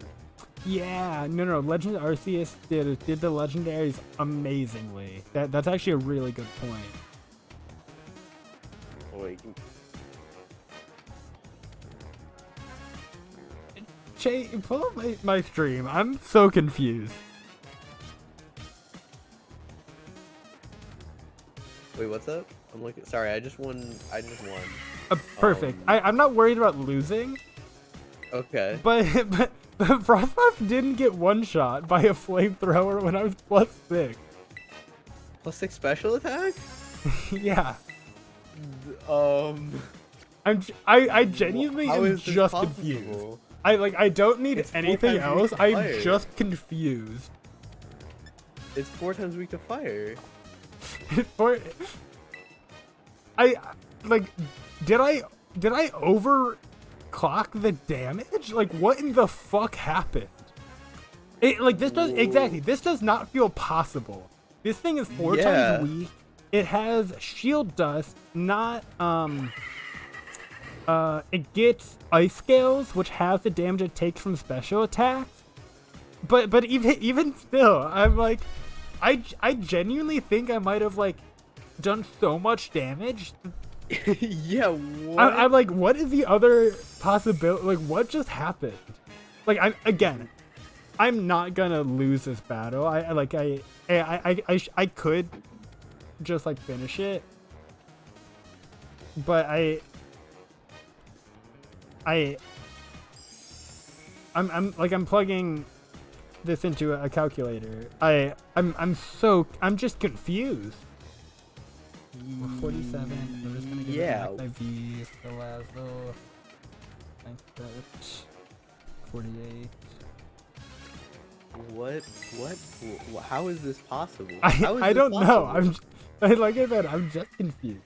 [SPEAKER 1] Yeah, no, Legends Arceus did the legendaries amazingly. That's actually a really good point.
[SPEAKER 2] Oh, wait,
[SPEAKER 1] Shay, pull up my stream. I'm so confused.
[SPEAKER 2] Wait, what's up? I'm looking. Sorry, I just won.
[SPEAKER 1] Perfect. I'm not worried about losing.
[SPEAKER 2] Okay.
[SPEAKER 1] But Frostmoth didn't get one shot by a flamethrower when I was +6.
[SPEAKER 2] +6 special attack?
[SPEAKER 1] Yeah. I genuinely am just confused. I don't need anything else. I'm just confused.
[SPEAKER 2] It's 4 times weak to fire.
[SPEAKER 1] Did I overclock the damage? Like, what in the fuck happened? This does not feel possible. This thing is 4 times weak. It has shield dust, not it gets ice scales, which has the damage it takes from special attacks. But even still, I'm like, I genuinely think I might have like done so much damage.
[SPEAKER 2] Yeah, what?
[SPEAKER 1] I'm like, what is the other possibility? Like, what just happened? Like, I'm not gonna lose this battle. I could just like finish it, but I'm plugging this into a calculator. I'm just confused. 47. I'm just gonna give it back IV. Glaseado. 48.
[SPEAKER 2] What? How is this possible?
[SPEAKER 1] I don't know. Like I said, I'm just confused.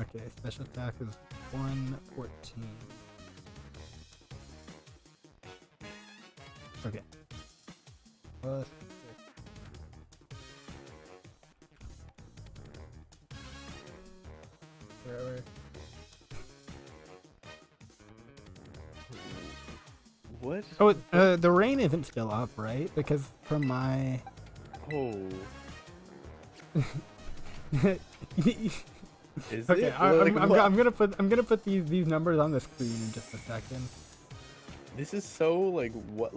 [SPEAKER 1] Okay, special attack is 114. Okay. Plus 6. Wherever.
[SPEAKER 2] What?
[SPEAKER 1] Oh, the rain isn't still up, right? Because from my...
[SPEAKER 2] Oh. Is
[SPEAKER 1] okay,
[SPEAKER 2] it?
[SPEAKER 1] I'm gonna put these numbers on the screen in just a second.
[SPEAKER 2] This is so like what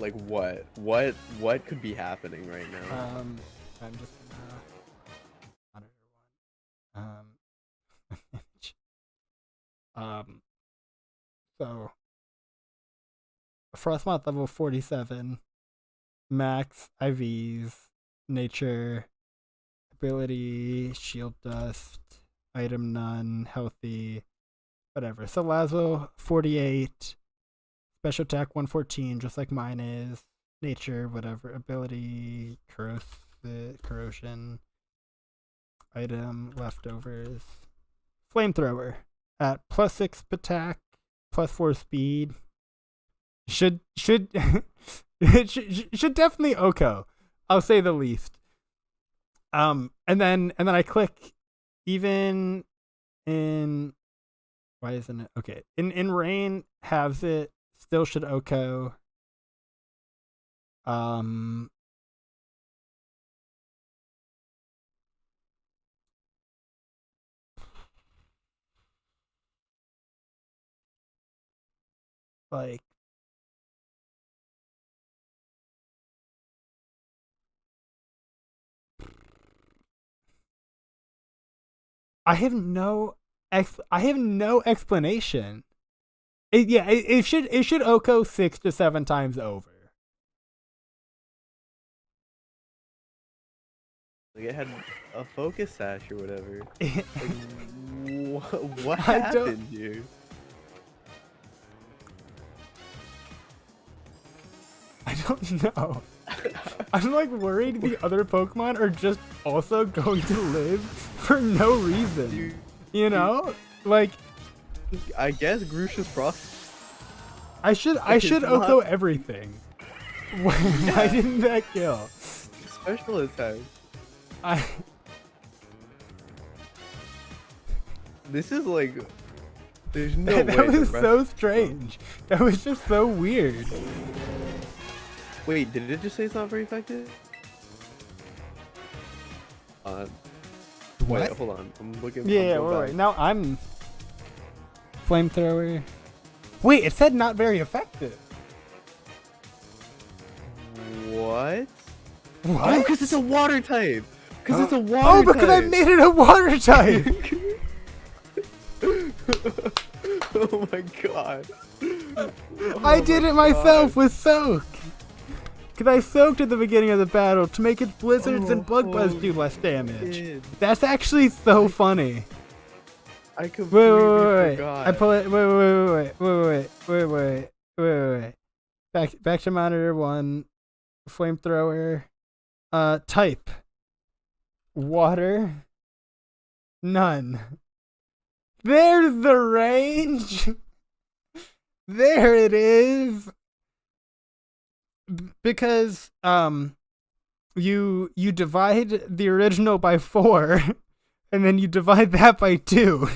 [SPEAKER 2] could be happening right now?
[SPEAKER 1] I'm just gonna monitor one. So Frostmoth level 47, max IVs, nature, ability, shield dust, item none, healthy, whatever. So Lazo 48, special attack 114, just like mine is. Nature, whatever. Ability, curse the corrosion item leftovers. Flamethrower at +6 attack, +4 speed. Should it should definitely Oko. I'll say the least. And then I click even in, why isn't it okay? In rain has it, still should Oko. Like, I have no explanation. It should Oko 6 to 7 times over.
[SPEAKER 2] Like it had a focus sash or whatever. Like, what
[SPEAKER 1] I
[SPEAKER 2] happened here?
[SPEAKER 1] I don't know. I'm like worried the other Pokemon are just also going to live for no reason.
[SPEAKER 2] Dude,
[SPEAKER 1] you know? Like,
[SPEAKER 2] I guess Grusha's Frost.
[SPEAKER 1] I should Oko everything. Why didn't that kill?
[SPEAKER 2] Special attack. This is like, there's no way.
[SPEAKER 1] That was so strange. That was just so weird.
[SPEAKER 2] Wait, did it just say it's not very effective?
[SPEAKER 1] What?
[SPEAKER 2] Wait, hold on. I'm looking.
[SPEAKER 1] Yeah, wait. Now I'm flamethrower. Wait, it said not very effective.
[SPEAKER 2] What?
[SPEAKER 1] What?
[SPEAKER 2] Oh, because it's a water type. Because it's a water type.
[SPEAKER 1] Oh, because I made it a water type.
[SPEAKER 2] Oh my god.
[SPEAKER 1] I did it myself with Soak. Because I soaked at the beginning of the battle to make its blizzards and bug buzz do less damage.
[SPEAKER 2] Shit.
[SPEAKER 1] That's actually so funny.
[SPEAKER 2] I completely forgot.
[SPEAKER 1] I pull it. Wait. Back to monitor 1. Flamethrower. Type. Water. None. There's the range. There it is. Because you divide the original by 4 and then you divide that by 2.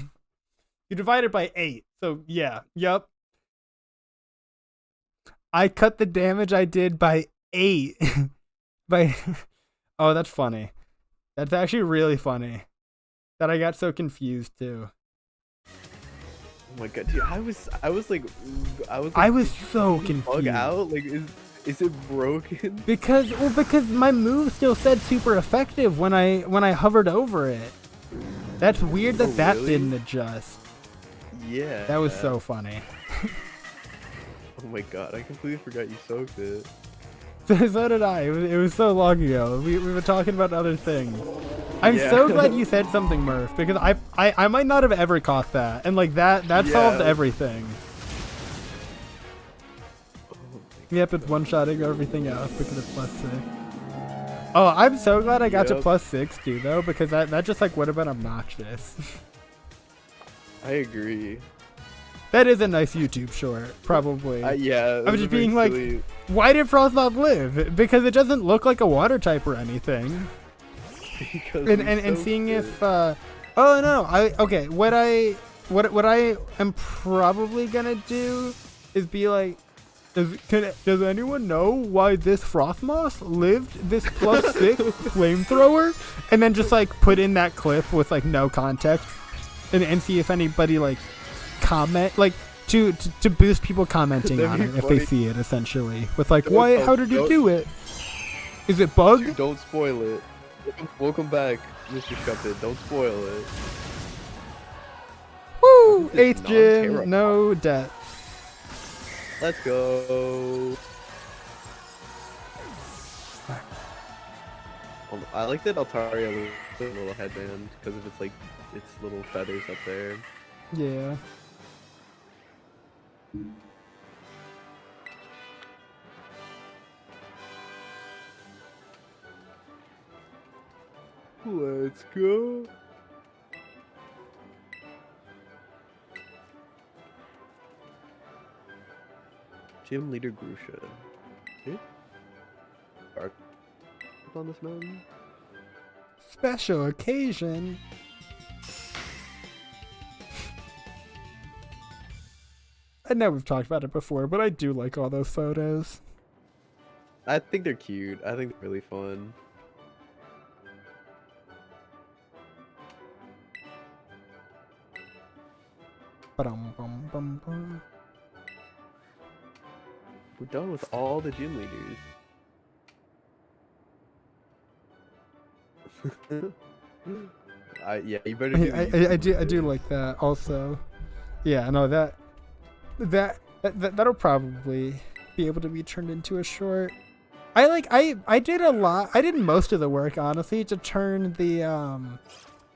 [SPEAKER 1] You divide it by 8. So yeah, yep. I cut the damage I did by 8. Oh, that's funny. That's actually really funny. That I got so confused too.
[SPEAKER 2] Oh my god, dude, I was
[SPEAKER 1] so confused.
[SPEAKER 2] Bug out? Like, is it broken?
[SPEAKER 1] Because my move still said super effective when I hovered over it. That's weird that that
[SPEAKER 2] really?
[SPEAKER 1] didn't adjust.
[SPEAKER 2] Yeah.
[SPEAKER 1] That was so funny.
[SPEAKER 2] Oh my god, I completely forgot you soaked it.
[SPEAKER 1] So did I. It was so long ago. We were talking about other things. I'm so glad you said something, Murph, because I might not have ever caught that, and like that solved everything. Yep, it's one-shotting everything else because it's +6. Oh, I'm so glad I got to +6 too, though, because that just like would have been obnoxious.
[SPEAKER 2] I agree.
[SPEAKER 1] That is a nice YouTube short, probably.
[SPEAKER 2] Yeah.
[SPEAKER 1] I'm just being like, why did Frostmoth live? Because it doesn't look like a water type or anything. And seeing if oh no, okay, what I am probably gonna do is be like, does anyone know why this Frostmoth lived this +6 flamethrower? And then just like put in that clip with like no context and see if anybody like comment, like to boost people commenting on it if they see it, essentially with like, why, how did you do it? Is it bug?
[SPEAKER 2] Dude, don't spoil it. Welcome back, Mr. Scuppet. Don't spoil it.
[SPEAKER 1] Woo! 8th gym, no death.
[SPEAKER 2] Let's go. I like that Altaria has a little headband because of its like its little feathers up there.
[SPEAKER 1] Yeah.
[SPEAKER 2] Let's go. Gym leader Grusha. Okay. Dark up on this mountain.
[SPEAKER 1] Special occasion. I know we've talked about it before, but I do like all those photos.
[SPEAKER 2] I think they're cute. I think they're really fun.
[SPEAKER 1] Ba-dum-bum-bum-bum.
[SPEAKER 2] We're done with all the gym leaders. Yeah, you better do
[SPEAKER 1] I do like that also. Yeah, no, that'll probably be able to be turned into a short. I did a lot. I did most of the work, honestly, to turn the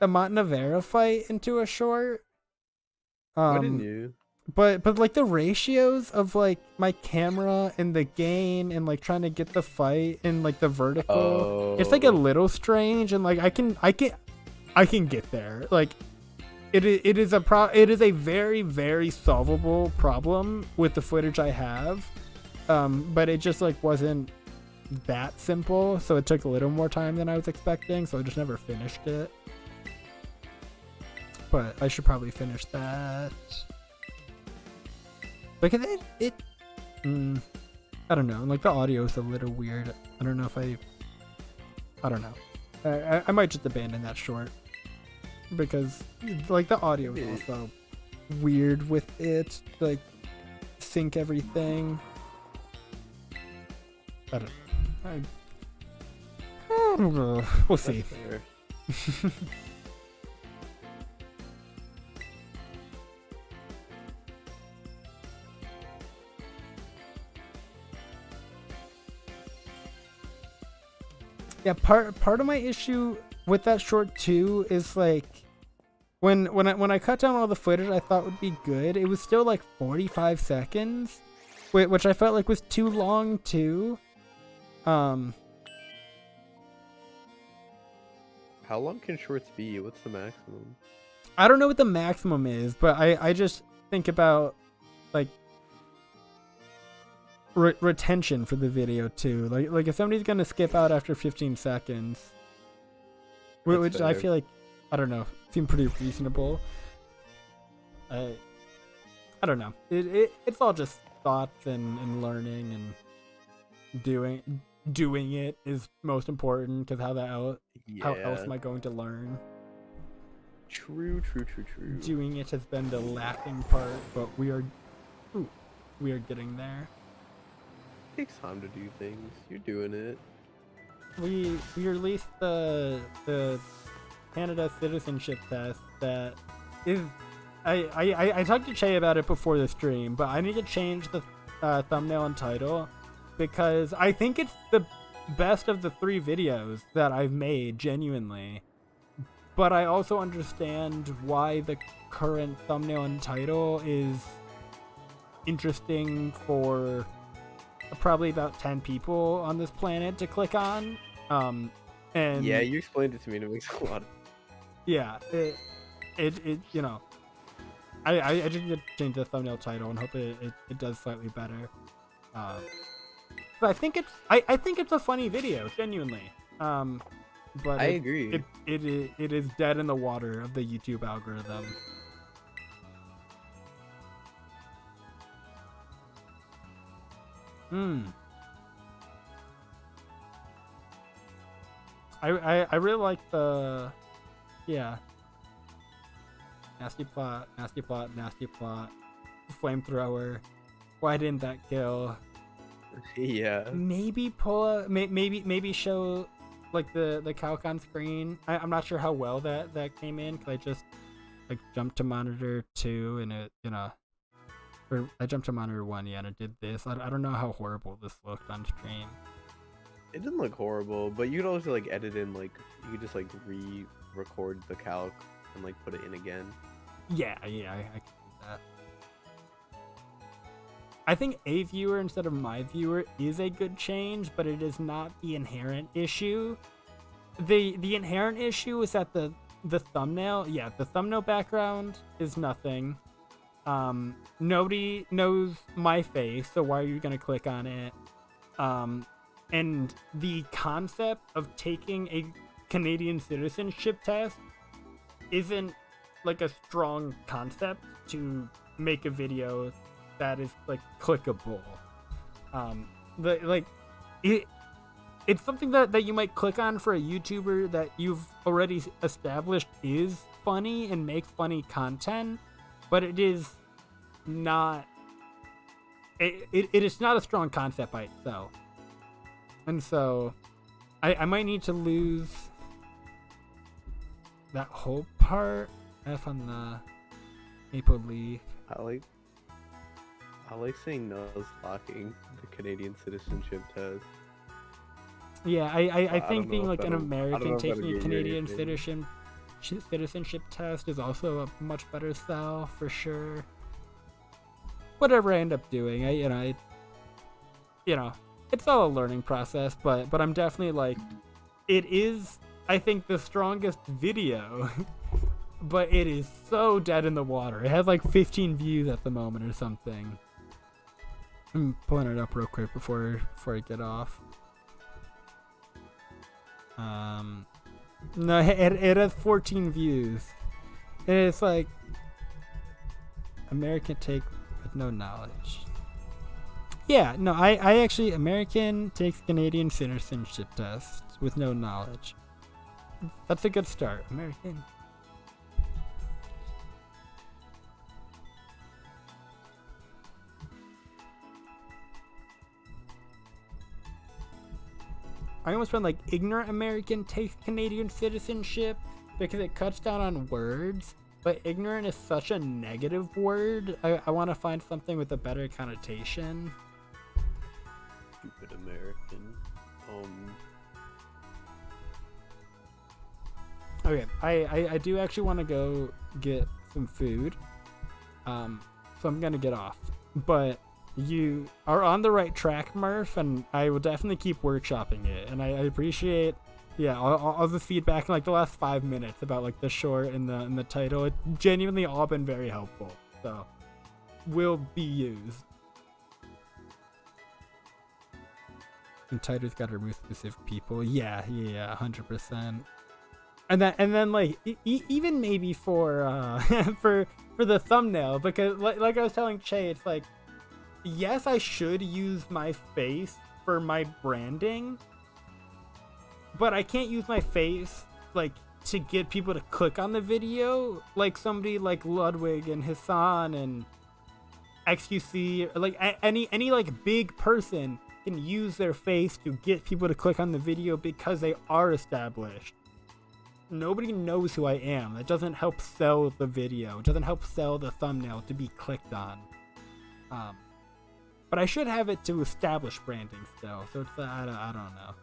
[SPEAKER 1] Montenegro fight into a short.
[SPEAKER 2] Why didn't you?
[SPEAKER 1] But like the ratios of like my camera and the game and like trying to get the fight and like the vertical, it's like a little strange, and like I can get there. Like it is a very, very solvable problem with the footage I have. But it just like wasn't that simple, so it took a little more time than I was expecting, so I just never finished it. But I should probably finish that. Like I don't know. Like the audio is a little weird. I don't know if I don't know. I might just abandon that short because like the audio is also weird with it. Like sync everything. I don't know. We'll see. Yeah, part of my issue with that short too is like when I cut down all the footage I thought would be good, it was still like 45 seconds, which I felt like was too long too.
[SPEAKER 2] How long can shorts be? What's the maximum?
[SPEAKER 1] I don't know what the maximum is, but I just think about like retention for the video too. Like if somebody's gonna skip out after 15 seconds, which I feel like, I don't know, seem pretty reasonable. I don't know. It's all just thoughts and learning and doing it is most important, because how else am I going to learn?
[SPEAKER 2] True.
[SPEAKER 1] Doing it has been the lacking part, but we are getting there.
[SPEAKER 2] It takes time to do things. You're doing it.
[SPEAKER 1] We released the Canada citizenship test that is. I talked to Che about it before the stream, but I need to change the thumbnail and title, because I think it's the best of the 3 videos that I've made, genuinely. But I also understand why the current thumbnail and title is interesting for probably about 10 people on this planet to click on. And
[SPEAKER 2] yeah, you explained it to me, and it makes a lot of...
[SPEAKER 1] Yeah, it you know, I just need to change the thumbnail title and hope it does slightly better. But I think it's a funny video, genuinely. But
[SPEAKER 2] I agree.
[SPEAKER 1] It is dead in the water of the YouTube algorithm. I really like the, yeah. Nasty plot, flamethrower. Why didn't that kill?
[SPEAKER 2] Yeah.
[SPEAKER 1] Maybe maybe show like the calc on screen. I'm not sure how well that came in, because I just like jumped to monitor 2 and it, you know, or I jumped to monitor 1, yeah, and it did this. I don't know how horrible this looked on stream.
[SPEAKER 2] It didn't look horrible, but you could also like edit in, like you could just like re-record the calc and like put it in again.
[SPEAKER 1] Yeah, I could do that. I think a viewer instead of my viewer is a good change, but it is not the inherent issue. the inherent issue is that the thumbnail, the thumbnail background is nothing. Nobody knows my face, so why are you gonna click on it? And the concept of taking a Canadian citizenship test isn't like a strong concept to make a video that is like clickable. It's something that you might click on for a YouTuber that you've already established is funny and makes funny content, but it is not. It is not a strong concept by itself, and so I might need to lose that whole part. F on the maple leaf.
[SPEAKER 2] I like saying no is locking the Canadian citizenship test.
[SPEAKER 1] Yeah, I think being like an
[SPEAKER 2] I don't
[SPEAKER 1] American
[SPEAKER 2] know if that'll
[SPEAKER 1] taking a
[SPEAKER 2] get
[SPEAKER 1] Canadian
[SPEAKER 2] you anything.
[SPEAKER 1] citizenship test is also a much better sell for sure. Whatever I end up doing, it's all a learning process, but I'm definitely like, it is, I think, the strongest video, but it is so dead in the water. It has like 15 views at the moment or something. I'm pulling it up real quick before I get off. No, it has 14 views. And it's like American take with no knowledge. Yeah, no, I actually American takes Canadian citizenship test with no knowledge. That's a good start. American. I almost found like ignorant American takes Canadian citizenship because it cuts down on words, but ignorant is such a negative word. I want to find something with a better connotation.
[SPEAKER 2] Stupid American.
[SPEAKER 1] Okay, I do actually want to go get some food. So I'm gonna get off. But you are on the right track, Murph, and I will definitely keep workshopping it. And I appreciate, all the feedback in like the last 5 minutes about like the short and the title. It's genuinely all been very helpful. So will be used. And titles gotta remove specific people. Yeah, 100%. And then like even maybe for for the thumbnail, because like I was telling Che, it's like, yes, I should use my face for my branding, but I can't use my face like to get people to click on the video like somebody like Ludwig and Hassan and XQC, or like any like big person can use their face to get people to click on the video because they are established. Nobody knows who I am. That doesn't help sell the video. It doesn't help sell the thumbnail to be clicked on. But I should have it to establish branding still. So it's I don't know.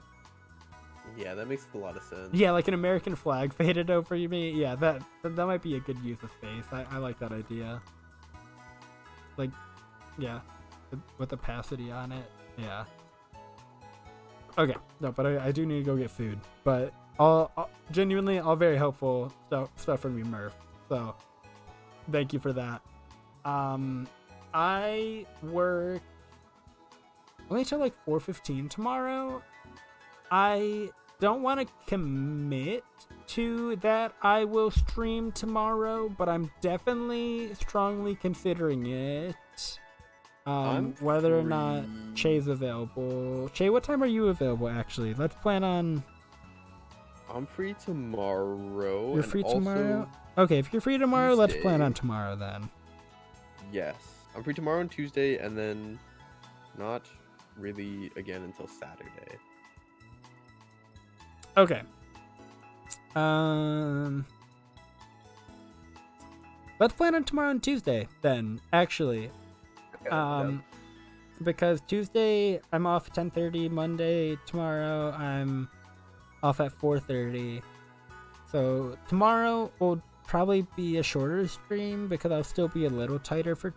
[SPEAKER 2] Yeah, that makes a lot of sense.
[SPEAKER 1] Yeah, like an American flag faded over me. Yeah, that might be a good use of space. I like that idea. Like, yeah, with opacity on it. Yeah. Okay, no, but I do need to go get food. But all very helpful stuff from you, Murph. So thank you for that. I work only till like 4:15 tomorrow. I don't want to commit to that I will stream tomorrow, but I'm definitely strongly considering it. Whether or not Che's available. Che, what time are you available actually? Let's plan on...
[SPEAKER 2] I'm free tomorrow.
[SPEAKER 1] You're free tomorrow? Okay, if you're free tomorrow, Tuesday. Let's plan on tomorrow then.
[SPEAKER 2] Yes. I'm free tomorrow and Tuesday, and then not really again until Saturday.
[SPEAKER 1] Okay. Let's plan on tomorrow and Tuesday then, actually. Because Tuesday I'm off 10:30, Monday tomorrow I'm off at 4:30. So tomorrow will probably be a shorter stream because I'll still be a little tighter for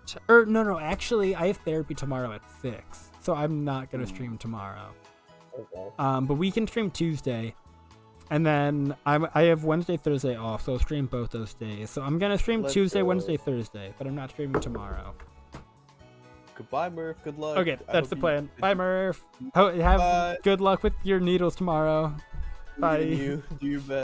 [SPEAKER 1] actually I have therapy tomorrow at 6, so I'm not gonna stream tomorrow.
[SPEAKER 2] Okay.
[SPEAKER 1] But we can stream Tuesday, And then I have Wednesday, Thursday off, so I'll stream both those days. So I'm gonna stream
[SPEAKER 2] Let's
[SPEAKER 1] Tuesday,
[SPEAKER 2] go.
[SPEAKER 1] Wednesday, Thursday, but I'm not streaming tomorrow.
[SPEAKER 2] Goodbye, Murph. Good luck.
[SPEAKER 1] Okay,
[SPEAKER 2] I
[SPEAKER 1] that's
[SPEAKER 2] hope
[SPEAKER 1] the
[SPEAKER 2] you-
[SPEAKER 1] plan. Bye, Murph. Have
[SPEAKER 2] Bye.
[SPEAKER 1] good luck with your needles tomorrow. Bye.
[SPEAKER 2] You do your best.